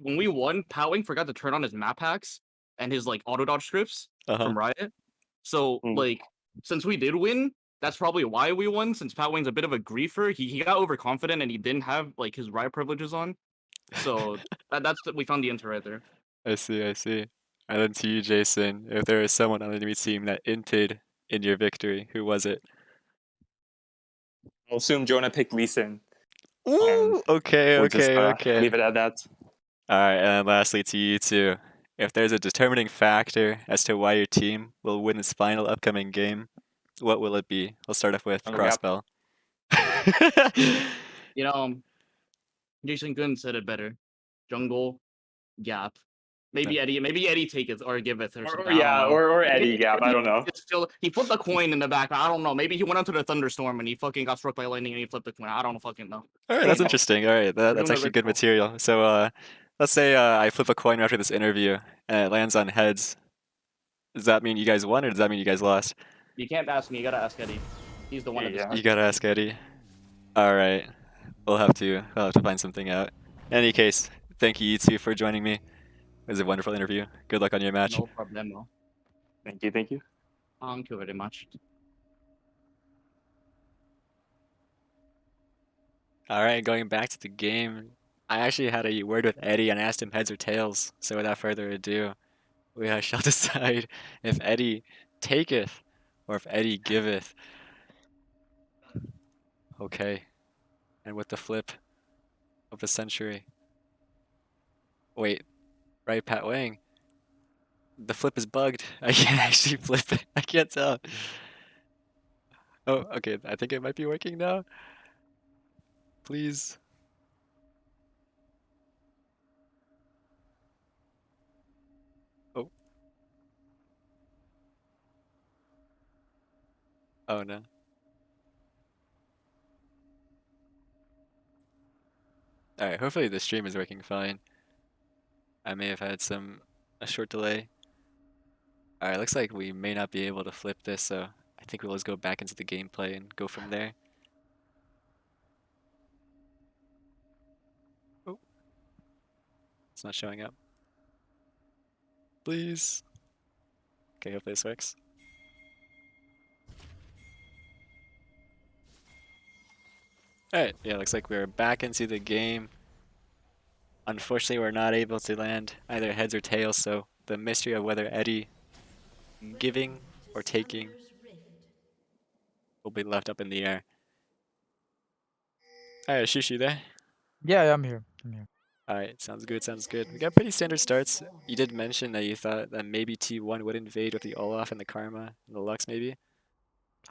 when we won, Powing forgot to turn on his map hacks and his like auto dodge scripts from Riot. So Mm. like, since we did win, that's probably why we won, since Pat Wayne's a bit of a griefer. He got overconfident and he didn't have like his riot privileges on. So we found the answer right there. I see, I see. And then to you, Jason, if there was someone on the enemy team that inted in your victory, who was it? I'll assume Jonah picked Lee Sin. Ooh, okay, We'll just okay. leave it at that. Alright, and then lastly to you two. If there's a determining factor as to why your team will win its final upcoming game, what will it be? We'll start off with Jungle Gap. Crossbell. You know, Jason Gunn said it better. Jungle, gap. Maybe Eddie taketh or giveth or something. Or Eddie Gap. I don't know. He flipped the coin in the back. I don't know. Maybe he went onto the thunderstorm and he fucking got struck by lightning and he flipped the coin. I don't fucking know. Alright, that's interesting. Alright, that's actually good material. So, let's say I flip a coin after this interview and it lands on heads. Does that mean you guys won or does that mean you guys lost? You can't ask me. You gotta ask Eddie. He's the one that decides. You gotta ask Eddie. Alright, we'll have to find something out. In any case, thank you two for joining me. It was a wonderful interview. Good luck on your match. No problemo. Thank you. Thank you very much. Alright, going back to the game. I actually had a word with Eddie and asked him heads or tails. So without further ado, we shall decide if Eddie taketh or if Eddie giveth. Okay. And with the flip of the century. Wait, right, Pat Wang? The flip is bugged. I can't actually flip it. I can't tell. Oh, okay. I think it might be working now. Please. Oh. Oh no. Alright, hopefully the stream is working fine. I may have had a short delay. Alright, looks like we may not be able to flip this, so I think we'll just go back into the gameplay and go from there. Oh. It's not showing up. Please. Okay, hopefully this works. Alright, yeah, looks like we're back into the game. Unfortunately, we're not able to land either heads or tails, so the mystery of whether Eddie giving or taking will be left up in the air. Alright, Shushi there? Yeah, I'm here. Alright, sounds good, sounds good. We got pretty standard starts. You did mention that you thought that maybe T1 would invade with the Olaf and the Karma and the Lux, maybe?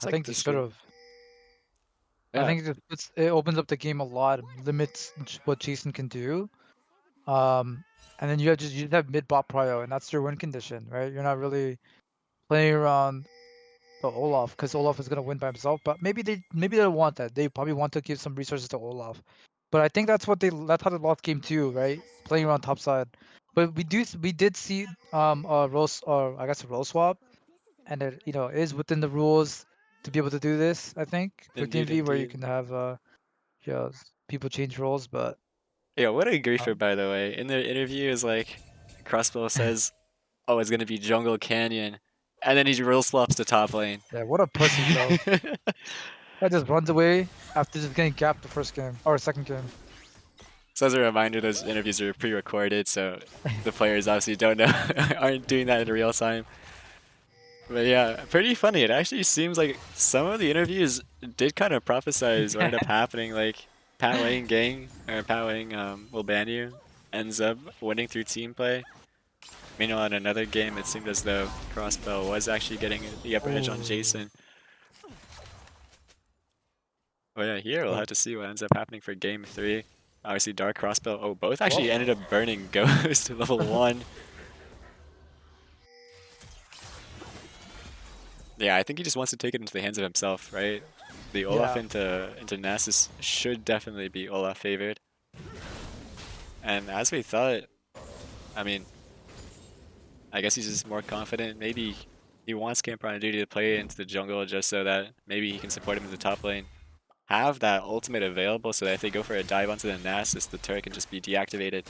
I think they should have. Yeah. I think it opens up the game a lot, limits what Jason can do. And then you just have mid bot prio, and that's your win condition, right? You're not really playing around the Olaf because Olaf is gonna win by himself. But maybe they don't want that. They probably want to give some resources to Olaf. But I think that's how they lost game 2, right? Playing around top side. But we did see a role swap, and it is within the rules to be able to do this. I think for Indeed, DMV where you indeed. can have people change roles, but Yeah, what a griefer, by the way. In the interview is like, Crossbow says, oh, it's gonna be Jungle Canyon. And then he real swaps to top lane. yeah, what a pussy, bro. That just runs away after just getting gapped the first game or second game. So as a reminder, those interviews are pre-recorded, so the players obviously don't know, aren't doing that in real time. But yeah, pretty funny. It actually seems like some of the interviews did kind of prophesize what ended up happening. Like Pat Wang will ban you, ends up winning through team play. Meanwhile, in another game, it seemed as though Crossbow was actually getting the upper edge on Jason. But yeah, here we'll have to see what ends up happening for game 3. Obviously, Dark Crossbow. Oh, both actually ended up burning Ghost to level 1. Yeah, I think he just wants to take it into the hands of himself, right? The Olaf into Nasus should definitely be Olaf favored. And as we thought, I mean, I guess he's just more confident. Maybe he wants Camper on duty to play into the jungle just so that maybe he can support him in the top lane. Have that ultimate available so that if they go for a dive onto the Nasus, the turret can just be deactivated.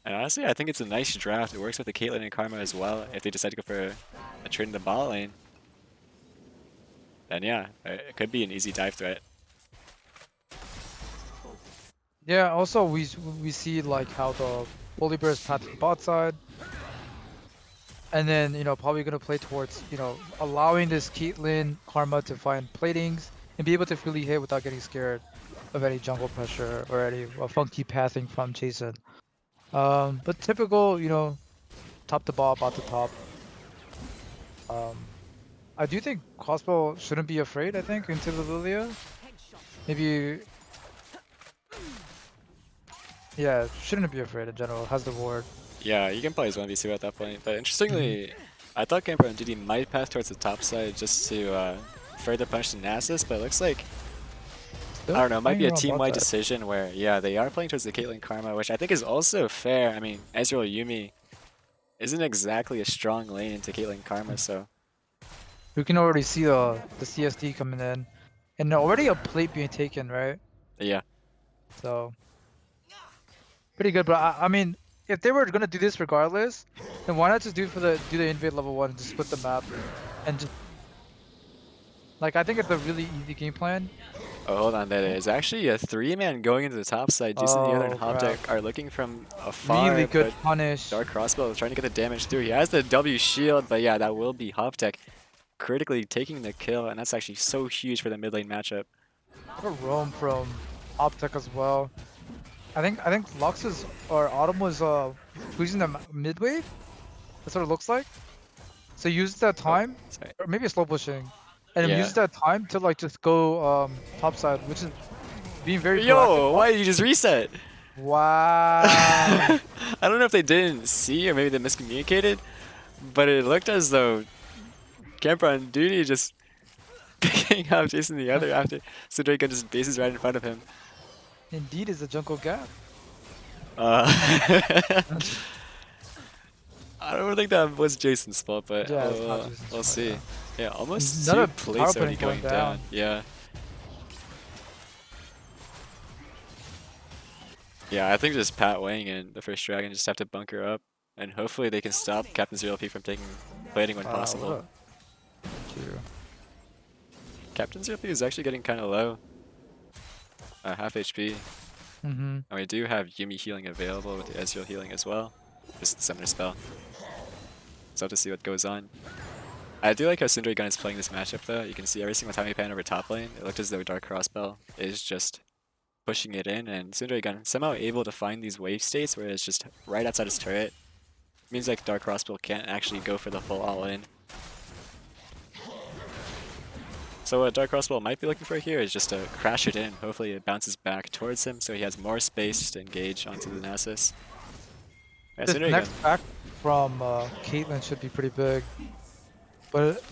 And honestly, I think it's a nice draft. It works with the Caitlyn and Karma as well if they decide to go for a trade in the bot lane. then yeah, it could be an easy dive threat. Yeah, also we see like how the Holy Bear is path to the bot side. And then, probably gonna play towards, allowing this Caitlyn Karma to find platings and be able to freely hit without getting scared of any jungle pressure or any funky pathing from Jason. But typical, top to bot to top. I do think Crossbow shouldn't be afraid, I think, into the Lilia. Maybe, yeah, shouldn't be afraid in general. Has the ward. Yeah, you can play as 1v2 at that point. But interestingly, I thought Camper and DD might path towards the top side just to further punish the Nasus, but it looks like, Still I don't know, it might playing be a around bot team-wide side. decision where, yeah, they are playing towards the Caitlyn Karma, which I think is also fair. I mean, Ezreal Yuumi isn't exactly a strong lane into Caitlyn Karma, so We can already see the CSD coming in. And already a plate being taken, right? yeah. So pretty good, but I mean, if they were gonna do this regardless, then why not just do the invade level 1 and just split the map and just like I think it's a really easy game plan. Oh, hold on, that is actually a 3-man going into the top side. Jason the other and Oh crap! Hopdeck are looking from afar, Really good but punish. Dark Crossbow trying to get the damage through. He has the W shield, but yeah, that will be Hopdeck critically taking the kill, and that's actually so huge for the mid lane matchup. What a roam from Optech as well. I think Lux is or Autumn was squeezing the mid wave. That's what it looks like. So use that time, Sorry. or maybe slow pushing, and then Yeah. use that time to like just go top side, which is being very Yo, proactive. why did you just reset? Wow. I don't know if they didn't see or maybe they miscommunicated, but it looked as though Camper on duty just picking up Jason the other after Sidrika just bases right in front of him. Indeed is a jungle gap. I don't think that was Jason's fault, but Yeah, it's not Jason's we'll fault, see. yeah. Yeah, almost Another two plates power already play going going down. down. Yeah. Yeah, I think just Pat Wang and the first dragon just have to bunker up, and hopefully they can stop Captain Zero P from taking plating when possible. Captain Zero P is actually getting kind of low. Half HP. Mm-hmm. And we do have Yuumi healing available with the Ezreal healing as well. Just the summoner spell. So have to see what goes on. I do like how Syndra Gun is playing this matchup though. You can see every single time he pan over top lane, it looked as though Dark Crossbell is just pushing it in, and Syndra Gun somehow able to find these wave states where it's just right outside his turret. Means like Dark Crossbell can't actually go for the full all-in. So what Dark Crossbell might be looking for here is just to crash it in. Hopefully it bounces back towards him so he has more space to engage onto the Nasus. Yeah, This Syndra next Gun. back from Caitlyn should be pretty big, but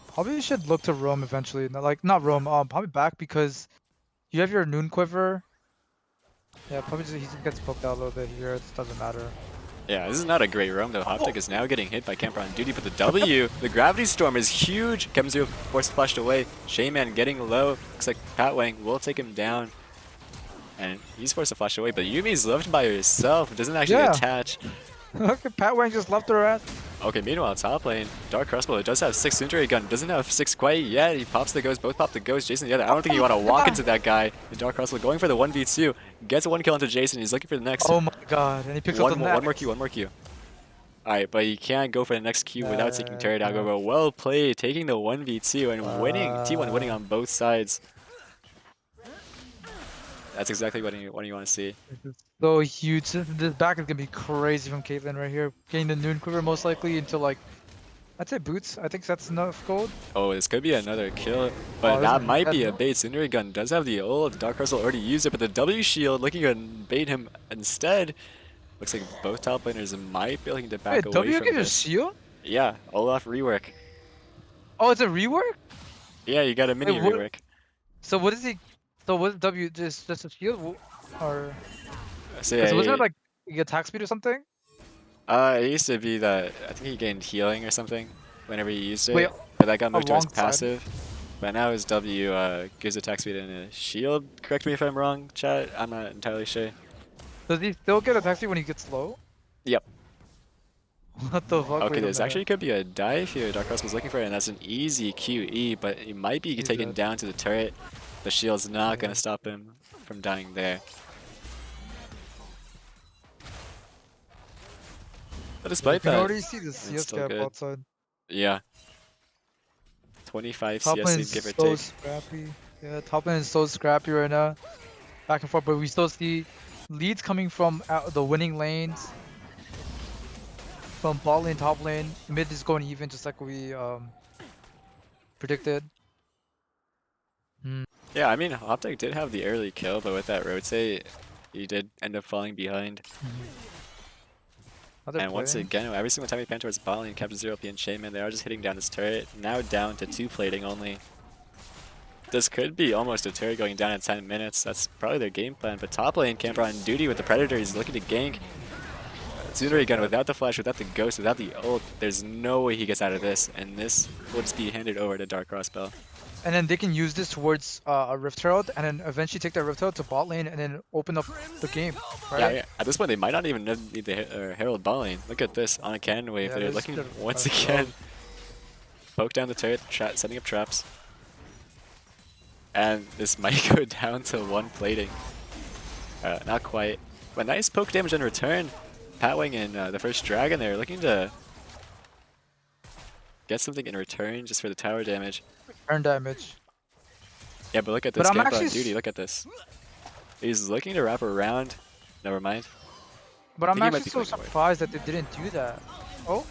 probably should look to roam eventually. Not roam, probably back because you have your Noon Quiver. Yeah, probably he just gets poked out a little bit here. It doesn't matter. Yeah, this is not a great roam though. Hoptech is now getting hit by Camper on duty, but the W, the Gravity Storm is huge. Kevin Zero force flashed away. Shaman getting low. Looks like Pat Wang will take him down. And he's forced to flash away, but Yumi's left by herself. Doesn't actually Yeah. attach. Look at Pat Wang just left her at. Okay, meanwhile, top lane, Dark Crossbow does have 6 Suntory Gun, doesn't have 6 quite yet. He pops the ghost, both pop the ghost. Jason the other. I don't think you want to walk into that guy. The Dark Crossbow going for the 1v2, gets a 1 kill into Jason. He's looking for the next. Oh my god, and he picks up the one more Q. Alright, but he can't go for the next Q without taking turret out. But well played, taking the 1v2 and winning. T1 winning on both sides. That's exactly what you want to see. So huge. This back is gonna be crazy from Caitlyn right here. Getting the Noon Quiver most likely into like, I'd say boots. I think that's enough gold. Oh, this could be another kill, but Oh, that this might is- be a bait. Suntory Gun does have the ult. Dark Crystal already used it, but the W shield looking to bait him instead. Looks like both top laners might be looking to back Wait, away W from gives a this. shield? Yeah, Olaf rework. Oh, it's a rework? Yeah, you got a mini what- rework. So what is he? So what is W? Just a shield? Or So wasn't yeah, it like attack speed or something? it used to be that I think he gained healing or something whenever he used it, Wait, but that got moved to his alongside? passive. But now his W gives attack speed and a shield. Correct me if I'm wrong, chat. I'm not entirely sure. Does he still get attack speed when he gets low? Yep. What the fuck? Okay, Wait a this minute. actually could be a dive here. Dark Cross was looking for it, and that's an easy QE, but he might be He's taken dead. down to the turret. The shield's not Yeah. gonna stop him from dying there. But You despite can that, already see the it's CS still gap good. outside. Yeah. 25 Top lane CS is give or so take. scrappy. Yeah, top lane is so scrappy right now. Back and forth, but we still see leads coming from the winning lanes. From bot lane, top lane, mid is going even, just like we predicted. Yeah, I mean, Optic did have the early kill, but with that rotate, he did end up falling behind. Other And once play. again, every single time we pan towards bot lane, Captain Zero P and Shaman, they are just hitting down this turret. Now down to 2 plating only. This could be almost a turret going down in 10 minutes. That's probably their game plan. But top lane, Camper on duty with the Predator. He's looking to gank. Tsundere again without the flash, without the ghost, without the ult. There's no way he gets out of this. And this will just be handed over to Dark Crossbell. And then they can use this towards a Rift Herald, and then eventually take that Rift Herald to bot lane, and then open up the game, right? Yeah, at this point, they might not even need the Herald bot lane. Look at this on a cannon wave. Yeah, They're this looking could- once again. Poke down the turret, setting up traps. And this might go down to 1 plating. Not quite. But nice poke damage in return. Patwing and the first dragon there looking to get something in return just for the tower damage. Turn damage. Yeah, but look at But this I'm Camper on actually duty. Look at this. He's looking to wrap around. Never mind. But I I'm think he might actually be so going away. surprised that they didn't do that. Oh,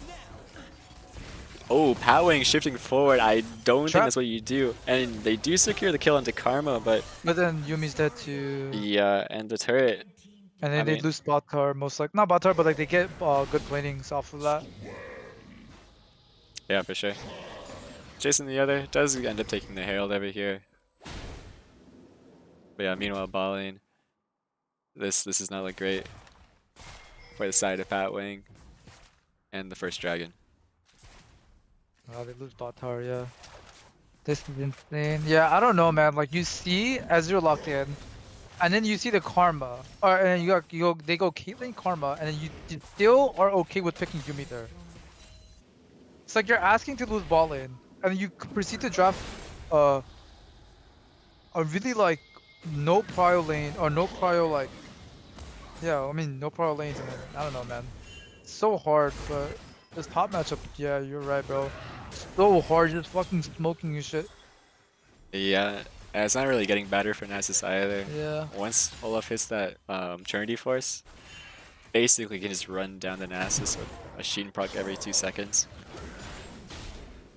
Oh, Patwing shifting forward. I don't think Trap. that's what you do. And they do secure the kill onto Karma, but but then Yumi's dead too. yeah, and the turret. And then I they mean- lose bot tower, most like not bot tower, but like they get good planings off of that. Yeah, for sure. Jason the other does end up taking the Herald over here. But yeah, meanwhile, bot lane. This does not look great for the side of Patwing and the first dragon. They lose bot tower, yeah. This is insane. Yeah, I don't know, man. Like you see as you're locked in, and then you see the Karma, or and they go Caitlyn Karma, and then you still are okay with picking Yumi there. It's like you're asking to lose bot lane, and then you proceed to draft a really like no prio lane or no prio like I mean no prio lanes, and then, I don't know, man. It's so hard, but this top matchup, yeah, you're right, bro. So hard, just fucking smoking and shit. Yeah, and it's not really getting better for Nasus either. Yeah. Once Olaf hits that Trinity Force, basically you can just run down the Nasus with a Sheen proc every 2 seconds.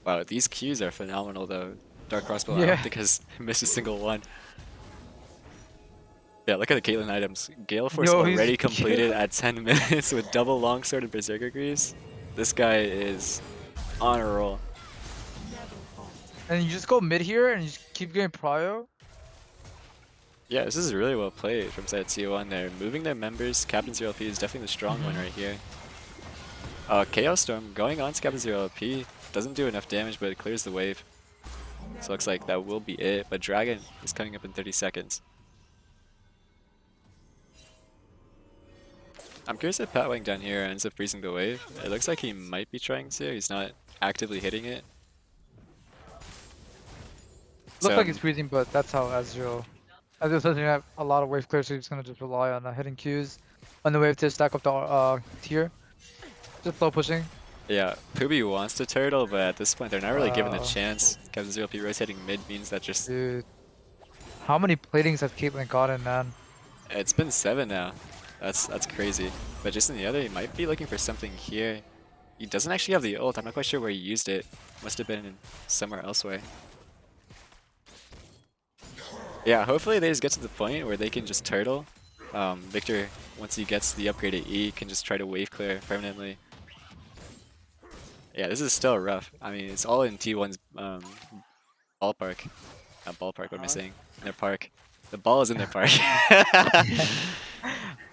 Wow, these Qs are phenomenal though. Dark Crossbow, I Yeah. don't think has missed a single one. Yeah, look at the Caitlyn items. Gale Force Yo, he's- already completed at 10 minutes with double longsword and Berserker Greaves. This guy is on a roll. And you just go mid here and you just keep getting prio. Yeah, this is really well played from side T1 there. Moving their members, Captain Zero LP is definitely the strong one right here. Chaos Storm going on to Captain Zero LP. Doesn't do enough damage, but it clears the wave. So looks like that will be it. But Dragon is coming up in 30 seconds. I'm curious if Patwang down here ends up freezing the wave. It looks like he might be trying to. He's not actively hitting it. Looks So, like it's freezing, but that's how Ezreal doesn't have a lot of wave clear, so he's gonna just rely on hitting Qs on the wave to stack up the tier. Just slow pushing. yeah, PWBY wants to turtle, but at this point they're not really given the Wow. chance. Captain Zero LP rotating mid means that just Dude, how many platings has Caitlyn gotten, man? it's been 7 now. That's crazy. But just in the other, he might be looking for something here. He doesn't actually have the ult. I'm not quite sure where he used it. Must have been somewhere elsewhere. Yeah, hopefully they just get to the point where they can just turtle. Victor, once he gets the upgraded E, can just try to wave clear permanently. Yeah, this is still rough. I mean, it's all in T1's ballpark. Not ballpark, what am I saying? In their park. The ball is in their park.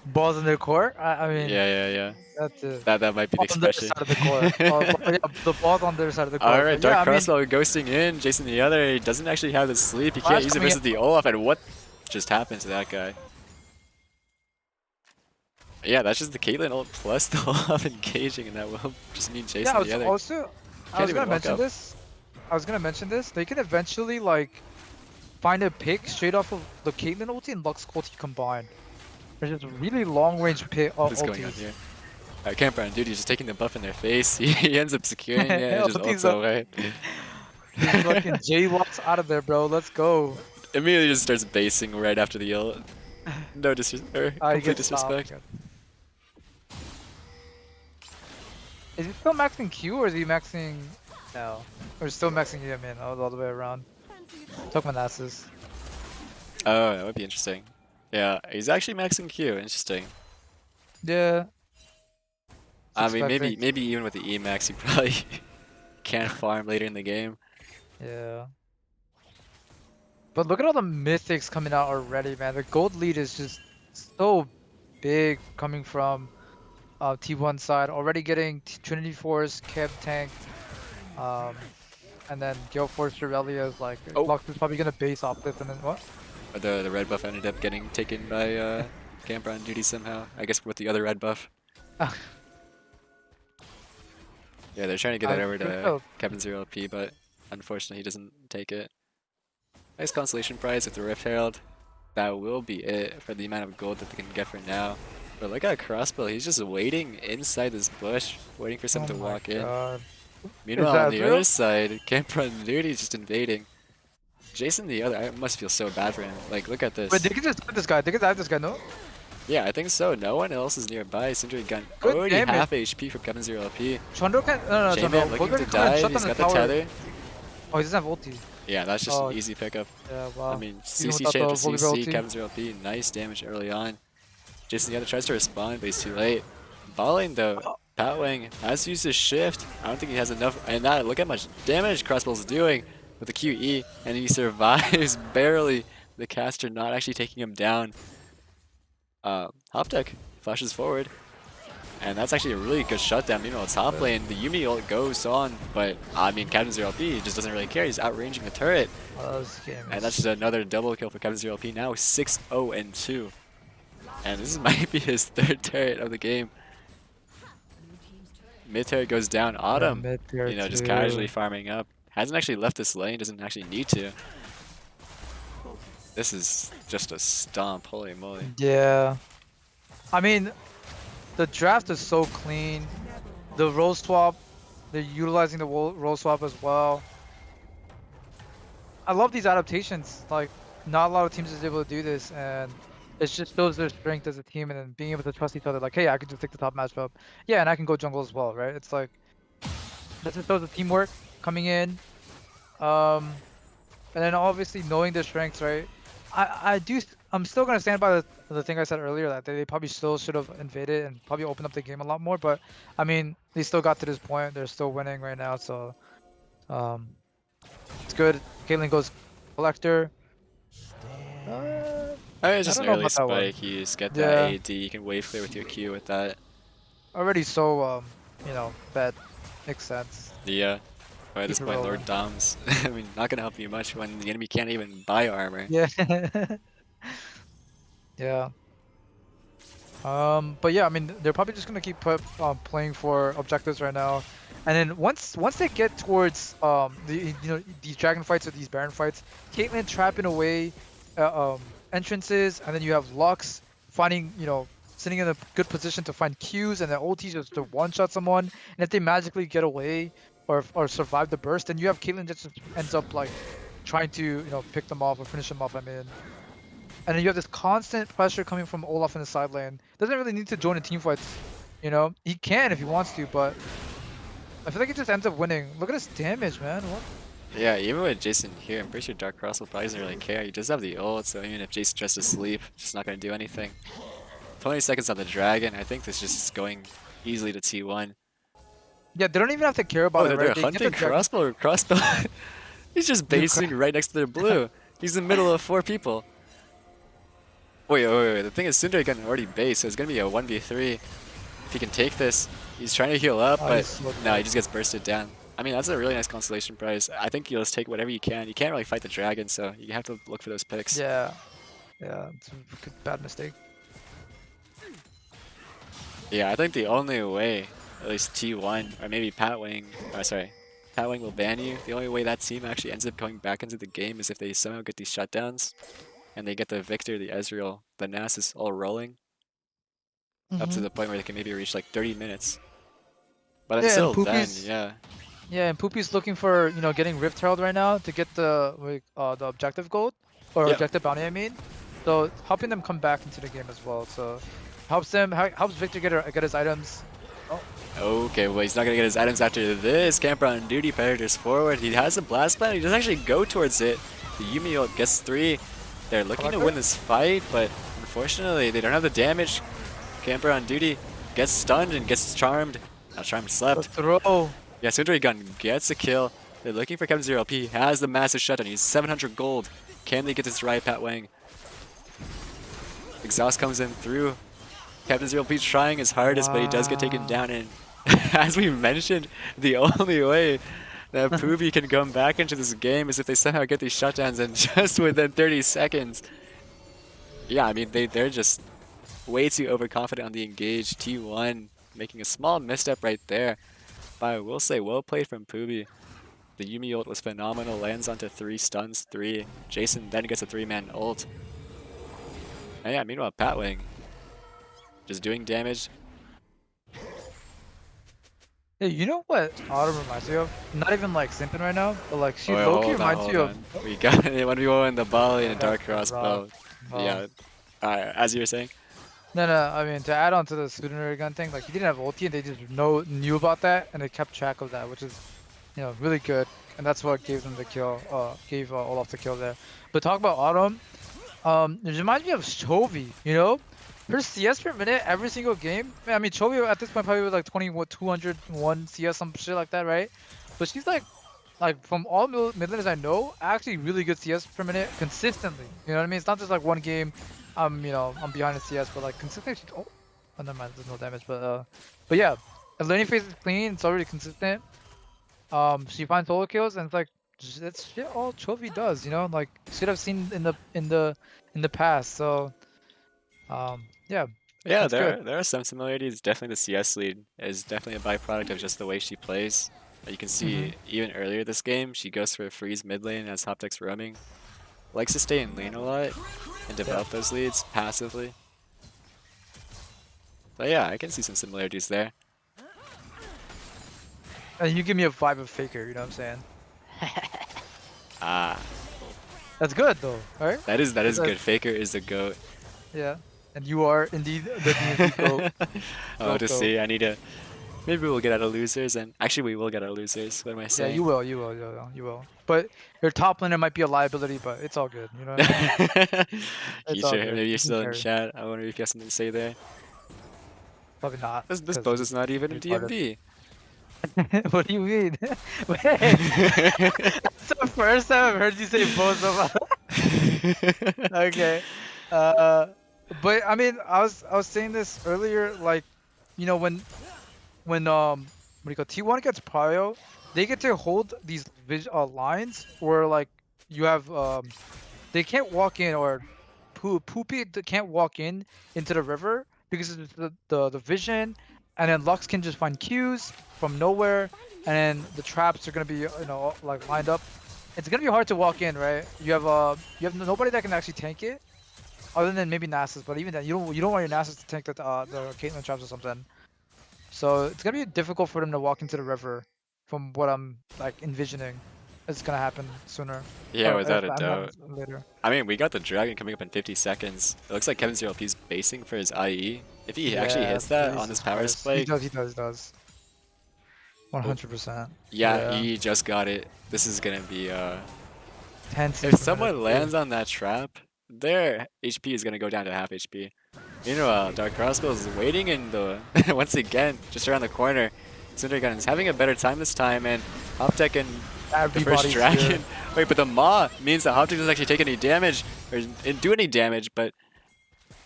Balls in their court? I mean, yeah. that's it. That might be the Balls on their expression. side of the court. Yeah, the ball's on their side of the court. Alright, But yeah, Dark I mean, Crossbow ghosting in, Jason the other. He doesn't actually have the sleep. He can't Flash use it coming versus the Olaf, and what just happened to that guy? Yeah, that's just the Caitlyn ult plus the whole of engaging, and that will just mean Jason Yeah, the other. I Can't was even gonna walk mention up. this. I was gonna mention this. They can eventually like find a pick straight off of the Caitlyn ulti and Lux ulti combined. There's just really long range What is going on ultis. here? Alright, Camper on duty just taking the buff in their face. He ends up securing it and just Ulti's ults up. away. Just fucking J-Lux out of there, bro. Let's go. Immediately just starts basing right after the ult. No He complete gets stopped. disrespect. Is he still maxing Q or is he maxing no? Or is he still maxing E? I mean, all the way around. Took my asses. Oh, that would be interesting. Yeah, he's actually maxing Q. Interesting. Yeah. I mean, Expecting. maybe even with the Emax, he probably can't farm later in the game. Yeah. But look at all the mythics coming out already, man. The gold lead is just so big coming from T1 side. Already getting Trinity Force, Kev Tank, and then Gale Force Aurelia is like Oh. Lux is probably gonna base off this and then what? The red buff ended up getting taken by Camper on duty somehow. I guess with the other red buff. Yeah, they're trying to get that over to Kevin 0LP, but unfortunately he doesn't take it. Nice consolation prize with the Rift Herald. That will be it for the amount of gold that they can get for now. But look at Crossbow, he's just waiting inside this bush, waiting for someone to walk in. Meanwhile, on the other side, Camper on duty is just invading. Jason the other, I must feel so bad for him. Like, look at this. Wait, they can just hit this guy. They can dive this guy, no? Yeah, I think so. No one else is nearby. Syndrome gun Good already damage. half HP from Kevin 0LP. Chandro can't. No, Shaman looking to dive. He's got the tether. Oh, he doesn't have ulti. Yeah, that's just an easy pickup. Yeah, wow. I mean, Even CC without chain the for Volibear CC, ulti. Kevin 0LP, nice damage early on. Jason the other tries to respond, but he's too late. Balling though, Patwing has used his shift. I don't think he has enough. And that, look how much damage Crossbow's doing with the QE, and he survives barely. The caster not actually taking him down. Hoptech flashes forward, and that's actually a really good shutdown. Meanwhile, top lane, the Yumi ult goes on, but I mean, Captain 0LP just doesn't really care. He's outranging the turret. And that's just another double kill for Captain 0LP now, 6-0-2. And this might be his third turret of the game. Mid turret goes down. Autumn, you know, just casually farming up. Hasn't actually left this lane, doesn't actually need to. This is just a stomp, holy moly. Yeah. I mean, the draft is so clean. The role swap, they're utilizing the role swap as well. I love these adaptations. Like, not a lot of teams is able to do this, and it just shows their strength as a team, and then being able to trust each other. Like, hey, I can just take the top matchup. Yeah, and I can go jungle as well, right? It's like, that just shows the teamwork coming in. And then obviously knowing their strengths, right? I'm still gonna stand by the thing I said earlier that they probably still should have invaded and probably opened up the game a lot more. But I mean, they still got to this point. They're still winning right now, so it's good. Caitlyn goes collector. It's just I an don't know early about that one. spike. You just get that AD. You can wave clear with your Q with that. Already so you know, bad. Makes sense. Yeah. But at this Keep it point, rolling. Lord Dom's, I mean, not gonna help you much when the enemy can't even buy armor. Yeah. Yeah. But yeah, I mean, they're probably just gonna keep playing for objectives right now, and then once they get towards these dragon fights or these baron fights, Caitlyn trapping away entrances, and then you have Lux finding sitting in a good position to find Qs, and then ulti just to one shot someone, and if they magically get away or survive the burst, then you have Caitlyn that just ends up like trying to pick them off or finish them off. I mean. And then you have this constant pressure coming from Olaf in the side lane. Doesn't really need to join a team fight, He can if he wants to, but I feel like he just ends up winning. Look at his damage, man. What? Yeah, even with Jason here, I'm pretty sure Dark Cross will probably doesn't really care. He does have the ult, so even if Jason tries to sleep, it's just not going to do anything. 20 seconds on the Dragon. I think this just is going easily to T1. Yeah, they don't even have to care about it, right? They're hunting Crossbow. He's just basing right next to their blue. He's in the middle of 4 people. Wait. The thing is, Sundar can already base, so it's going to be a 1v3. If he can take this, he's trying to heal up, but no, he just gets bursted down. I mean, that's a really nice consolation prize. I think you'll just take whatever you can. You can't really fight the dragon, so you have to look for those picks. Yeah, it's a bad mistake. Yeah, I think the only way, at least T1, or maybe Patwing, sorry, Patwing will ban you. The only way that team actually ends up going back into the game is if they somehow get these shutdowns, and they get the Victor, the Ezreal, the Nasus all rolling, up to the point where they can maybe reach like 30 minutes. But Yeah, and until then, Poopy's yeah. yeah, and Poopy's looking for, you know, getting Rift Herald right now to get the objective gold or Yep. objective bounty, I mean. So helping them come back into the game as well. So helps Victor get his items. Oh, Okay, well, he's not going to get his items after this. Camper on duty, Predator's forward. He has a blast plan. He doesn't actually go towards it. The Yuumi ult gets 3. They're looking to win this fight, but unfortunately, they don't have the damage. Camper on duty gets stunned and gets charmed. Not charmed, the slept. throw. Yeah, Sundry Gun gets a kill. They're looking for Kevin 0 LP. Has the massive shutdown. He's 700 gold. Can they get this right, Pat Wang? Exhaust comes in through. Captain Zero P trying his hardest, but he does get taken down. And as we mentioned, the only way that PWBY can come back into this game is if they somehow get these shutdowns, and just within 30 seconds. Yeah, I mean, they're just way too overconfident on the engage. T1 making a small misstep right there. But I will say, well played from PWBY. The Yuumi ult was phenomenal, lands onto 3, stuns 3. Jason then gets a 3-man ult. And yeah, meanwhile, Patwing just doing damage. Hey, you know what Autumn reminds me of? Not even like simping right now, but like she Oh, low-key hold on, reminds hold you on. We got it when we were in the volley and a dark crossbow. Yeah. Alright, as you were saying. No, I mean to add on to the Sooner gun thing, like he didn't have ulti and they just knew about that and they kept track of that, which is, you know, really good. And that's what gave them the kill, gave Olaf the kill there. But talk about Autumn, it reminds me of Chovy, you know? Her CS per minute every single game. I mean, Chovy at this point probably was like 201 CS, some shit like that, right? But she's like from all mid laners I know, actually really good CS per minute consistently. You know what I mean? It's not just like one game, you know, I'm behind the CS, but like consistently. Oh, never mind, there's no damage. But yeah, the laning phase is clean. It's already consistent. She finds solo kills, and it's like that's shit all Chovy does. You know, like should have seen in the past. So, yeah. Yeah, That's good. there are some similarities. Definitely the CS lead is definitely a byproduct of just the way she plays. You can see even earlier this game, she goes for a freeze mid lane as Hoptek's roaming. Likes to stay in lane a lot and develop those leads passively. So yeah, I can see some similarities there. And you give me a vibe of Faker, you know what I'm saying? Ah, That's good though, right? that is good. Faker is the GOAT. Yeah. And you are indeed the DMV GOAT. Oh, to GOAT. see. I need to. Maybe we'll get out of losers, and actually we will get out of losers. What am I Yeah, saying? you will. But your top laner might be a liability, but it's all good. You know what I mean? You all sure? good. Maybe You you're can still in carry. chat. I wonder if you have something to say there. Probably not. This 'cause boss is not even in retarded. DMV. What do you mean? Wait. That's the first time I've heard you say both of us. Okay. But I mean, I was saying this earlier, like, you know, when what do you call T1 gets prio, they get to hold these lines where like you have they can't walk in, or Poopy can't walk in into the river because of the vision, and then Lux can just find Qs from nowhere, and then the traps are gonna be, you know, like lined up. It's gonna be hard to walk in, right? You have nobody that can actually tank it, other than maybe Nasus, but even then you don't want your Nasus to tank the Caitlyn traps or something. So it's gonna be difficult for them to walk into the river, from what I'm like envisioning. It's gonna happen sooner. Yeah, Or without a I doubt. mean, later. I mean, we got the dragon coming up in 50 seconds. It looks like Kevin 0P is basing for his IE. If he actually hits that on this power spike, He does. 100%. yeah, he just got it. This is gonna be 10 if someone lands on that trap, their HP is gonna go down to half HP. Meanwhile, Dark Crossbow is waiting in the once again just around the corner. Cindergun is having a better time this time, and Hoptek and the first dragon. Wait, but the Maw means that Hoptek doesn't actually take any damage or do any damage, but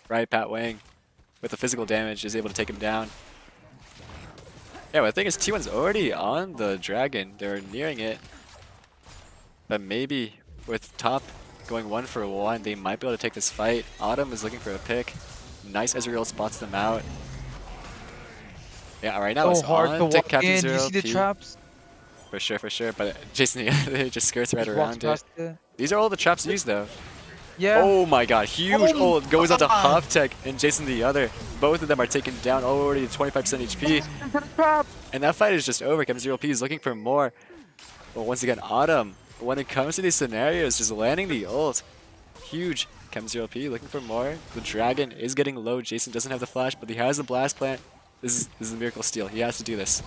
right, Pat Wang with the physical damage is able to take him down. Yeah, but the thing is, T1's already on the dragon. They're nearing it, but maybe with top going 1-for-1, they might be able to take this fight. Autumn is looking for a pick. Nice Ezreal spots them out. Yeah, right now So it's hard to on to walk Captain in. You Zero see the P. traps? For sure. But Jason the other just skirts right Just walks around it. past it. These are all the traps used though. Yeah. Oh my god, huge Oh ult goes out to God. Hoptech and Jason the other. Both of them are taken down already to 25% HP. Into the trap. And that fight is just over. Captain Zero P is looking for more. But once again, Autumn, when it comes to these scenarios, just landing the ult. Huge. Captain Zero P looking for more. The dragon is getting low. Jason doesn't have the flash, but he has the blast plant. This is the miracle steal. He has to do this.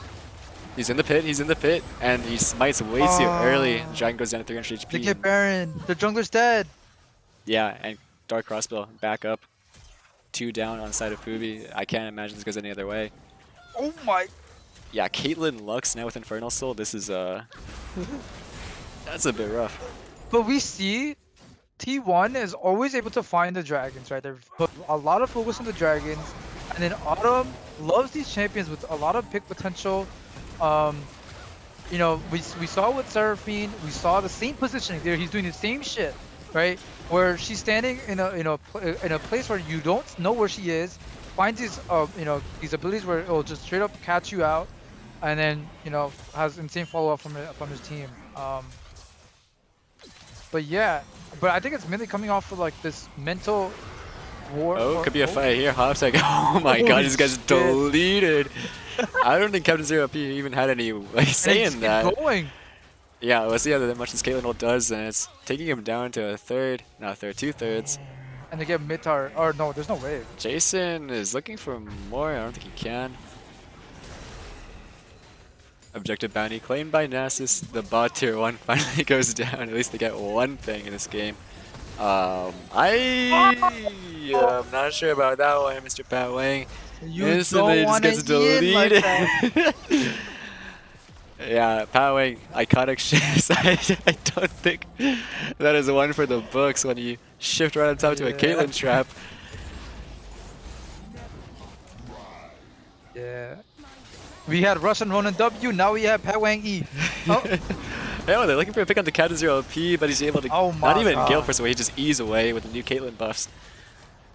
He's in the pit, and he smites way too early. Dragon goes down to 300 They HP. get Baron. The jungler's dead. Yeah, and Dark Crossbow back up. 2 down on the side of PWBY. I can't imagine this goes any other way. Oh my. Yeah, Caitlyn Lux now with Infernal Soul. This is that's a bit rough. But we see T1 is always able to find the dragons, right? They've put a lot of focus on the dragons, and then Autumn loves these champions with a lot of pick potential. You know, we saw with Seraphine, we saw the same positioning there. He's doing the same shit, right? Where she's standing in a place where you don't know where she is, finds these these abilities where it'll just straight up catch you out, and then has insane follow up from his team. But yeah, but I think it's mainly coming off of like this mental war. Oh, could be a fight here. Hoptech. Oh my god, this guy's deleted. I don't think Captain Zero P even had any say in that. Going. Yeah, we'll see how much this Caitlyn ult does, and it's taking him down to a third, not a third, 2/3. And they get mid tower. Or no, there's no wave. Jason is looking for more. I don't think he can. Objective bounty claimed by Nasus. The bot tier 1 finally goes down. At least they get one thing in this game. I'm not sure about that one, Mr. Pat Wang. You Instantly don't want just to gets eat like deleted. that. Yeah, Pat Wang, iconic shifts. I don't think that is one for the books when you shift right on top to a Caitlyn trap. Yeah. We had Russian Ronan W, now we have Pat Wang E. Oh. Yeah, they're looking for a pick on the Captain Zero P, but he's able to not even Gale first away, he just ease away with the new Caitlyn buffs.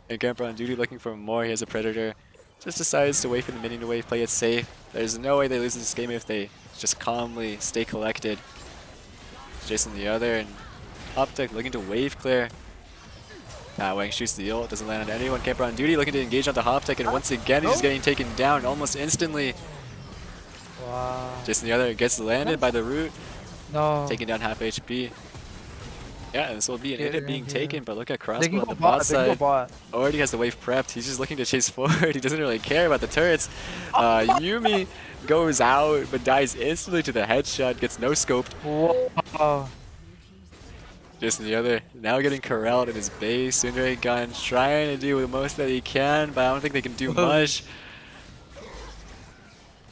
And Grandpa on duty looking for more, he has a Predator. Just decides to wait for the minion to wave, play it safe. There's no way they lose this game if they just calmly stay collected. Jason the other, and Optic looking to wave clear. Wang shoots the ult, doesn't land on anyone. Camper on duty looking to engage onto Hoptech, and once again he's getting taken down almost instantly. Wow. Jason the other gets landed by the root. No. Taking down half HP. Yeah, and this will be an inhib being taken, but look at They Crossbow can on go the bot. bot They can go side. bot. Already has the wave prepped. He's just looking to chase forward. He doesn't really care about the turrets. Yuumi goes out, but dies instantly to the headshot. Gets no scoped. Whoa. Jason the other now getting corralled in his base. Sundere Gun trying to do the most that he can, but I don't think they can do much.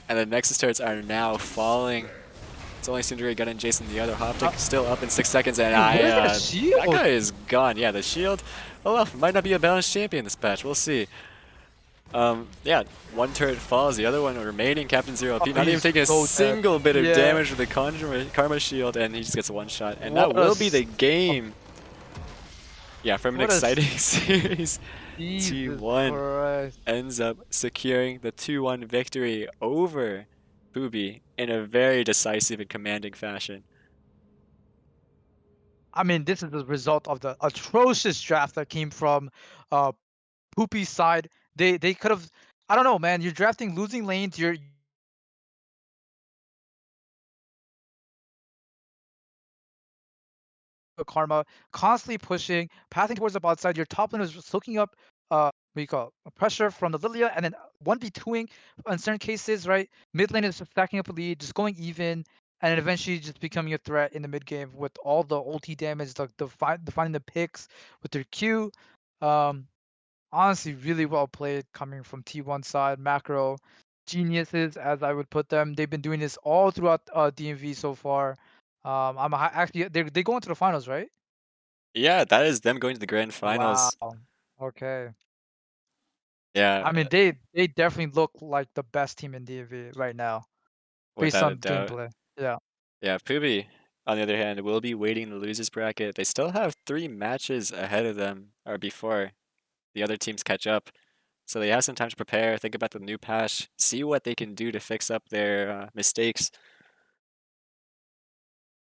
And the Nexus turrets are now falling. It's only Sundere Gun and Jason the other. Hoptech still up in 6 seconds, and that guy is gone. Yeah, the shield. Oh well, might not be a balanced champion this patch. We'll see. Yeah, one turret falls, the other one remaining. Captain Zero P not even taking a single bit of damage with the Karma shield, and he just gets one shot. And that will be the game. Yeah, from an exciting series, T1 ends up securing the 2-1 victory over PWBY in a very decisive and commanding fashion. I mean, this is the result of the atrocious draft that came from Poopy's side. They could have, I don't know, man. You're drafting losing lanes. You're Karma constantly pushing, passing towards the bot side. Your top lane is soaking up what do you call it? Pressure from the Lilia, and then 1v2ing in certain cases, right? Mid lane is just stacking up a lead, just going even, and then eventually just becoming a threat in the mid game with all the ulti damage, like finding the picks with their Q. Honestly, really well played coming from T1 side. Macro geniuses, as I would put them. They've been doing this all throughout DMV so far. Actually they go into the finals, right? Yeah, that is them going to the grand finals. Wow. Okay. Yeah, I mean, they definitely look like the best team in DMV right now, based without a on doubt. gameplay. Yeah. Yeah, PWBY, on the other hand, will be waiting in the losers bracket. They still have 3 matches ahead of them, or before the other teams catch up. So they have some time to prepare, think about the new patch, see what they can do to fix up their mistakes.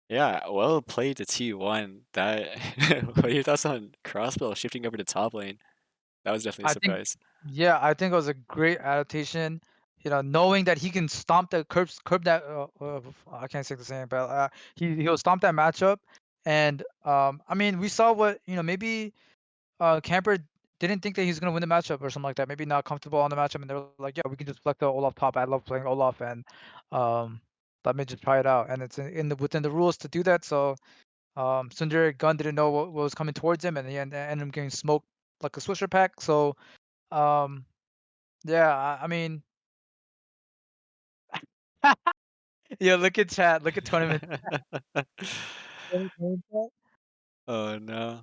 Yeah, well played to T1. That what are your thoughts on Crossbow shifting over to top lane? That was definitely a I think surprise. yeah, I think it was a great adaptation. You know, knowing that he can stomp that curb that I can't say the same, but he'll stomp that matchup. And I mean, we saw what maybe Camper didn't think that he was gonna win the matchup or something like that. Maybe not comfortable on the matchup, and they're like, yeah, we can just select the Olaf top. I love playing Olaf, and um, let me just try it out. And it's within the rules to do that. So Sundar Gunn didn't know what was coming towards him, and he ended up getting smoked like a Swisher pack. So um, yeah, I mean, yeah, look at chat, look at tournament. Tournament chat. Oh no.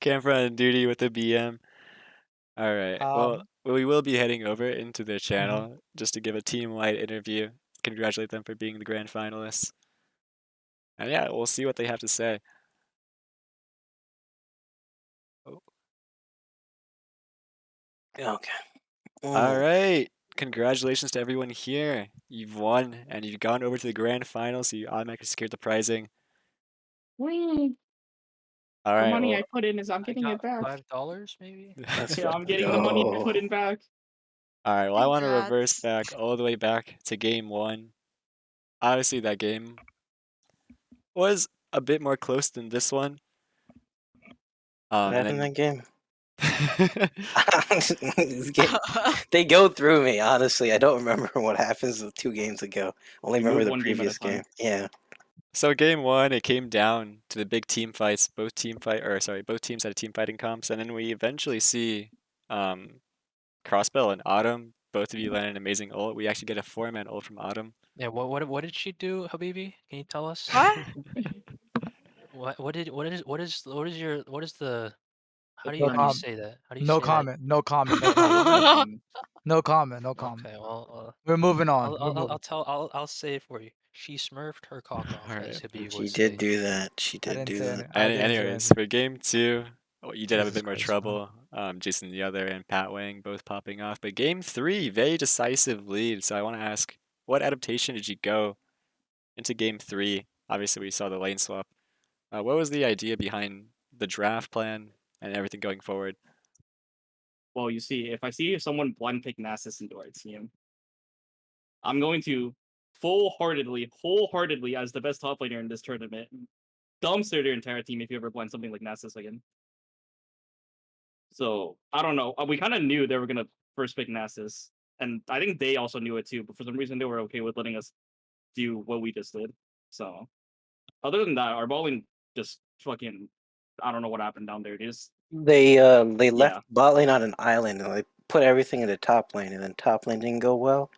Camera on duty with the BM. All right. Well, Um, we will be heading over into their mhm. channel just to give a team-wide interview. Congratulate them for being the grand finalists. And yeah, we'll see what they have to say. Oh, Okay. all Mm. right. Congratulations to everyone here. You've won and you've gone over to the grand final, so you automatically secured the prizing. Whee! All The right. money I Well, put in is I'm I getting it got back. $5 maybe. Let's Yeah, I'm fucking getting the money I go. put in back. all right. Well, I want to reverse Congrats. back all the way back to game one. Obviously, that game was a bit more close than this one. What And happened in then that game? They go through me, honestly. I don't remember what happens 2 games ago. Only You remember move the one game at a previous time. game. Yeah. So game one, it came down to the big team fights. Both teams had a team fighting comps, and then we eventually see um, Crossbell and Autumn. Both of you land an amazing ult. We actually get a 4-man ult from Autumn. Yeah, what did she do, Habibi? Can you tell us? What? What is the how do No you comment. say that? How do you No say that? comment. No comment. No No comment. comment. No comment. No comment. Okay, well, We're moving on. We're moving. I'll say it for you. She smurfed her cock All off, as right. Habibi She would did say. do that. She I did didn't do say that. any. I didn't say Anyways, anything. for game two, you did have a Jesus bit more Christ, man. trouble. Jason the other and Pat Wang both popping off. But game three, very decisive lead. So I want to ask, what adaptation did you go into game three? Obviously, we saw the lane swap. What was the idea behind the draft plan and everything going forward? Well, you see, if I see someone blind pick Nasus into our team, I'm going to wholeheartedly, as the best top laner in this tournament, dumpster their entire team if you ever blind something like Nasus again. So I don't know. We kind of knew they were gonna first pick Nasus, and I think they also knew it too. But for some reason, they were okay with letting us do what we just did. So other than that, our bowling just fucking. I don't know what happened down there. They left Yeah. bot lane on an island and they put everything into top lane, and then top lane didn't go well.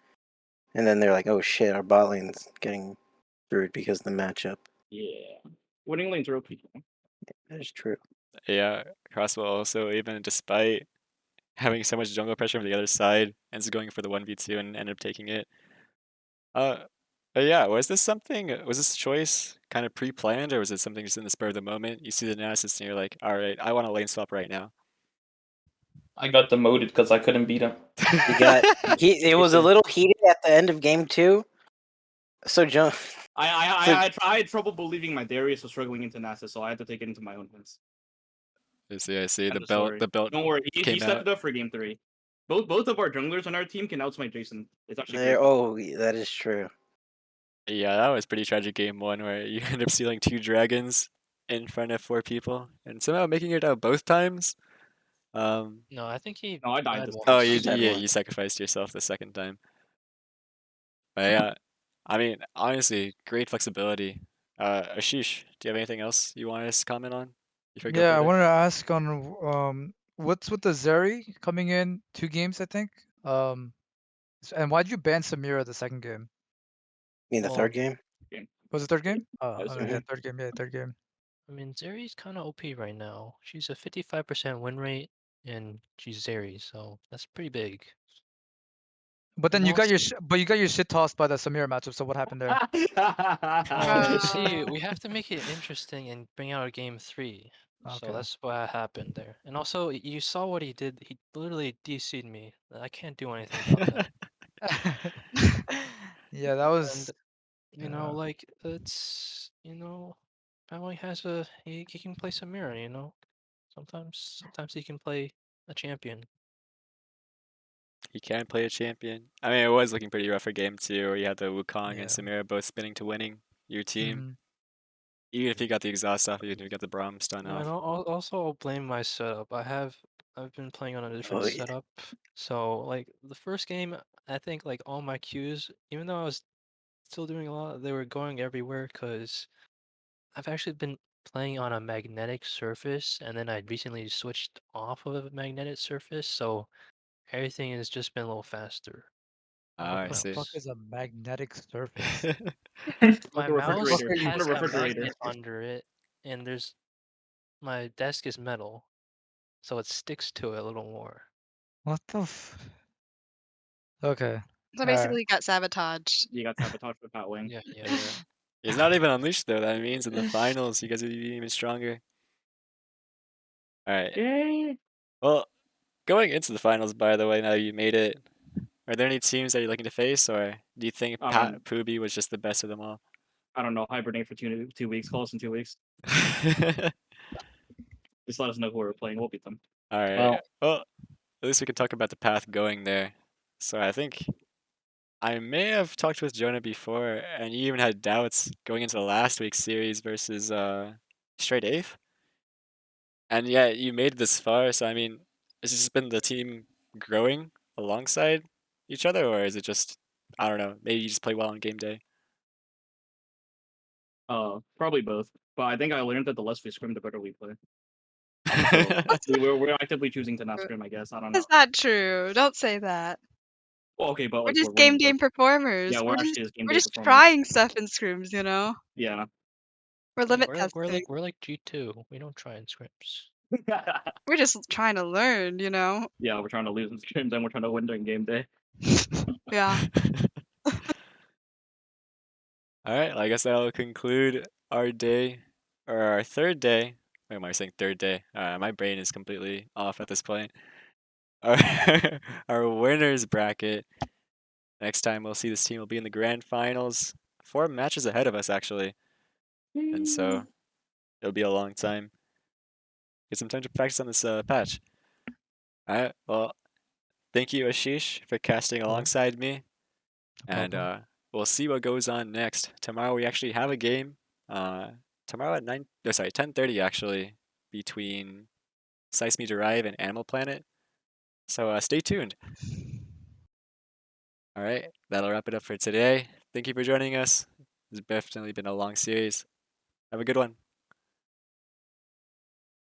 And then they're like, "Oh shit, our bot lane's getting screwed because of the matchup." Yeah. Winning lanes are OP. That is true. Yeah, Crossbow also, even despite having so much jungle pressure from the other side, ends up going for the 1v2 and ended up taking it. But yeah, was this choice kind of pre-planned, or was it something just in the spur of the moment? You see the Nasus and you're like, all right, I want a lane swap right now. I got demoted because I couldn't beat him. It was a little heated at the end of game 2. So I had trouble believing my Darius was struggling into Nasus, so I had to take it into my own hands. I see. End The of belt, story. the belt Don't worry, he came stepped out. it up for game 3. Both of our junglers on our team can outsmite Jason. It's actually there. crazy. Oh, that is true. Yeah, that was pretty tragic game one where you end up stealing 2 dragons in front of 4 people and somehow making it out both times. Um, No, I think he No, I died died this oh, time. once. That one. you sacrificed yourself the second time. But yeah, I mean, honestly, great flexibility. Ashish, do you have anything else you want us to comment on before we go Yeah, I further? wanted to ask on what's with the Zeri coming in 2 games, I think. And why'd you ban Samira the second game? You mean the Well, third game? Was it third game? Oh, Yes, okay, sir. yeah, third game. Yeah, third game. I mean, Zeri's kind of OP right now. She's a 55% win rate, and she's Zeri, so that's pretty big. But then And you got also, your shit tossed by the Samira matchup. So what happened there? well, you see, Uh, we have to make it interesting and bring out a game 3. So Okay. that's what happened there. And also, you saw what he did. He literally DC'd me. I can't do anything about that. Yeah, that was And yeah. like it's PWBY has he can play some mirror. Sometimes he can play a champion. He can play a champion. I mean, it was looking pretty rough for game 2, where you had the Wukong and Yeah. Samira both spinning to winning your team. Mhm. Even if you got the exhaust off, even if you got the Braum stun Yeah, and off. also I'll blame my setup. I've been playing on a different Oh yeah. setup. So like the first game, I think like all my cues, even though I was still doing a lot, they were going everywhere because I've actually been playing on a magnetic surface, and then I recently switched off of a magnetic surface, so everything has just been a little faster. Oh, What I the see. fuck is a magnetic surface? Like My a mouse Fuck refrigerator. are you Put a has a talking refrigerator. magnet under it, and my desk is metal, so it sticks to it a little more. What the Okay. So Alright. basically, you got sabotaged. You got sabotaged with Pat Wing. Yeah. Yeah. He's not even unleashed though. That means in the finals, you guys will be even stronger. All right. Yay! Well, going into the finals, by the way, now you made it. Are there any teams that you're looking to face, or do you think PWBY was just the best of them all? I don't know. Hibernate for 2 weeks. Call us in 2 weeks. Just let us know who we're playing. We'll beat them. All right. Well, at least we can talk about the path going there. So I think I may have talked with Jonah before, and you even had doubts going into the last week's series versus Straight Eighth. And yeah, you made it this far. So I mean, has it just been the team growing alongside each other, or is it just, I don't know, maybe you just play well on game day? Probably both. But I think I learned that the less we scrim, the better we play. So we're actively choosing to not scrim. I guess I don't know. Is that true? Don't say that. Well, okay, but We're like we're just game winning. day So performers. yeah, we're actually just game We're day just performers. trying stuff in scrims, you know? Yeah. We're limit We're testing. like G2. We don't try in scripts. We're just trying to learn, you know? Yeah, we're trying to lose in scrims and we're trying to win during game day. Yeah. All right, well, I guess that'll conclude our day, or our third day. Why am I saying third day? My brain is completely off at this point. Our, our winners bracket. Next time we'll see this team will be in the grand finals. 4 matches ahead of us, actually. And so it'll be a long time. Get some time to practice on this patch. All right, well, thank you, Ashish, for casting alongside me. No And problem. we'll see what goes on next. Tomorrow we actually have a game. Tomorrow at 10:30 actually, between Seisme Derive and Animal Planet. So stay tuned. All right, that'll wrap it up for today. Thank you for joining us. It's definitely been a long series. Have a good one.